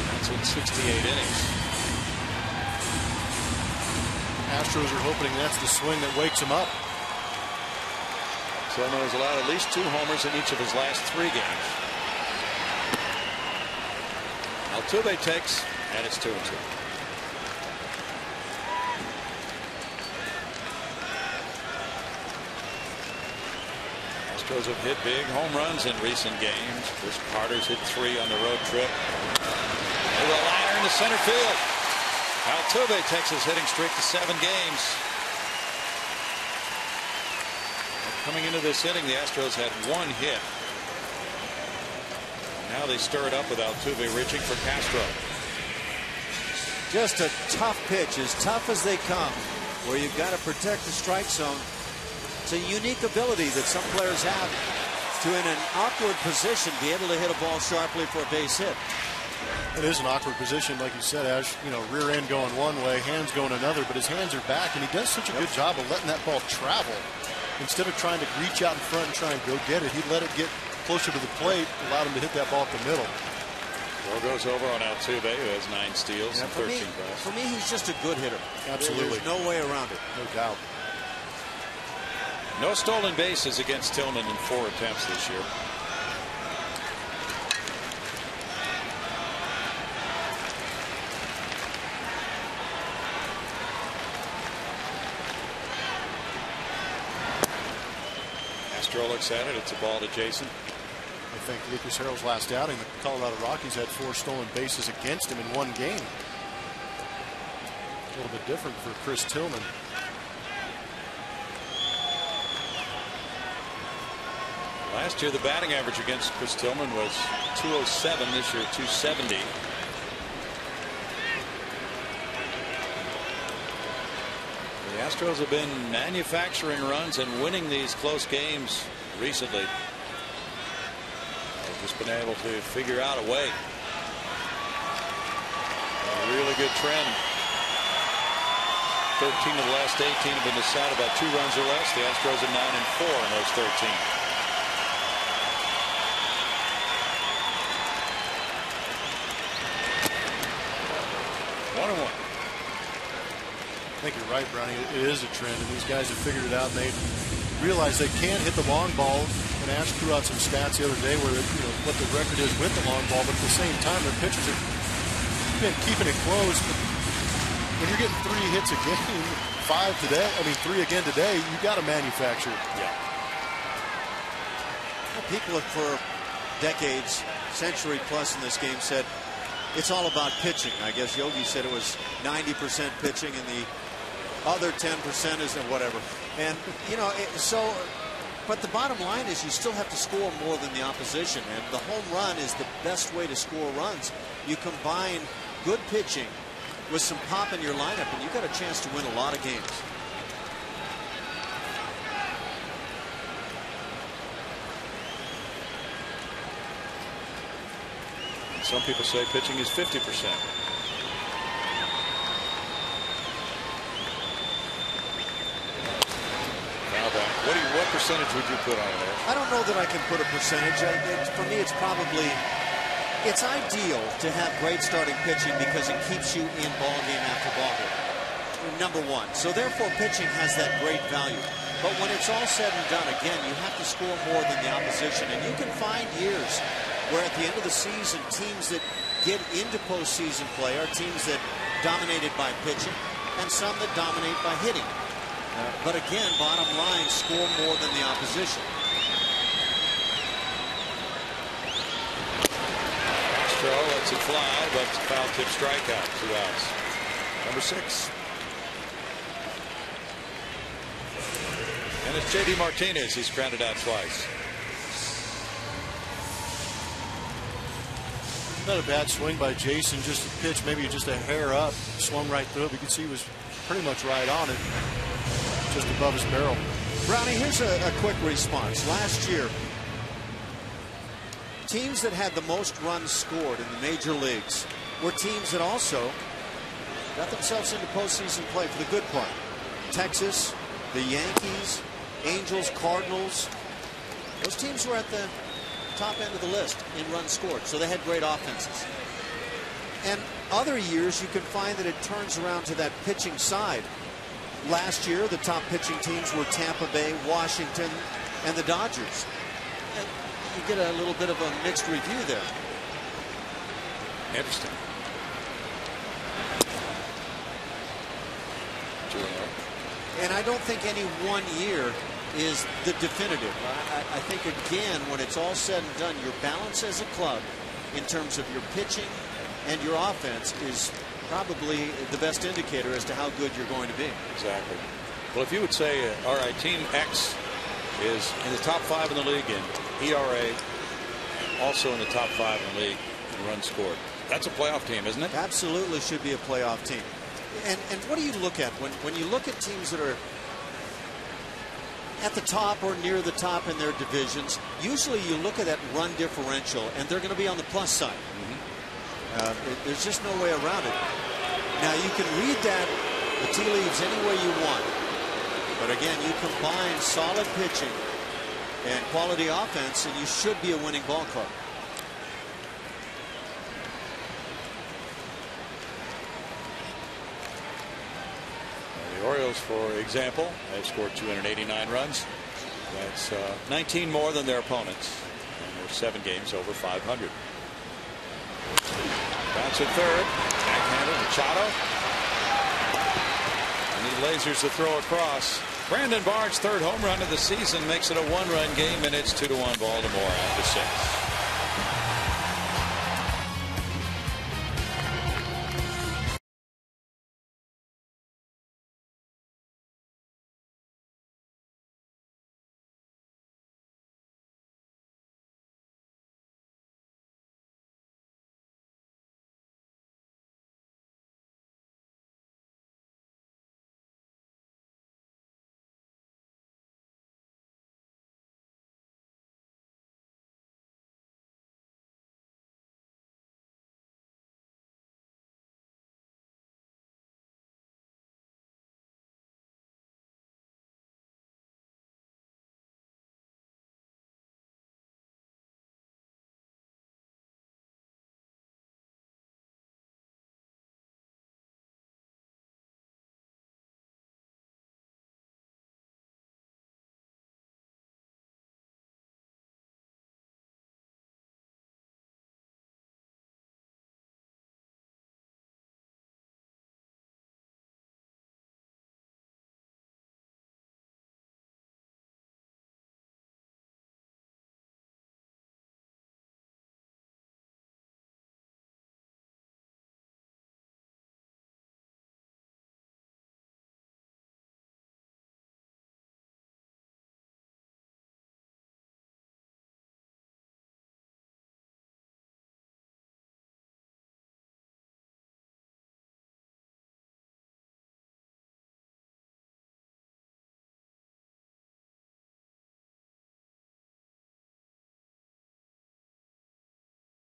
That's in 68 innings. Astros are hoping that's the swing that wakes him up. Tillman has allowed at least 2 homers in each of his last 3 games. Altuve takes, and it's 2-2. Astros have hit big home runs in recent games. Chris Carter's hit 3 on the road trip. With a liner into center field. Altuve takes his hitting streak to 7 games. Coming into this inning, the Astros had 1 hit. Now they stir it up with Altuve reaching for Castro. Just a tough pitch, as tough as they come, where you've got to protect the strike zone. It's a unique ability that some players have to, in an awkward position, be able to hit a ball sharply for a base hit. It is an awkward position, like you said, Ash. You know, rear end going one way, hands going another, but his hands are back, and he does such a good job of letting that ball travel. Instead of trying to reach out in front and try and go get it, he let it get closer to the plate, allowed him to hit that ball at the middle. Throw goes over on Altuve, who has 9 steals and 13 passes. For me, he's just a good hitter. Absolutely. There's no way around it. No doubt. No stolen bases against Tillman in 4 attempts this year. Astro looks at it. It's a ball to Jason. I think Lucas Harrell's last outing, the Colorado Rockies had 4 stolen bases against him in 1 game. A little bit different for Chris Tillman. Last year, the batting average against Chris Tillman was .207. This year, .270. The Astros have been manufacturing runs and winning these close games recently. They've just been able to figure out a way. A really good trend. 13 of the last 18 have been decided by 2 runs or less. The Astros are 9-4 in those 13. I think you're right, Brownie. It is a trend, and these guys have figured it out, and they realize they can't hit the long ball. And Ash threw out some stats the other day where, you know, what the record is with the long ball, but at the same time, their pitchers have been keeping it close. But when you're getting 3 hits a game, 5 today, 3 again today, you got to manufacture. Yeah. Well, people have for decades, century plus in this game, said it's all about pitching. I guess Yogi said it was 90% pitching and the other 10% is whatever. And, you know, but the bottom line is you still have to score more than the opposition. And the home run is the best way to score runs. You combine good pitching with some pop in your lineup, and you've got a chance to win a lot of games. Some people say pitching is 50%. What percentage would you put on it? I don't know that I can put a percentage. For me, it's ideal to have great starting pitching because it keeps you in ball game after ball game. Number 1. So therefore, pitching has that great value. But when it's all said and done, again, you have to score more than the opposition. And you can find years where at the end of the season, teams that get into postseason play are teams that dominated by pitching and some that dominate by hitting. But again, bottom line, score more than the opposition. Astro lets it fly, but it's a foul tip strikeout. 2 outs. Number 6. And it's J.D. Martinez. He's grounded out twice. Not a bad swing by Jason. Just a pitch, maybe just a hair up, swung right through it. You can see he was pretty much right on it, just above his barrel. Brownie, here's a quick response. Last year, teams that had the most runs scored in the major leagues were teams that also got themselves into postseason play for the good part. Texas, the Yankees, Angels, Cardinals. Those teams were at the top end of the list in runs scored, so they had great offenses. And other years, you can find that it turns around to that pitching side. Last year, the top pitching teams were Tampa Bay, Washington, and the Dodgers. And you get a little bit of a mixed review there. Interesting. And I don't think any one year is the definitive. I think, again, when it's all said and done, your balance as a club in terms of your pitching and your offense is probably the best indicator as to how good you're going to be. Exactly. Well, if you would say, all right, Team X is in the top 5 in the league in ERA, also in the top 5 in the league runs scored. That's a playoff team, isn't it? Absolutely should be a playoff team. And what do you look at when you look at teams that are at the top or near the top in their divisions? Usually you look at that run differential, and they're going to be on the plus side. There's just no way around it. Now, you can read that, the tea leaves, any way you want. But again, you combine solid pitching and quality offense, and you should be a winning ball club. The Orioles, for example, have scored 289 runs. That's 19 more than their opponents. And they're 7 games over 500. Bounce at third. Backhander, Machado. And he lasers the throw across. Brandon Barnes' 3rd home run of the season makes it a 1-run game, and it's 2-1 Baltimore after 6.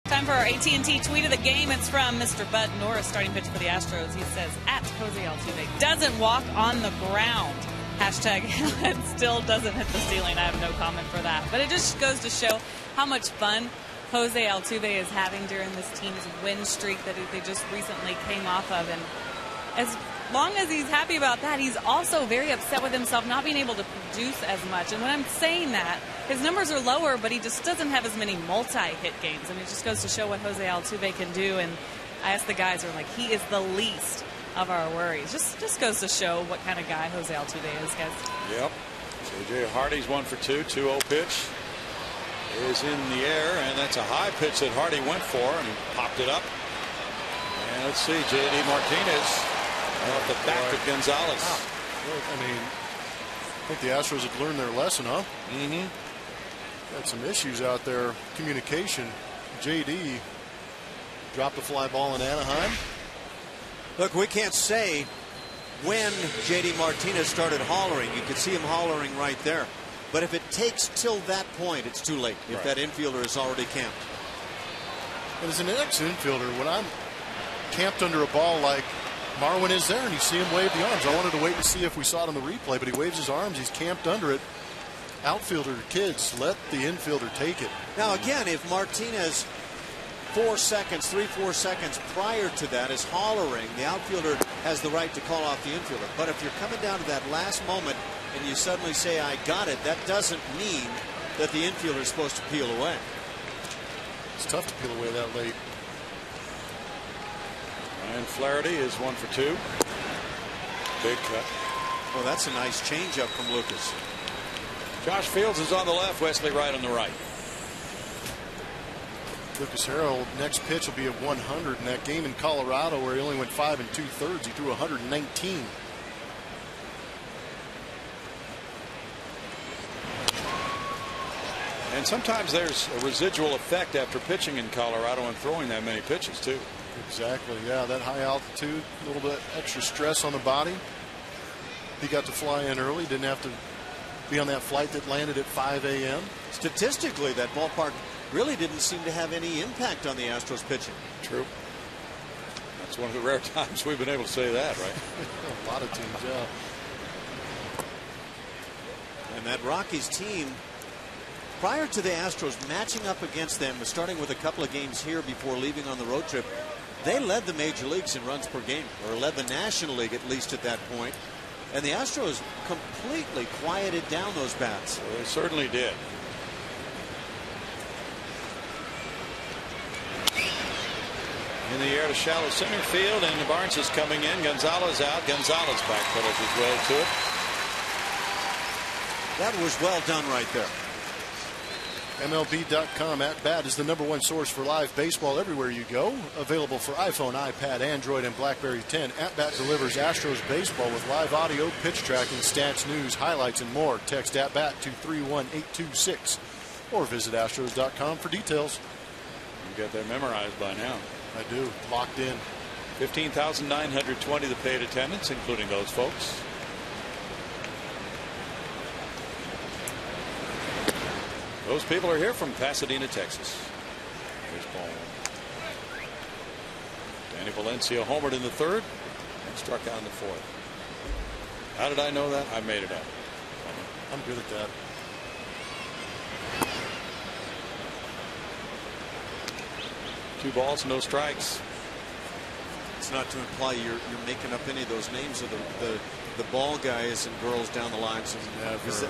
Time for our AT&T tweet of the game. It's from Mr. Bud Norris, starting pitch for the Astros. He says, at Jose Altuve doesn't walk on the ground. Hashtag still doesn't hit the ceiling. I have no comment for that. But it just goes to show how much fun Jose Altuve is having during this team's win streak that they just recently came off of. And as long as he's happy about that, he's also very upset with himself not being able to produce as much. And when I'm saying that, his numbers are lower, but he just doesn't have as many multi-hit games. And it just goes to show what Jose Altuve can do. And I asked the guys, are like, he is the least of our worries. Just goes to show what kind of guy Jose Altuve is, guys. Yep. J.J. Hardy's 1 for 2. 2-0 pitch is in the air, and that's a high pitch that Hardy went for, and he popped it up. And let's see, J.D. Martinez off the back of Gonzalez. Wow. I mean, I think the Astros have learned their lesson, huh? Mm-hmm. Had some issues out there, communication. J.D. dropped a fly ball in Anaheim. Look, we can't say when J.D. Martinez started hollering. You could see him hollering right there. But if it takes till that point, it's too late. If that infielder is already camped. And as an ex-infielder, when I'm camped under a ball like Marwin is there, and you see him wave the arms. I wanted to wait to see if we saw it on the replay, but he waves his arms. He's camped under it. Outfielder kids, let the infielder take it. Now, again, if Martinez 4 seconds, 3-4 seconds prior to that is hollering, the outfielder has the right to call off the infielder. But if you're coming down to that last moment and you suddenly say, I got it, that doesn't mean that the infielder is supposed to peel away. It's tough to peel away that late. And Flaherty is 1 for 2. Big cut. Well, that's a nice changeup from Lucas. Josh Fields is on the left, Wesley Wright on the right. Lucas Harrell, next pitch will be at 100 in that game in Colorado where he only went 5 2/3. He threw 119. And sometimes there's a residual effect after pitching in Colorado and throwing that many pitches too. Exactly. Yeah, that high altitude, a little bit extra stress on the body. He got to fly in early, didn't have to be on that flight that landed at 5 a.m. Statistically, that ballpark really didn't seem to have any impact on the Astros pitching. True. That's one of the rare times we've been able to say that, right? A lot of teams, yeah. And that Rockies team, prior to the Astros matching up against them, starting with a couple of games here before leaving on the road trip, they led the major leagues in runs per game, or led the National League at least at that point. And the Astros completely quieted down those bats. Well, they certainly did. In the air to shallow center field, and Barnes is coming in. Gonzalez out. Gonzalez backpedals his way to it. That was well done right there. MLB.com At Bat is the #1 source for live baseball everywhere you go. Available for iPhone, iPad, Android, and BlackBerry 10. At Bat delivers Astros baseball with live audio, pitch tracking, stats, news, highlights, and more. Text At Bat to 31826 or visit Astros.com for details. You got that memorized by now. I do. Locked in. 15,920 the paid attendance, including those folks. Those people are here from Pasadena, Texas. Here's ball one. Danny Valencia homered in the third and struck out in the fourth. How did I know that? I made it up. I'm good at that. Two balls, no strikes. It's not to imply you're making up any of those names of the ball guys and girls down the line. So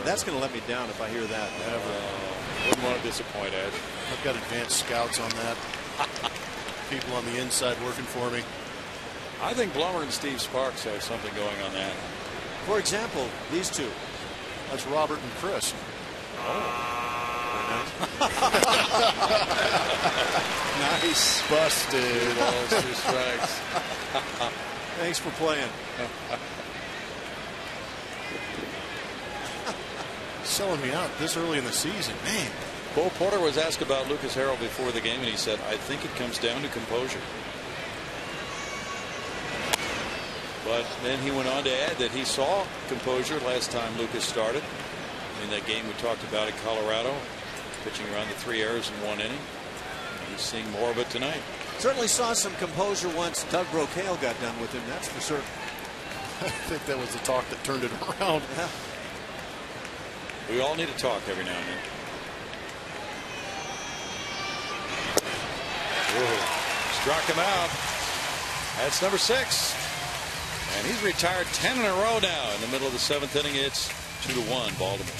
that's going to let me down if I hear that. Wouldn't want to disappoint, Ed. I've got advanced scouts on that. People on the inside working for me. I think Blummer and Steve Sparks have something going on that. For example, these two. That's Robert and Chris. Nice. Busted. Two balls, two strikes. Thanks for playing. Selling me out this early in the season. Man. Bo Porter was asked about Lucas Harrell before the game, and he said, I think it comes down to composure. But then he went on to add that he saw composure last time Lucas started in that game we talked about in Colorado, pitching around the 3 errors in 1 inning. And he's seeing more of it tonight. Certainly saw some composure once Doug Brocail got done with him, that's for certain. I think that was the talk that turned it around. Yeah. We all need to talk every now and then. Whoa. Struck him out. That's number 6. And he's retired 10 in a row now. In the middle of the 7th inning, it's 2-1 Baltimore.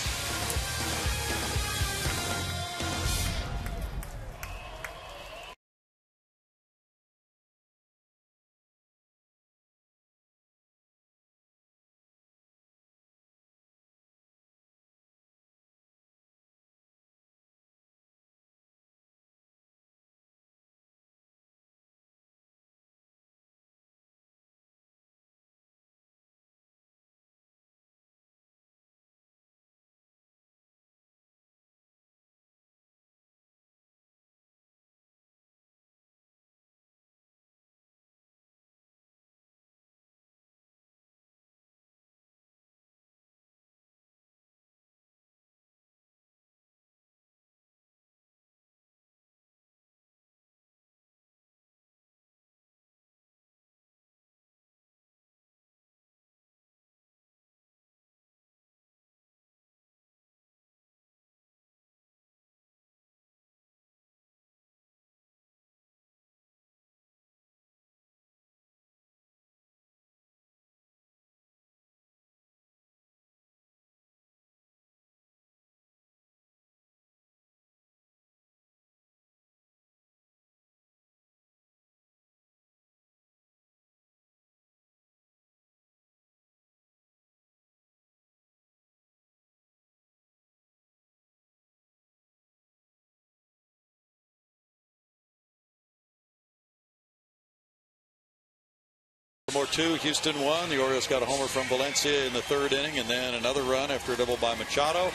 4-2. Houston won. The Orioles got a homer from Valencia in the third inning, and then another run after a double by Machado.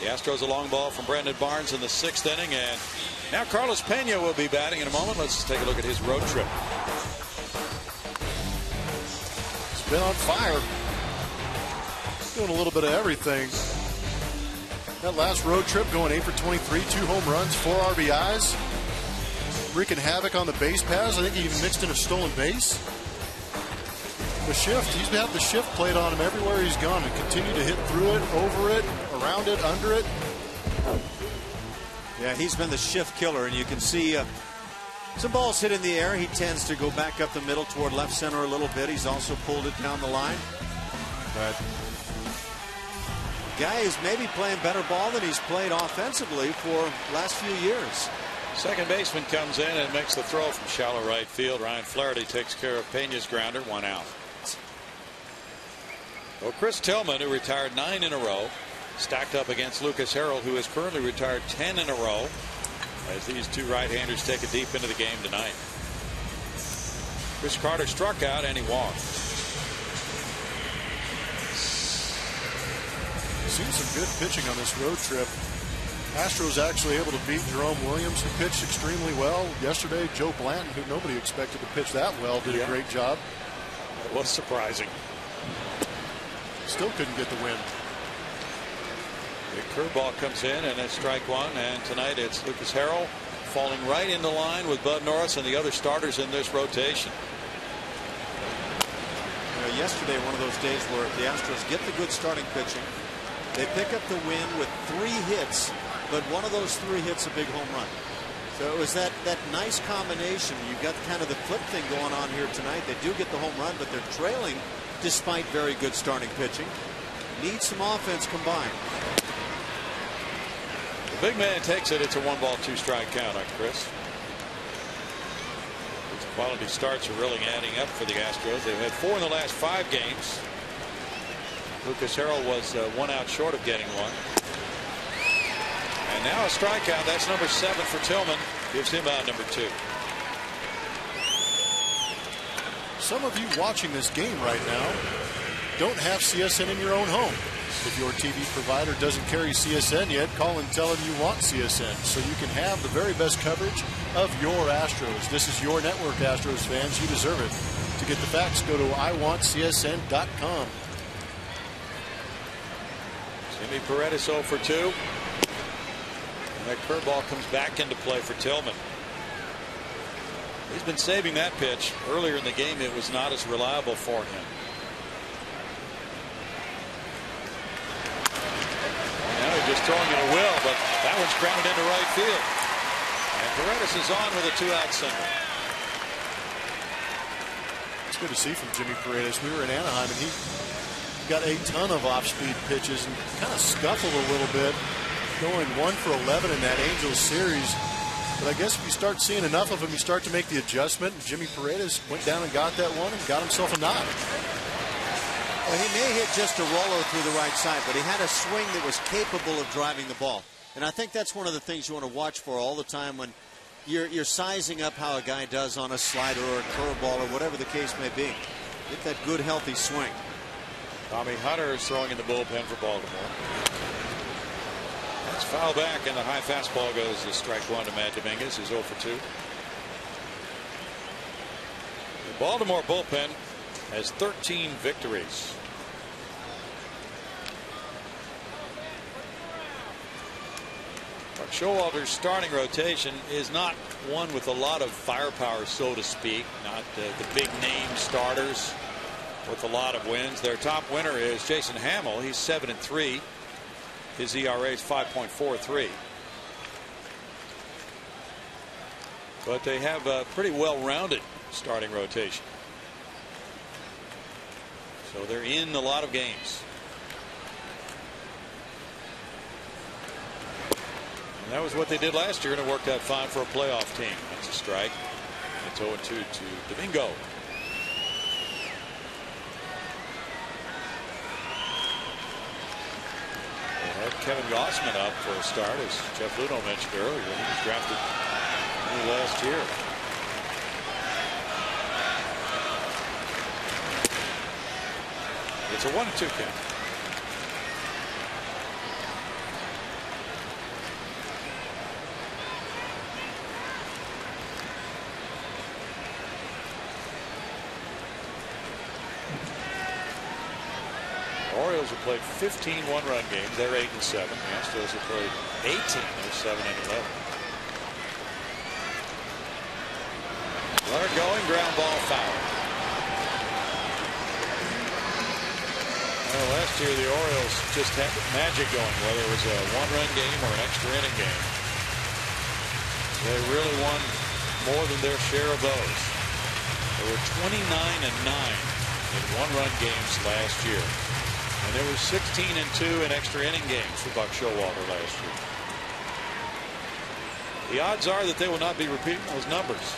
The Astros a long ball from Brandon Barnes in the sixth inning, and now Carlos Pena will be batting in a moment. Let's take a look at his road trip. He's been on fire. Doing a little bit of everything. That last road trip going 8 for 23, 2 home runs, 4 RBIs. Wreaking havoc on the base paths. I think he even mixed in a stolen base. The shift, he's had the shift played on him everywhere he's gone and continue to hit through it, over it, around it, under it. Yeah, he's been the shift killer, and you can see some balls hit in the air. He tends to go back up the middle toward left center a little bit. He's also pulled it down the line. But the guy is maybe playing better ball than he's played offensively for last few years. Second baseman comes in and makes the throw from shallow right field. Ryan Flaherty takes care of Pena's grounder, 1 out. Well, Chris Tillman, who retired 9 in a row, stacked up against Lucas Harrell, who is currently retired 10 in a row, as these two right-handers take it deep into the game tonight. Chris Carter struck out and he walked. Seen some good pitching on this road trip. Astros actually able to beat Jerome Williams, who pitched extremely well yesterday. Joe Blanton, who nobody expected to pitch that well, did a great job. It was surprising. Still couldn't get the win. The curveball comes in and it's strike 1, and tonight it's Lucas Harrell falling right into line with Bud Norris and the other starters in this rotation. Yesterday, one of those days where the Astros get the good starting pitching. They pick up the win with 3 hits, but one of those 3 hits a big home run. So it was that nice combination. You've got kind of the flip thing going on here tonight. They do get the home run, but they're trailing despite very good starting pitching. Need some offense combined. The big man takes it. It's a 1-ball 2-strike count on Chris. These quality starts are really adding up for the Astros. They've had 4 in the last 5 games. Lucas Harrell was 1 out short of getting 1. And now a strikeout. That's number 7 for Tillman. Gives him out number 2. Some of you watching this game right now don't have CSN in your own home. If your TV provider doesn't carry CSN yet, call and tell them you want CSN so you can have the very best coverage of your Astros. This is your network, Astros fans. You deserve it. To get the facts, go to iwantcsn.com. Jimmy Paredes 0 for 2. And that curveball comes back into play for Tillman. He's been saving that pitch. Earlier in the game, it was not as reliable for him. Now he's just throwing it at will, but that one's grounded into right field. And Paredes is on with a 2-out single. It's good to see from Jimmy Paredes. We were in Anaheim, and he got a ton of off-speed pitches and kind of scuffled a little bit, going 1 for 11 in that Angels series. But I guess if you start seeing enough of him, you start to make the adjustment. And Jimmy Paredes went down and got that one and got himself a knock. Well, he may hit just a roller through the right side, but he had a swing that was capable of driving the ball. And I think that's one of the things you want to watch for all the time when you're sizing up how a guy does on a slider or a curveball or whatever the case may be. Get that good, healthy swing. Tommy Hunter is throwing in the bullpen for Baltimore. That's foul back, and the high fastball goes to strike 1 to Matt Dominguez, who's 0 for 2. The Baltimore bullpen has 13 victories. Buck Showalter's starting rotation is not one with a lot of firepower, so to speak. Not the big name starters with a lot of wins. Their top winner is Jason Hamill. He's 7-3. His ERA is 5.43. But they have a pretty well-rounded starting rotation. So they're in a lot of games. And that was what they did last year, and it worked out fine for a playoff team. That's a strike. It's 0-2 to Domingo. Kevin Gossman up for a start, as Jeff Luhnow mentioned earlier. He was drafted last year. It's a 1-2 count. Orioles have played 15 one-run games. They're 8-7. The Astros have played 18. They're 7-11. Runner going, ground ball, foul. Well, last year the Orioles just had magic going, whether it was a one-run game or an extra inning game. They really won more than their share of those. They were 29-9 in one-run games last year. And there were 16-2 in extra inning games for Buck Showalter last year. The odds are that they will not be repeating those numbers.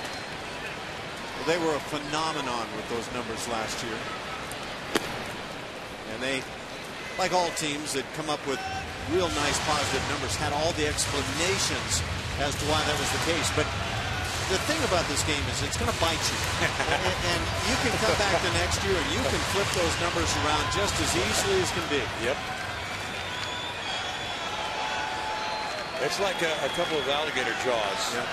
Well, they were a phenomenon with those numbers last year. And they, like all teams that come up with real nice positive numbers, had all the explanations as to why that was the case. But the thing about this game is it's going to bite you. and you can come back the next year and you can flip those numbers around just as easily as can be. Yep. It's like a couple of alligator jaws. Yep.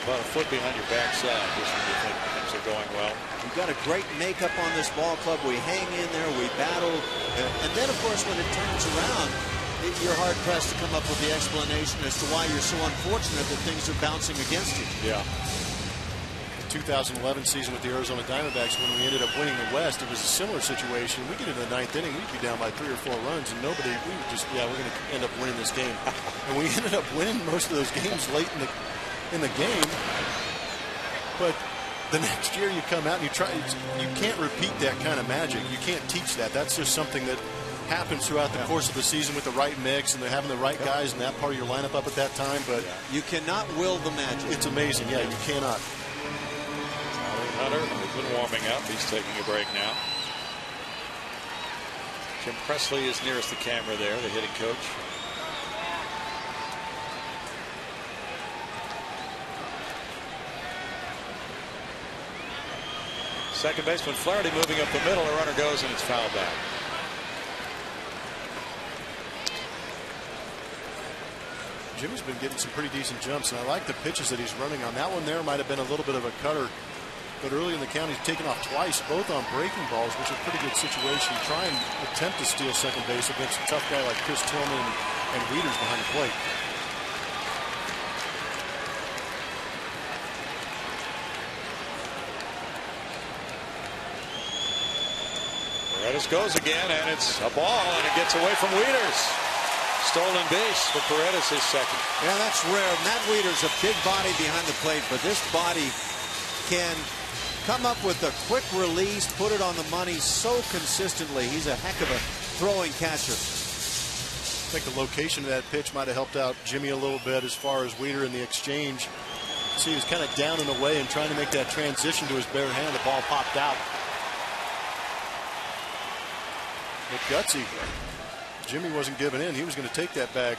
About a foot behind your backside just when you think things are going well. We've got a great makeup on this ball club. We hang in there, we battle. And then, of course, when it turns around, you're hard-pressed to come up with the explanation as to why you're so unfortunate that things are bouncing against you. Yeah. The 2011 season with the Arizona Diamondbacks, when we ended up winning the West, it was a similar situation. We get into the ninth inning, we'd be down by 3 or 4 runs, and we would just, we're going to end up winning this game. And we ended up winning most of those games late in the game. But the next year you come out and you can't repeat that kind of magic. You can't teach that. That's just something that happens throughout the course of the season with the right mix and they're having the right guys in that part of your lineup up at that time. But you cannot will the magic. It's amazing. Yeah, you cannot. Hunter has been warming up. He's taking a break now. Jim Presley is nearest the camera there, the hitting coach. Second baseman Flaherty moving up the middle. A runner goes and it's fouled back. Jimmy's been getting some pretty decent jumps, and I like the pitches that he's running on. That one there might have been a little bit of a cutter, but early in the count he's taken off twice, both on breaking balls, which is a pretty good situation. Try and attempt to steal second base against a tough guy like Chris Tillman and Wieters behind the plate. Paredes goes again, and it's a ball, and it gets away from Wieters. Stolen base for Paredes, his second. Yeah, that's rare. Matt Wieters, a big body behind the plate, but this body can come up with a quick release, put it on the money so consistently. He's a heck of a throwing catcher. I think the location of that pitch might have helped out Jimmy a little bit as far as Wieters in the exchange. See, he was kind of down and away and trying to make that transition to his bare hand. The ball popped out. But gutsy. Jimmy wasn't giving in. He was going to take that bag.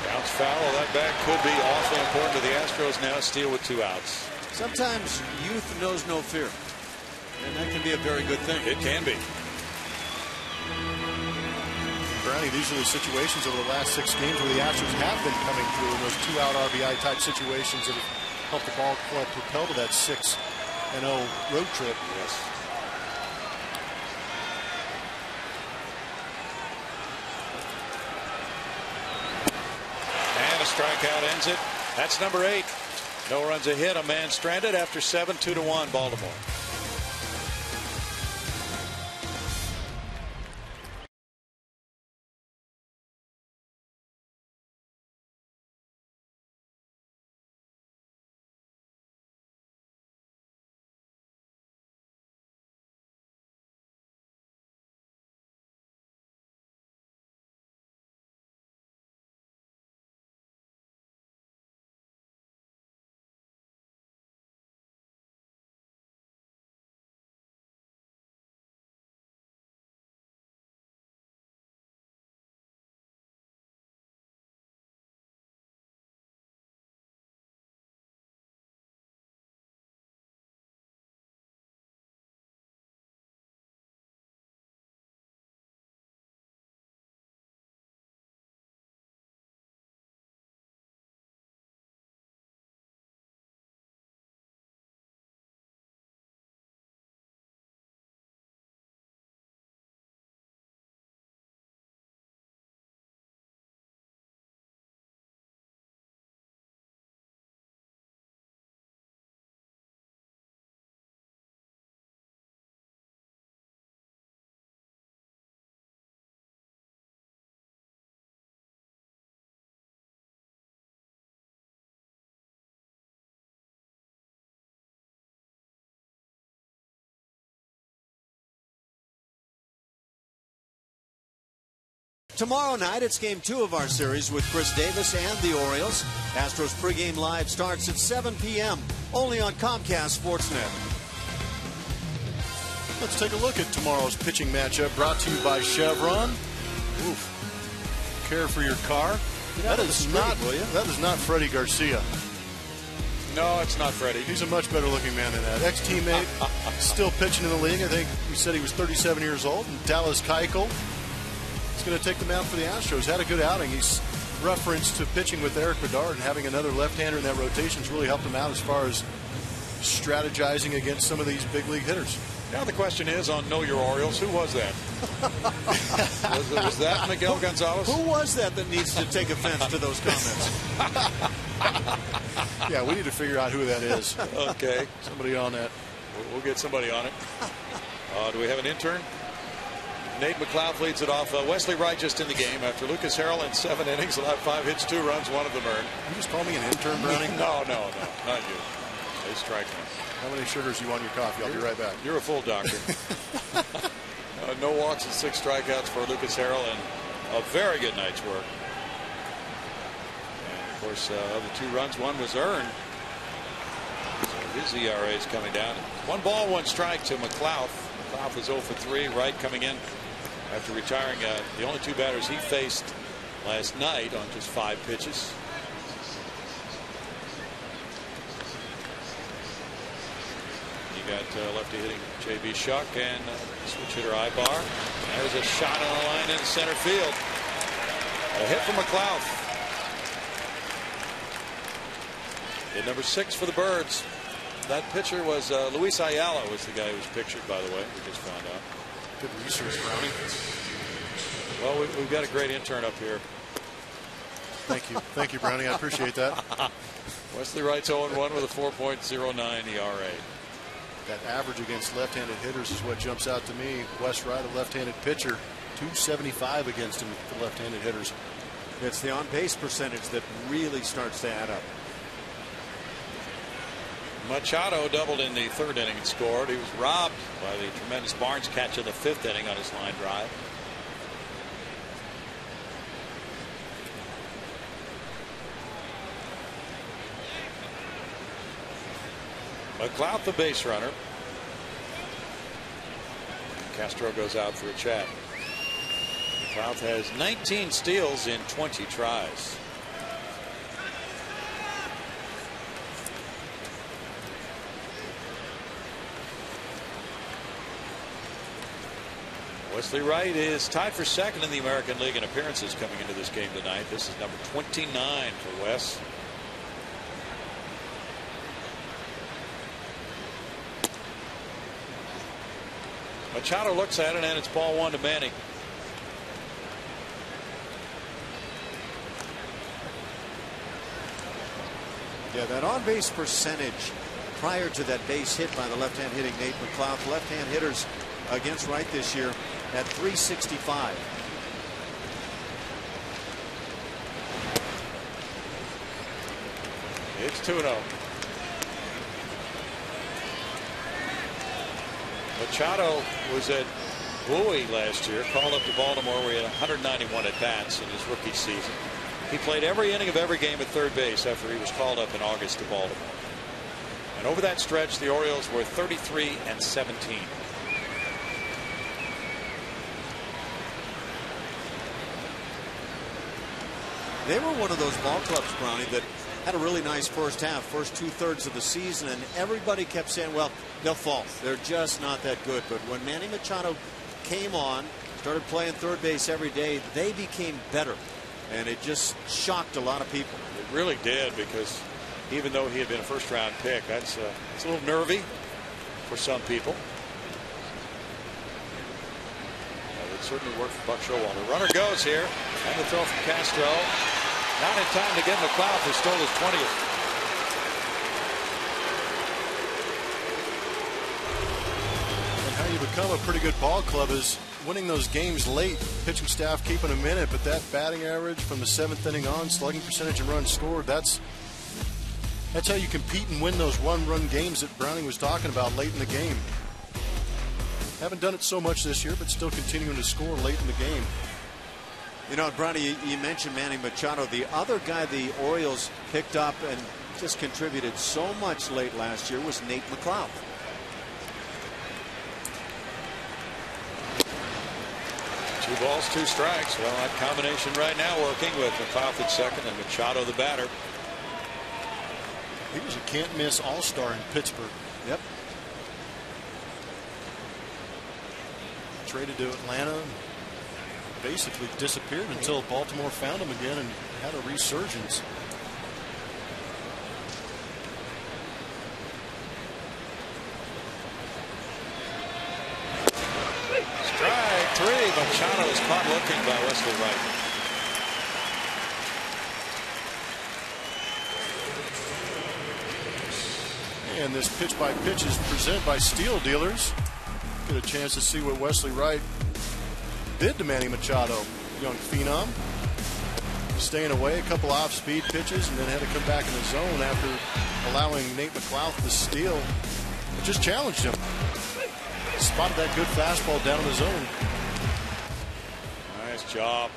Bounce foul. That bag could be awfully important to the Astros now. Steal with 2 outs. Sometimes youth knows no fear. And that can be a very good thing. It can be. Brownie, these are the situations over the last 6 games where the Astros have been coming through in those 2-out RBI type situations that have helped the ball club propel to that 6-0 road trip. Yes. And a strikeout ends it. That's number 8. No runs a hit. A man stranded after 7, 2-1 Baltimore. Tomorrow night, it's Game 2 of our series with Chris Davis and the Orioles. Astros pregame live starts at 7 p.m. only on Comcast Sportsnet. Let's take a look at tomorrow's pitching matchup, brought to you by Chevron. Oof. Care for your car. That is not Freddie Garcia. No, it's not Freddie. He's a much better looking man than that. Ex-teammate, still pitching in the league. I think we said he was 37 years old. And Dallas Keuchel is going to take the mound for the Astros. Had a good outing. He's referenced to pitching with Eric Bedard, and having another left-hander in that rotation has really helped him out as far as strategizing against some of these big league hitters. Now the question is, on Know Your Orioles, who was that? was that Miguel Gonzalez? Who was that needs to take offense to those comments? Yeah, we need to figure out who that is. Okay. Somebody on that. We'll get somebody on it. Do we have an intern? Nate McLeod leads it off. Wesley Wright just in the game after Lucas Harrell in 7 innings allowed 5 hits, 2 runs, 1 of them earned. You just call me an intern, Browning? No, not you. They strike me. How many sugars you want in your coffee? I'll be right back. You're a full doctor. No walks and 6 strikeouts for Lucas Harrell, and a very good night's work. And of course, of the 2 runs, 1 was earned. So his ERA is coming down. 1 ball, 1 strike to McLeod. McLeod was 0 for 3. Wright coming in after retiring the only 2 batters he faced last night on just 5 pitches. You got lefty hitting J.B. Shuck and switch hitter Ibar. There's a shot on the line in center field. A hit from McLeod. Hit number 6 for the Birds. That pitcher was Luis Ayala was the guy who was pictured, by the way. We just found out. Good research, Browning. Well, we've got a great intern up here. Thank you. Thank you, Browning. I appreciate that. Wesley Wright's 0-1 with a 4.09 ERA. That average against left-handed hitters is what jumps out to me. Wes Wright, a left-handed pitcher, 275 against him for left-handed hitters. It's the on-base percentage that really starts to add up. Machado doubled in the 3rd inning and scored. He was robbed by the tremendous Barnes catch in the 5th inning on his line drive. McLeod the base runner. Castro goes out for a chat. McLeod has 19 steals in 20 tries. Wesley Wright is tied for 2nd in the American League in appearances coming into this game tonight. This is number 29 for Wes. Machado looks at it, and it's ball 1 to Manning. Yeah, that on-base percentage prior to that base hit by the left-hand hitting Nate McLeod. Left-hand hitters against Wright this year at .365. It's 2-0. Machado was at Bowie last year, called up to Baltimore where he had 191 at-bats in his rookie season. He played every inning of every game at third base after he was called up in August to Baltimore. And over that stretch, the Orioles were 33-17. They were one of those ball clubs, Brownie, that had a really nice first half, first 2/3 of the season, and everybody kept saying, well, they'll fall. They're just not that good. But when Manny Machado came on, started playing third base every day, they became better. And it just shocked a lot of people. It really did, because even though he had been a first-round pick, it's a little nervy for some people. It certainly worked for Buck Showalter. Runner goes here, and the throw from Castro. Not in time to get McLeod, who stole his 20th. And how you become a pretty good ball club is winning those games late. Pitching staff keeping them in it, but that batting average from the 7th inning on, slugging percentage and runs scored, that's how you compete and win those one-run games that Browning was talking about late in the game. Haven't done it so much this year, but still continuing to score late in the game. You know, Brownie, you mentioned Manny Machado. The other guy the Orioles picked up and just contributed so much late last year was Nate McLeod. Two balls, two strikes. Well, that combination right now working with McLeod at second and Machado the batter. He was a can't-miss all-star in Pittsburgh. Yep. Traded to Atlanta, basically disappeared until Baltimore found him again and had a resurgence. Strike three. Machado is caught looking by Wesley Wright. And this pitch by pitch is presented by Steel Dealers. Get a chance to see what Wesley Wright did to Manny Machado, young phenom. Staying away, a couple off-speed pitches, and then had to come back in the zone after allowing Nate McLeod to steal. It just challenged him. Spotted that good fastball down the zone. Nice job.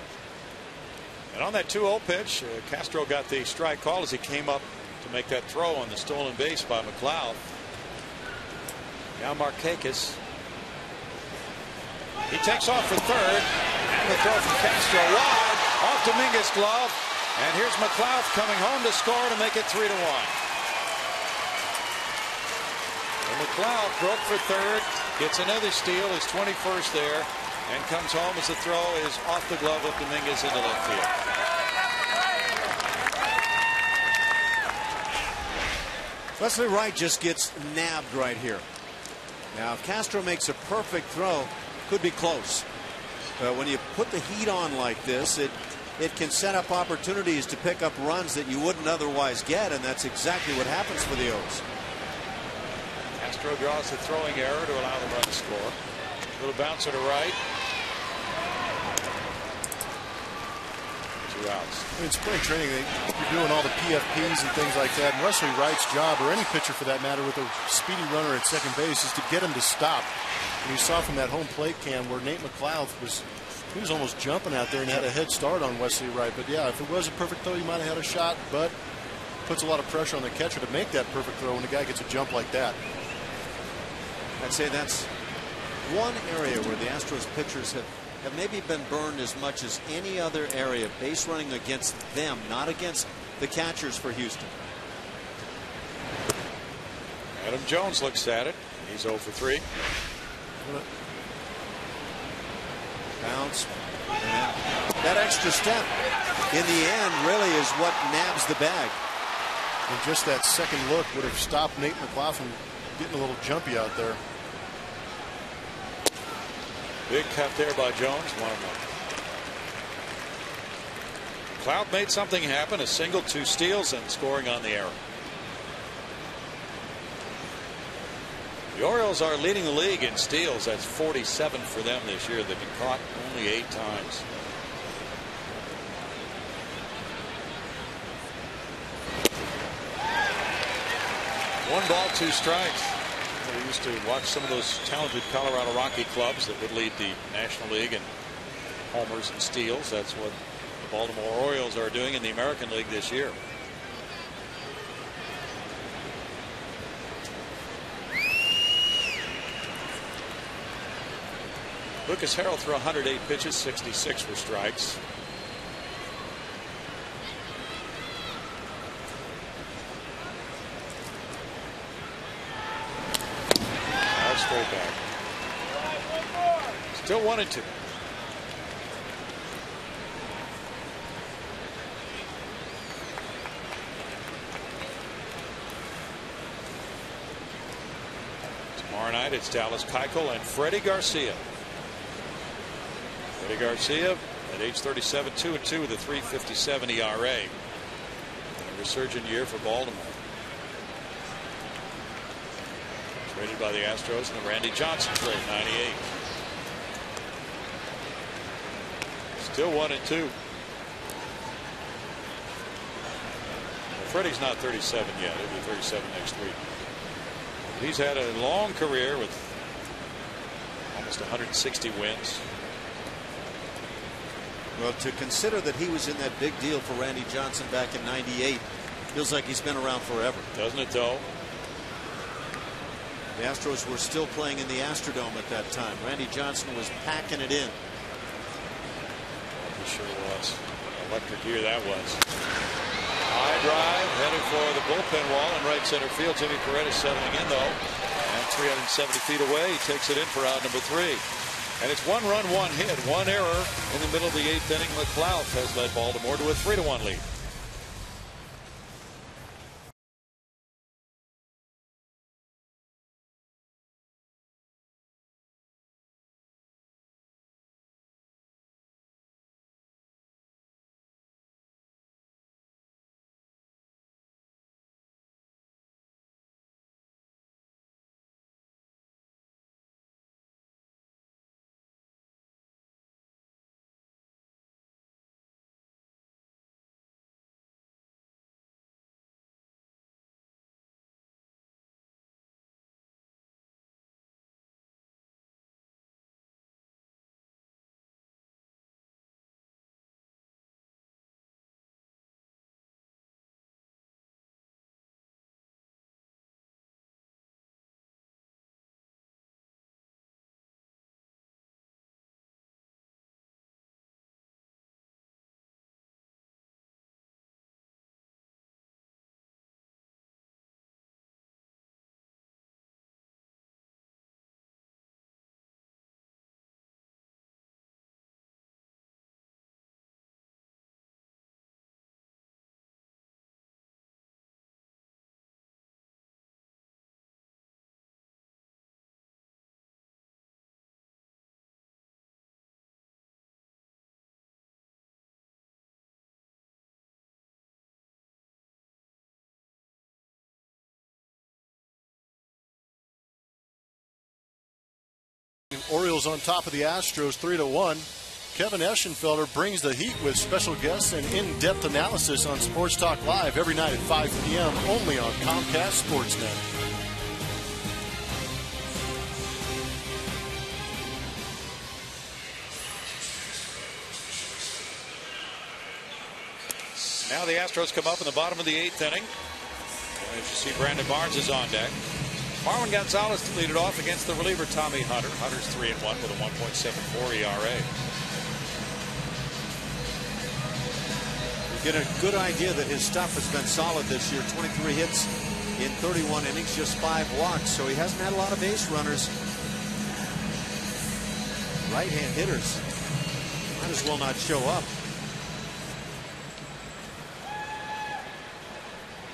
And on that 2-0 pitch, Castro got the strike call as he came up to make that throw on the stolen base by McLeod. Now Markakis. He takes off for third. And the throw from Castro wide off Dominguez's glove. And here's McLeod coming home to score to make it 3-1. And McLeod broke for third, gets another steal, his 21st there, and comes home as the throw is off the glove of Dominguez into left field. Wesley Wright just gets nabbed right here. Now, if Castro makes a perfect throw, could be close. When you put the heat on like this, it can set up opportunities to pick up runs that you wouldn't otherwise get, and that's exactly what happens for the O's. Castro draws the throwing error to allow the run to score. Little bouncer to right. 2 outs. In spring training, you're doing all the PFPs and things like that. And Wesley Wright's job, or any pitcher for that matter, with a speedy runner at second base, is to get him to stop. And you saw from that home plate cam where Nate McLeod was almost jumping out there and had a head start on Wesley Wright. But yeah, if it was a perfect throw, you might have had a shot. But puts a lot of pressure on the catcher to make that perfect throw when the guy gets a jump like that. I'd say that's one area where the Astros pitchers have maybe been burned as much as any other area, base running against them, not against the catchers for Houston. Adam Jones looks at it. He's 0 for 3. Bounce. That extra step in the end really is what nabs the bag. And just that second look would have stopped Nate McLeod from getting a little jumpy out there. Big cut there by Jones. 1-1. McLeod made something happen, a single, 2 steals, and scoring on the error. The Orioles are leading the league in steals. That's 47 for them this year. They've been caught only 8 times. One ball, 2 strikes. We used to watch some of those talented Colorado Rocky clubs that would lead the National League in homers and steals. That's what the Baltimore Orioles are doing in the American League this year. Lucas Harrell threw 108 pitches, 66 were strikes. Straight back. Still 1-2. Tomorrow night it's Dallas Keuchel and Freddie Garcia. Freddie Garcia at age 37, 2-2 with a 3.57 ERA. A resurgent year for Baltimore. Traded by the Astros in the Randy Johnson trade, 98. Still 1-2. Well, Freddie's not 37 yet. He'll be 37 next week. He's had a long career with almost 160 wins. Well, to consider that he was in that big deal for Randy Johnson back in '98 feels like he's been around forever. Doesn't it, though? The Astros were still playing in the Astrodome at that time. Randy Johnson was packing it in. He sure was. Electric year that was. High drive headed for the bullpen wall in right center field. Jimmy Paredes settling in, though. And 370 feet away, he takes it in for out number 3. And it's 1 run, 1 hit, 1 error in the middle of the 8th inning. McLeod has led Baltimore to a 3-1 lead. Orioles on top of the Astros 3-1. Kevin Eschenfelder brings the heat with special guests and in-depth analysis on Sports Talk Live every night at 5 p.m. only on Comcast Sportsnet. Now the Astros come up in the bottom of the 8th inning. As you see, Brandon Barnes is on deck. Marwin Gonzalez to lead it off against the reliever Tommy Hunter. Hunter's 3-1 with a 1.74 ERA. You get a good idea that his stuff has been solid this year. 23 hits in 31 innings, just 5 walks. So he hasn't had a lot of base runners. Right-hand hitters might as well not show up.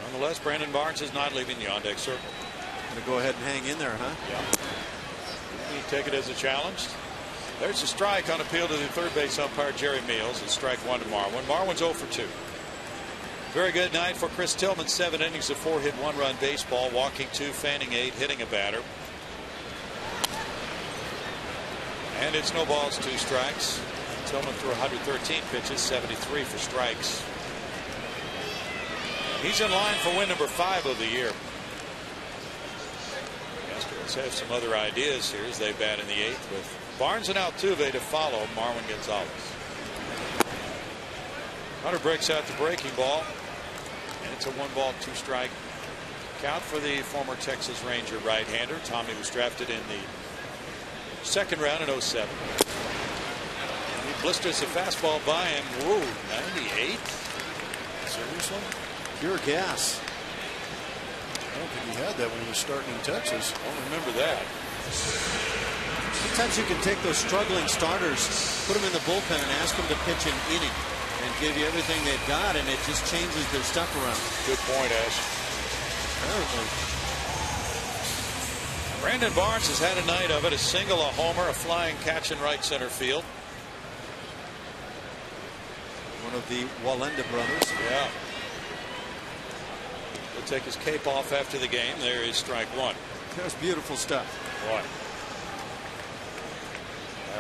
Nonetheless, Brandon Barnes is not leaving the on-deck circle. Going to go ahead and hang in there, huh? Yeah. You take it as a challenge. There's a strike on appeal to the third base umpire Jerry Meals. It's strike 1 to Marwin. Marwin's 0 for 2. Very good night for Chris Tillman. 7 innings of 4-hit 1-run baseball, walking 2, fanning 8, hitting a batter. And it's no balls, 2 strikes. Tillman threw 113 pitches, 73 for strikes. He's in line for win number 5 of the year. Astros have some other ideas here as they bat in the 8th with Barnes and Altuve to follow Marwin Gonzalez. Hunter breaks out the breaking ball, and it's a 1-ball, 2-strike count for the former Texas Ranger right-hander. Tommy was drafted in the 2nd round in 07. And he blisters a fastball by him. Whoa, 98? Seriously? Pure gas. I don't think he had that when he was starting in Texas. I don't remember that. Sometimes you can take those struggling starters, put them in the bullpen, and ask them to pitch an inning and give you everything they've got, and it just changes their stuff around. Good point, Ash. Apparently. Brandon Barnes has had a night of it. A single, a homer, a flying catch in right center field. One of the Walenda brothers. Yeah. He'll take his cape off after the game. There is strike 1. That's beautiful stuff. Boy.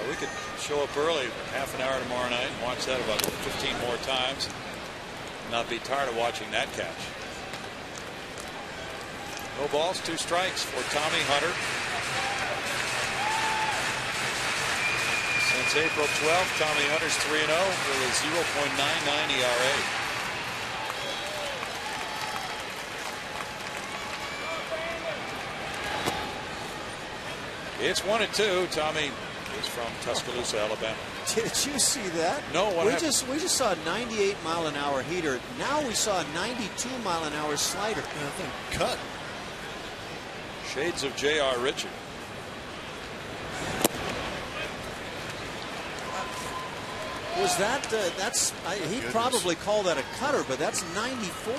We could show up early, half an hour tomorrow night, and watch that about 15 more times. Not be tired of watching that catch. No balls, 2 strikes for Tommy Hunter. Since April 12th, Tommy Hunter's 3-0 with a 0.99 ERA. It's 1-2. Tommy is from Tuscaloosa, Alabama. Did you see that? No, what happened? We just saw a 98-mile-an-hour heater. Now we saw a 92-mile-an-hour slider. I think cut. Shades of J.R. Richard. Was that he'd probably call that a cutter, but that's 94.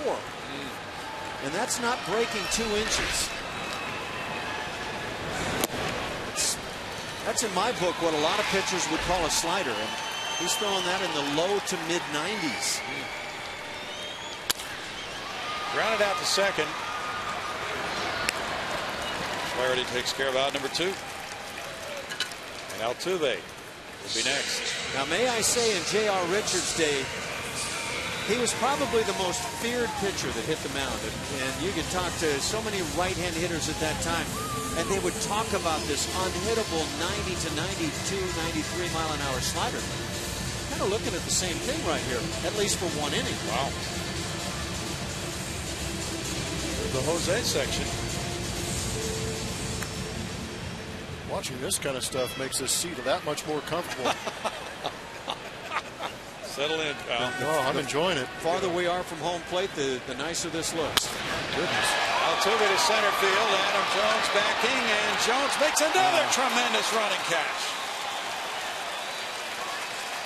And that's not breaking 2 inches. That's in my book what a lot of pitchers would call a slider, and he's throwing that in the low to mid 90s. Grounded out to second. Flaherty takes care of out number 2. And Altuve will be next. Now, may I say, in J.R. Richards' day, he was probably the most feared pitcher that hit the mound. And you could talk to so many right-hand hitters at that time, and they would talk about this unhittable 90 to 92, 93 mile an hour slider. Kind of looking at the same thing right here, at least for 1 inning. Wow. The Jose section. Watching this kind of stuff makes this seat that much more comfortable. Settle in. I'm enjoying it. The farther we are from home plate, the nicer this looks. Goodness. Altuve to center field. Adam Jones backing, and Jones makes another tremendous running catch.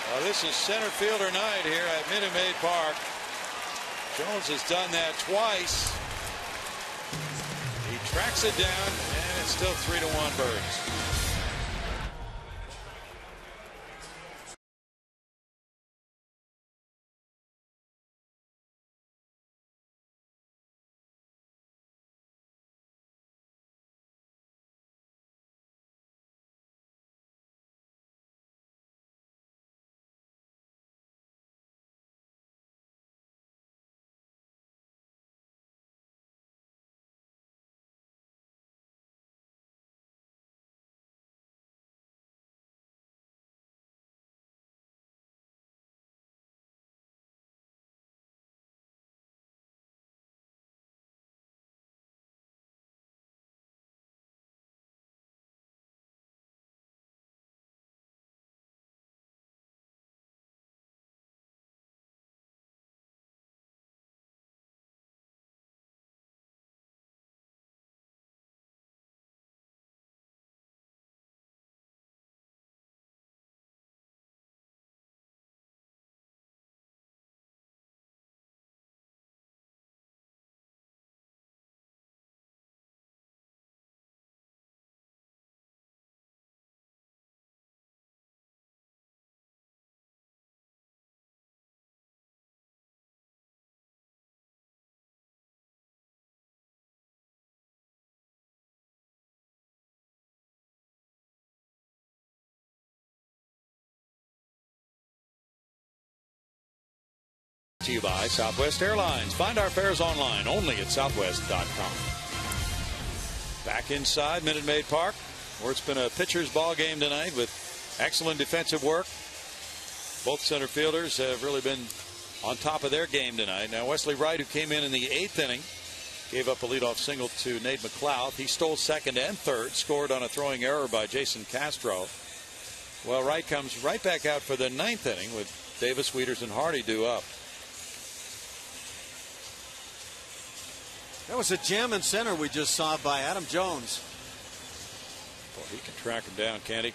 Well, this is center fielder night here at Minute Maid Park. Jones has done that twice. He tracks it down, and it's still 3-1 Birds. To you by Southwest Airlines. Find our fares online only at southwest.com. Back inside Minute Maid Park, where it's been a pitcher's ball game tonight with excellent defensive work. Both center fielders have really been on top of their game tonight. Now Wesley Wright, who came in the 8th inning, gave up a leadoff single to Nate McLeod. He stole second and third, scored on a throwing error by Jason Castro. Well, Wright comes right back out for the 9th inning with Davis, Wieters, and Hardy due up. That was a jam in center we just saw by Adam Jones. Boy, he can track him down, can't he?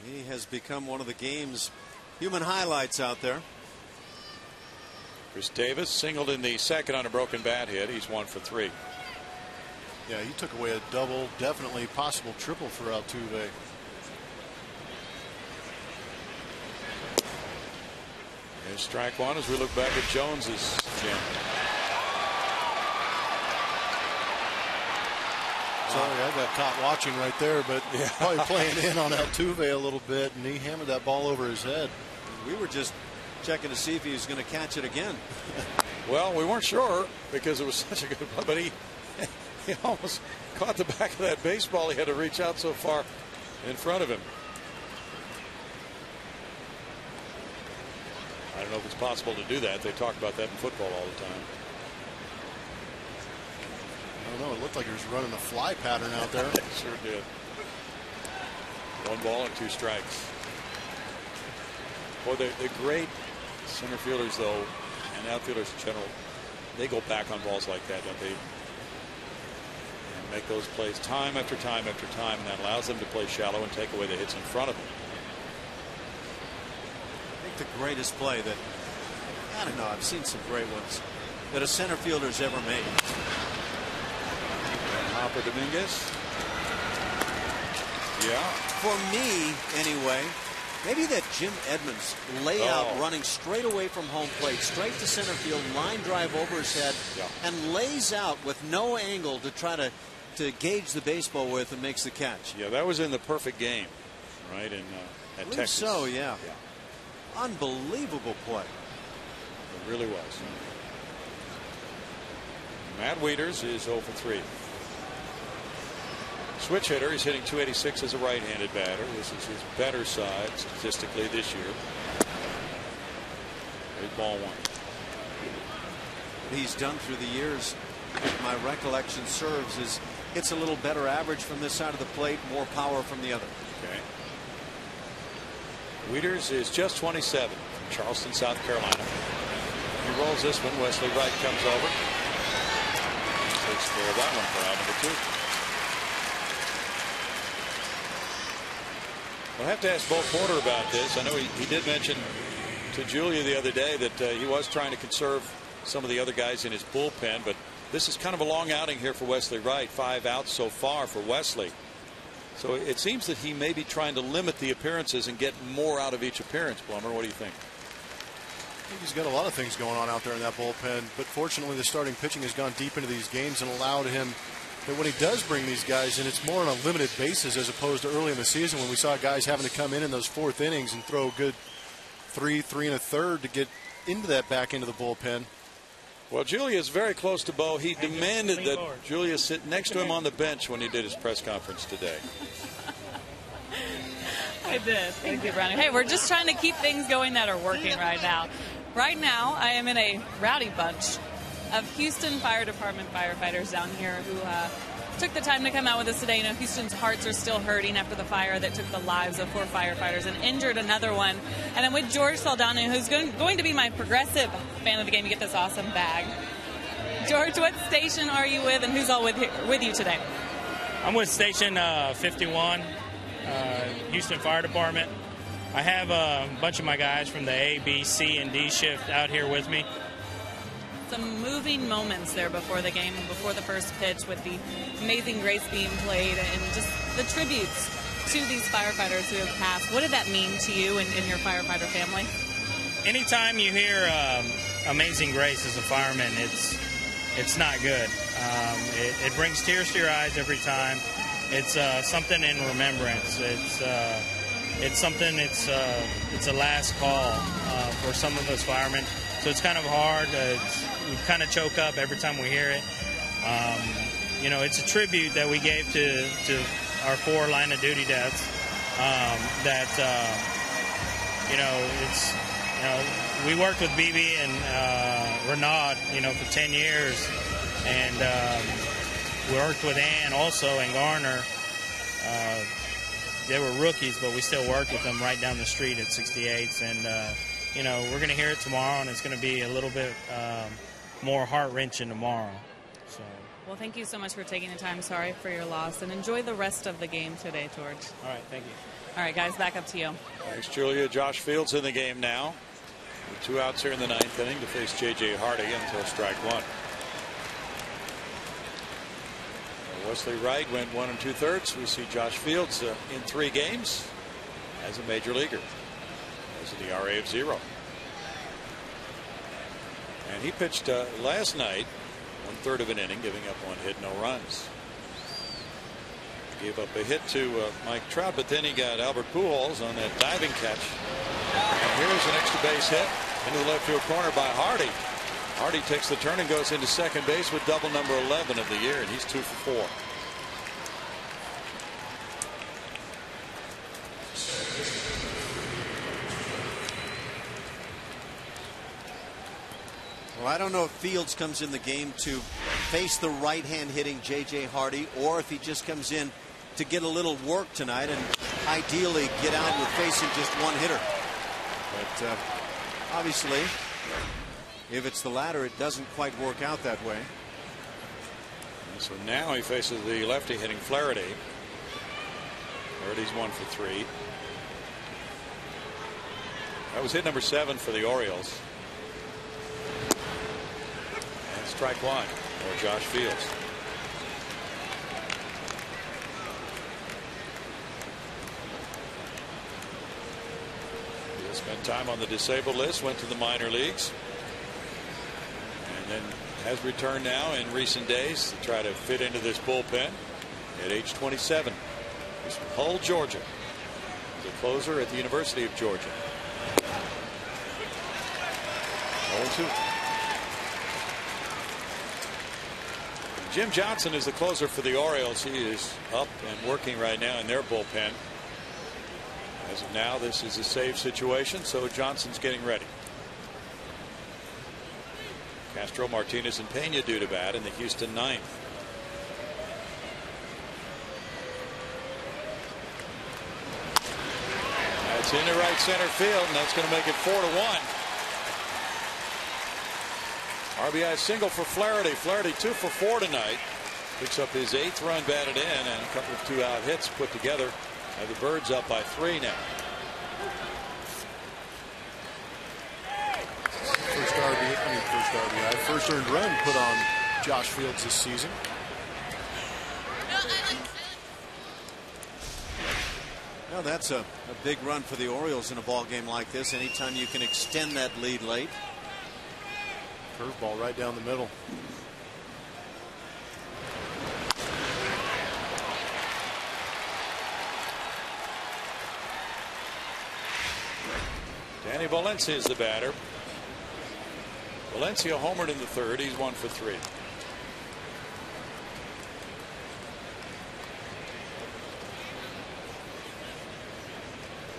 He has become one of the game's human highlights out there. Chris Davis singled in the 2nd on a broken bat hit. He's 1 for 3. Yeah, he took away a double, definitely possible triple for Altuve. There's strike one as we look back at Jones's jam. Sorry, I got caught watching right there, but probably playing in on Altuve a little bit, and he hammered that ball over his head. We were just checking to see if he was going to catch it again. Well, we weren't sure because it was such a good play, but he almost caught the back of that baseball. He had to reach out so far in front of him. possible to do that. They talk about that in football all the time. I don't know. It looked like he was running a fly pattern out there. It sure did. 1 ball and 2 strikes. Boy, the great center fielders, though, and outfielders in general, they go back on balls like that, don't they? And make those plays time after time after time, and that allows them to play shallow and take away the hits in front of them. I think the greatest play that, I don't know, I've seen some great ones that a center fielder's ever made. Hopper Dominguez. Yeah. For me, anyway, maybe that Jim Edmonds layout running straight away from home plate, straight to center field, line drive over his head, and lays out with no angle to try to gauge the baseball with and makes the catch. Yeah, that was in the perfect game, right? At Texas. So, yeah. Unbelievable play. It really was. Matt Wieters is 0 for 3. Switch hitter. He's hitting .286 as a right-handed batter. This is his better side statistically this year. Here's ball 1. He's done through the years, if my recollection serves, is it's a little better average from this side of the plate, more power from the other. Okay. Wieters is just 27 from Charleston, South Carolina. He rolls this one. Wesley Wright comes over. Takes care of that one for out number 2. We'll have to ask Bo Porter about this. I know he did mention to Julia the other day that he was trying to conserve some of the other guys in his bullpen, but this is kind of a long outing here for Wesley Wright. 5 outs so far for Wesley. So it seems that he may be trying to limit the appearances and get more out of each appearance. Plummer, what do you think? I think he's got a lot of things going on out there in that bullpen, but fortunately the starting pitching has gone deep into these games and allowed him that when he does bring these guys in, it's more on a limited basis as opposed to early in the season when we saw guys having to come in those 4th innings and throw a good 3 1/3 to get into that back end of the bullpen. Well, Julia is very close to Bo. He demanded that Julia sit next to him on the bench when he did his press conference today. I did. Thank you, Brownie. Hey, we're just trying to keep things going that are working right now. Right now, I am in a rowdy bunch of Houston Fire Department firefighters down here who took the time to come out with us today. You know, Houston's hearts are still hurting after the fire that took the lives of 4 firefighters and injured another one. And I'm with George Saldana, who's going to be my progressive fan of the game. You get this awesome bag. George, what station are you with, and who's all with you today? I'm with Station 51, Houston Fire Department. I have a bunch of my guys from the A, B, C, and D shift out here with me. Some moving moments there before the game, before the first pitch, with the Amazing Grace being played and just the tributes to these firefighters who have passed. What did that mean to you and your firefighter family? Anytime you hear Amazing Grace as a fireman, it's not good. It brings tears to your eyes every time. It's something in remembrance. It's something. It's a last call for some of us firemen. So it's kind of hard. We kind of choke up every time we hear it. You know, it's a tribute that we gave to our 4 line of duty deaths. We worked with BB and Renaud, for 10 years, and we worked with Ann also and Garner. They were rookies, but we still worked with them right down the street at 68s, and we're going to hear it tomorrow, and it's going to be a little bit more heart-wrenching tomorrow. So. Well, thank you so much for taking the time. Sorry for your loss, and enjoy the rest of the game today, George. All right, thank you. All right, guys, back up to you. Thanks, Julia. Josh Fields in the game now. With 2 outs here in the 9th inning to face J.J. Hardy until strike 1. Wesley Wright went 1 2/3. We see Josh Fields in 3 games as a major leaguer. Has an ERA of 0. And he pitched last night, 1/3 of an inning, giving up 1 hit, no runs. Gave up a hit to Mike Trout, but then he got Albert Pujols on that diving catch. And here's an extra base hit into the left field corner by Hardy. Hardy takes the turn and goes into second base with double number 11 of the year, and he's 2 for 4. Well, I don't know if Fields comes in the game to face the right-hand hitting J.J. Hardy, or if he just comes in to get a little work tonight and ideally get out with facing just one hitter. But obviously, if it's the latter, it doesn't quite work out that way. And so now he faces the lefty hitting Flaherty. Flaherty's 1 for 3. That was hit number 7 for the Orioles. And strike one for Josh Fields. He spent time on the disabled list, went to the minor leagues, and then has returned now in recent days to try to fit into this bullpen at age 27. He's from Hull, Georgia. He's a closer at the University of Georgia. 0-2. Jim Johnson is the closer for the Orioles. He is up and working right now in their bullpen. As of now, this is a save situation, so Johnson's getting ready. Castro, Martinez, and Pena due to bat in the Houston ninth. That's into right center field, and that's going to make it 4-1. RBI single for Flaherty. Flaherty 2 for 4 tonight. Picks up his 8th run batted in, and a couple of 2-out hits put together. And the Birds up by 3 now. First earned run put on Josh Fields this season. Well, that's a big run for the Orioles in a ball game like this. Anytime you can extend that lead late. Curveball right down the middle. Danny Valencia is the batter. Valencia homered in the 3rd. He's 1 for 3.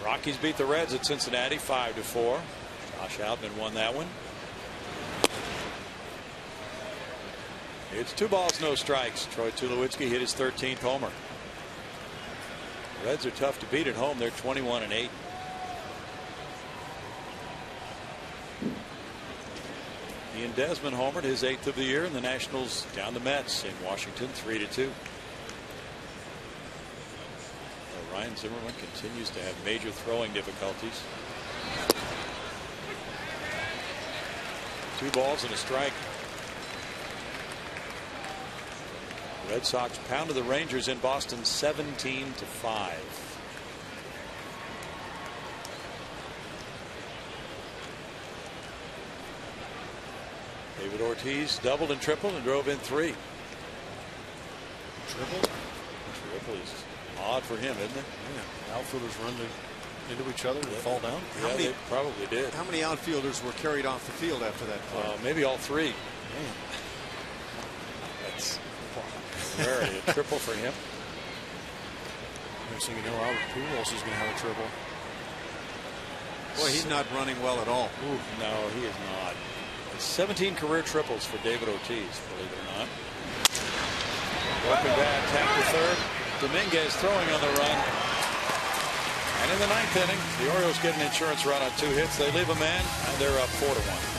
Rockies beat the Reds at Cincinnati 5-4. Josh Outman won that one. It's 2 balls, no strikes. Troy Tulowitzki hit his 13th homer. The Reds are tough to beat at home. They're 21-8. Ian Desmond homered, his 8th of the year, and the Nationals down the Mets in Washington 3-2. Ryan Zimmerman continues to have major throwing difficulties. 2 balls and a strike. The Red Sox pounded the Rangers in Boston 17-5. David Ortiz doubled and tripled and drove in 3. Triple? Triple is odd for him, isn't it? Yeah. Outfielders run into each other and fall down. Yeah, they probably did. How many outfielders were carried off the field after that play? Maybe all 3. Man. That's rarity. A triple for him. Next thing you know, Albert Pujols is going to have a triple. Boy, he's not running well at all. Ooh, no, he is not. 17 career triples for David Ortiz, believe it or not. Walking back, tap to 3rd. Dominguez throwing on the run. And in the 9th inning, the Orioles get an insurance run on 2 hits. They leave a man, and they're up 4-1.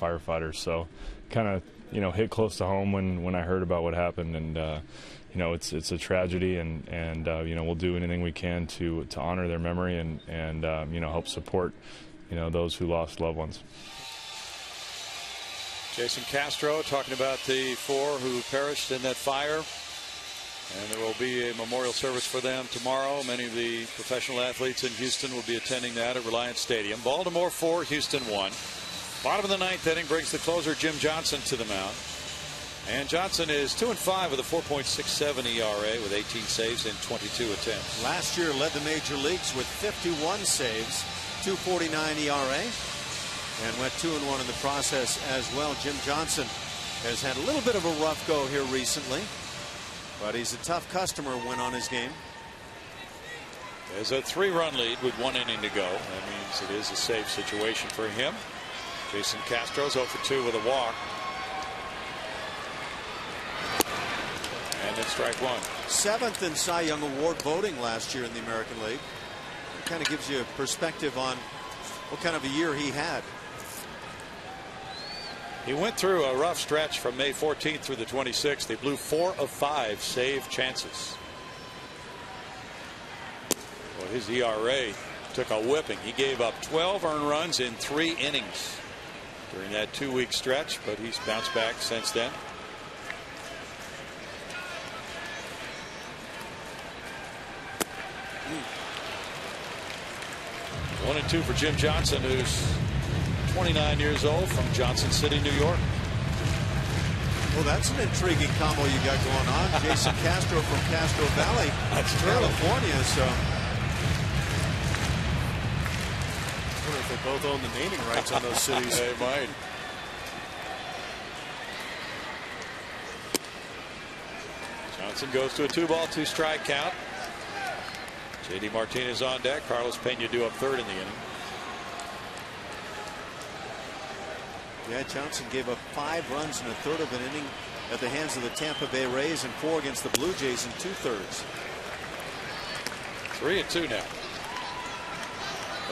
firefighters. So kind of, you know, hit close to home when I heard about what happened. And, you know, it's a tragedy, and you know, we'll do anything we can to honor their memory and you know, help support, you know, those who lost loved ones. Jason Castro talking about the 4 who perished in that fire. And there will be a memorial service for them tomorrow. Many of the professional athletes in Houston will be attending that at Reliance Stadium. Baltimore 4, Houston 1. Bottom of the 9th inning brings the closer Jim Johnson to the mound. And Johnson is 2-5 with a 4.67 ERA with 18 saves in 22 attempts. Last year led the major leagues with 51 saves, 2.49 ERA, and went 2-1 in the process as well. Jim Johnson has had a little bit of a rough go here recently, but he's a tough customer when on his game. There's a 3-run lead with 1 inning to go. That means it is a safe situation for him. Jason Castro's 0 for 2 with a walk. And then strike 1. 7th in Cy Young Award voting last year in the American League. It kind of gives you a perspective on what kind of a year he had. He went through a rough stretch from May 14th through the 26th. They blew 4 of 5 save chances. Well, his ERA took a whipping. He gave up 12 earned runs in 3 innings during that 2-week stretch, but he's bounced back since then. One and 2 for Jim Johnson, who's 29 years old, from Johnson City, New York. Well, that's an intriguing combo you got going on. Jason Castro from Castro Valley, California. So, I wonder if they both own the naming rights on those cities. They might. Johnson goes to a 2-ball, 2-strike count. J.D. Martinez on deck. Carlos Pena due up 3rd in the inning. Yeah, Johnson gave up 5 runs in a 1/3 of an inning at the hands of the Tampa Bay Rays and 4 against the Blue Jays in 2/3. 3-2 now.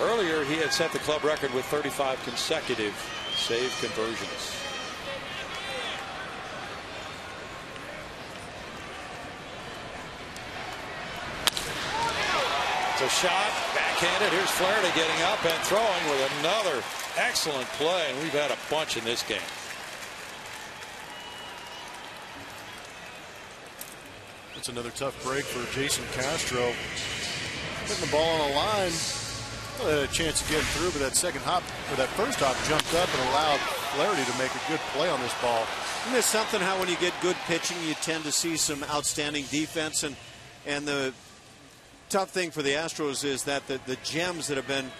Earlier, he had set the club record with 35 consecutive save conversions. It's a shot, backhanded. Here's Flaherty getting up and throwing with another excellent play, and we've had a bunch in this game. It's another tough break for Jason Castro. Putting the ball on the line. Well, had a chance of getting through, but that first hop jumped up and allowed Flaherty to make a good play on this ball. And there's something how when you get good pitching, you tend to see some outstanding defense, and the tough thing for the Astros is that the gems that have been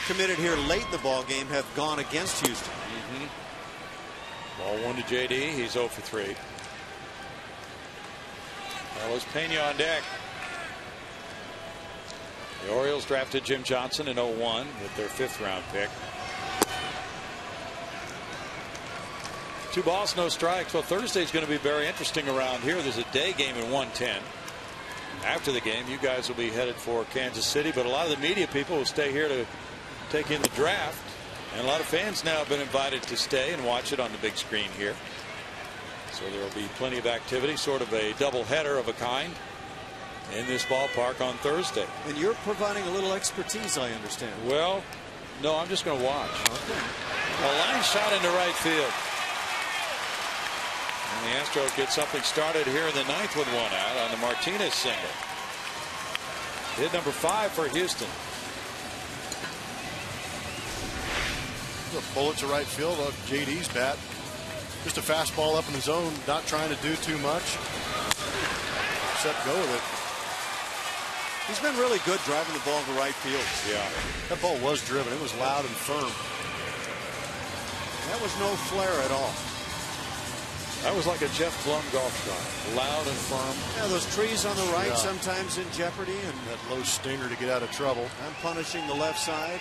committed here late in the ball game have gone against Houston. Ball 1 to J.D. He's 0 for 3. Carlos Pena on deck. The Orioles drafted Jim Johnson in 01 with their 5th round pick. 2 balls, no strikes. Well, Thursday's going to be very interesting around here. There's a day game in 110. After the game, you guys will be headed for Kansas City, but a lot of the media people will stay here to take in the draft, and a lot of fans now have been invited to stay and watch it on the big screen here. So there will be plenty of activity, sort of a double-header of a kind in this ballpark on Thursday. And you're providing a little expertise, I understand. Well, no, I'm just going to watch. Okay. A line shot into right field. And the Astros get something started here in the 9th with 1 out on the Martinez single. Hit number 5 for Houston. A bullet to right field of JD's bat. Just a fastball up in the zone, not trying to do too much. Except go with it. He's been really good driving the ball to right field. Yeah. That ball was driven. It was loud and firm. That was no flare at all. That was like a Jeff Blum golf shot. Loud and firm. Yeah, those trees on the right sometimes in jeopardy. And that low stinger to get out of trouble. I'm punishing the left side.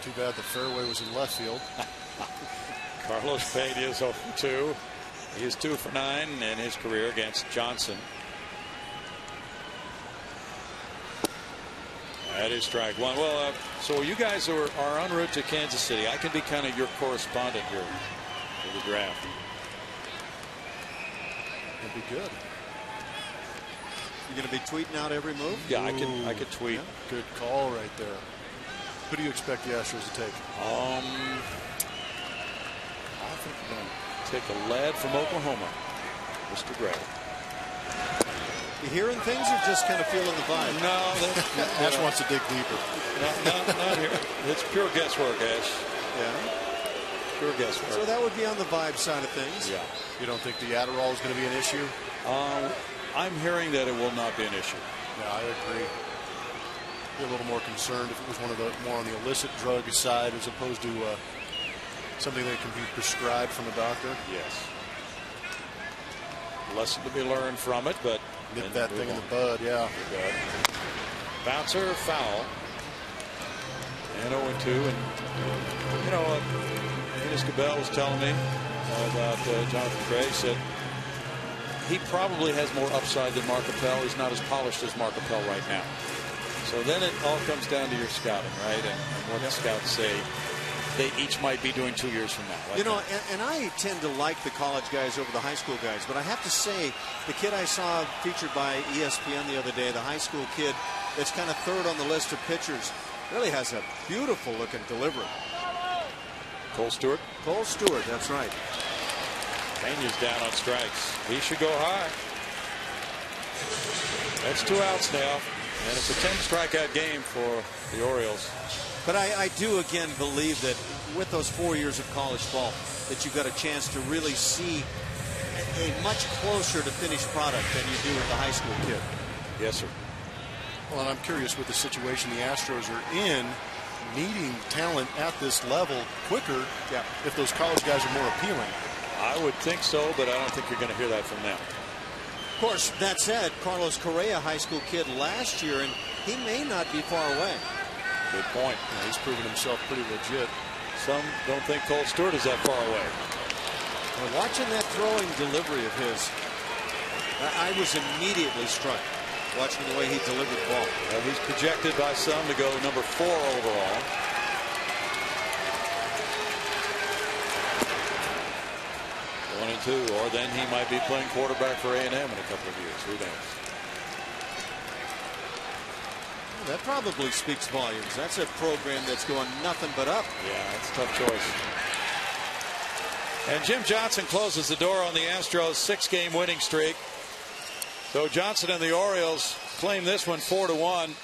Too bad the fairway was in left field. Carlos Pena is 0 for 2. He is 2 for 9 in his career against Johnson. That is strike one. Well, so you guys are en route to Kansas City. I can be kind of your correspondent here for the draft. It'd be good. You're going to be tweeting out every move? Yeah, I could tweet. Yeah, good call right there. Who do you expect the Astros to take? I think we're going to take a lad from Oklahoma, Mr. Gray. You hearing things or just kind of feeling the vibe? No, Ash wants to dig deeper. Not here. It's pure guesswork, Ash. Yeah. Pure guesswork. So that would be on the vibe side of things. Yeah. You don't think the Adderall is going to be an issue? I'm hearing that it will not be an issue. Yeah, I agree. Be a little more concerned if it was one of the more on the illicit drug side as opposed to something that can be prescribed from a doctor. Yes. Lesson to be learned from it, but nip that thing in the bud. Yeah. Bouncer, foul. And 0-2. And you know, Dennis Cabell was telling me about Jonathan Craig. Said he probably has more upside than Mark Appel. He's not as polished as Mark Appel right now. So then it all comes down to your scouting, right? And what the scouts say they each might be doing 2 years from now. You know, and I tend to like the college guys over the high school guys, but I have to say the kid I saw featured by ESPN the other day, the high school kid that's kind of third on the list of pitchers, really has a beautiful looking delivery. Cole Stewart? Cole Stewart, that's right. Peña's down on strikes. He should go high. That's 2 outs now. And it's a 10 strikeout game for the Orioles. But I do again believe that with those 4 years of college ball that you got a chance to really see a much closer to finished product than you do with the high school kid. Yes, sir. Well, and I'm curious with the situation the Astros are in, needing talent at this level quicker. Yeah. If those college guys are more appealing. I would think so, but I don't think you're going to hear that from them. Of course, that said, Carlos Correa, high school kid last year, and he may not be far away. Good point. Yeah, he's proven himself pretty legit. Some don't think Cole Stewart is that far away. Well, watching that throwing delivery of his, I was immediately struck watching the way he delivered the ball. Well, he's projected by some to go number 4 overall. One and 2, or then he might be playing quarterback for A&M in a couple of years. Who knows? That probably speaks volumes. That's a program that's going nothing but up. Yeah, that's a tough choice. And Jim Johnson closes the door on the Astros' 6-game winning streak. So Johnson and the Orioles claim this one 4-1.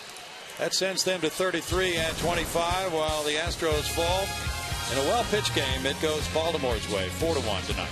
That sends them to 33 and 25, while the Astros fall. In a well-pitched game, it goes Baltimore's way, 4-1 tonight.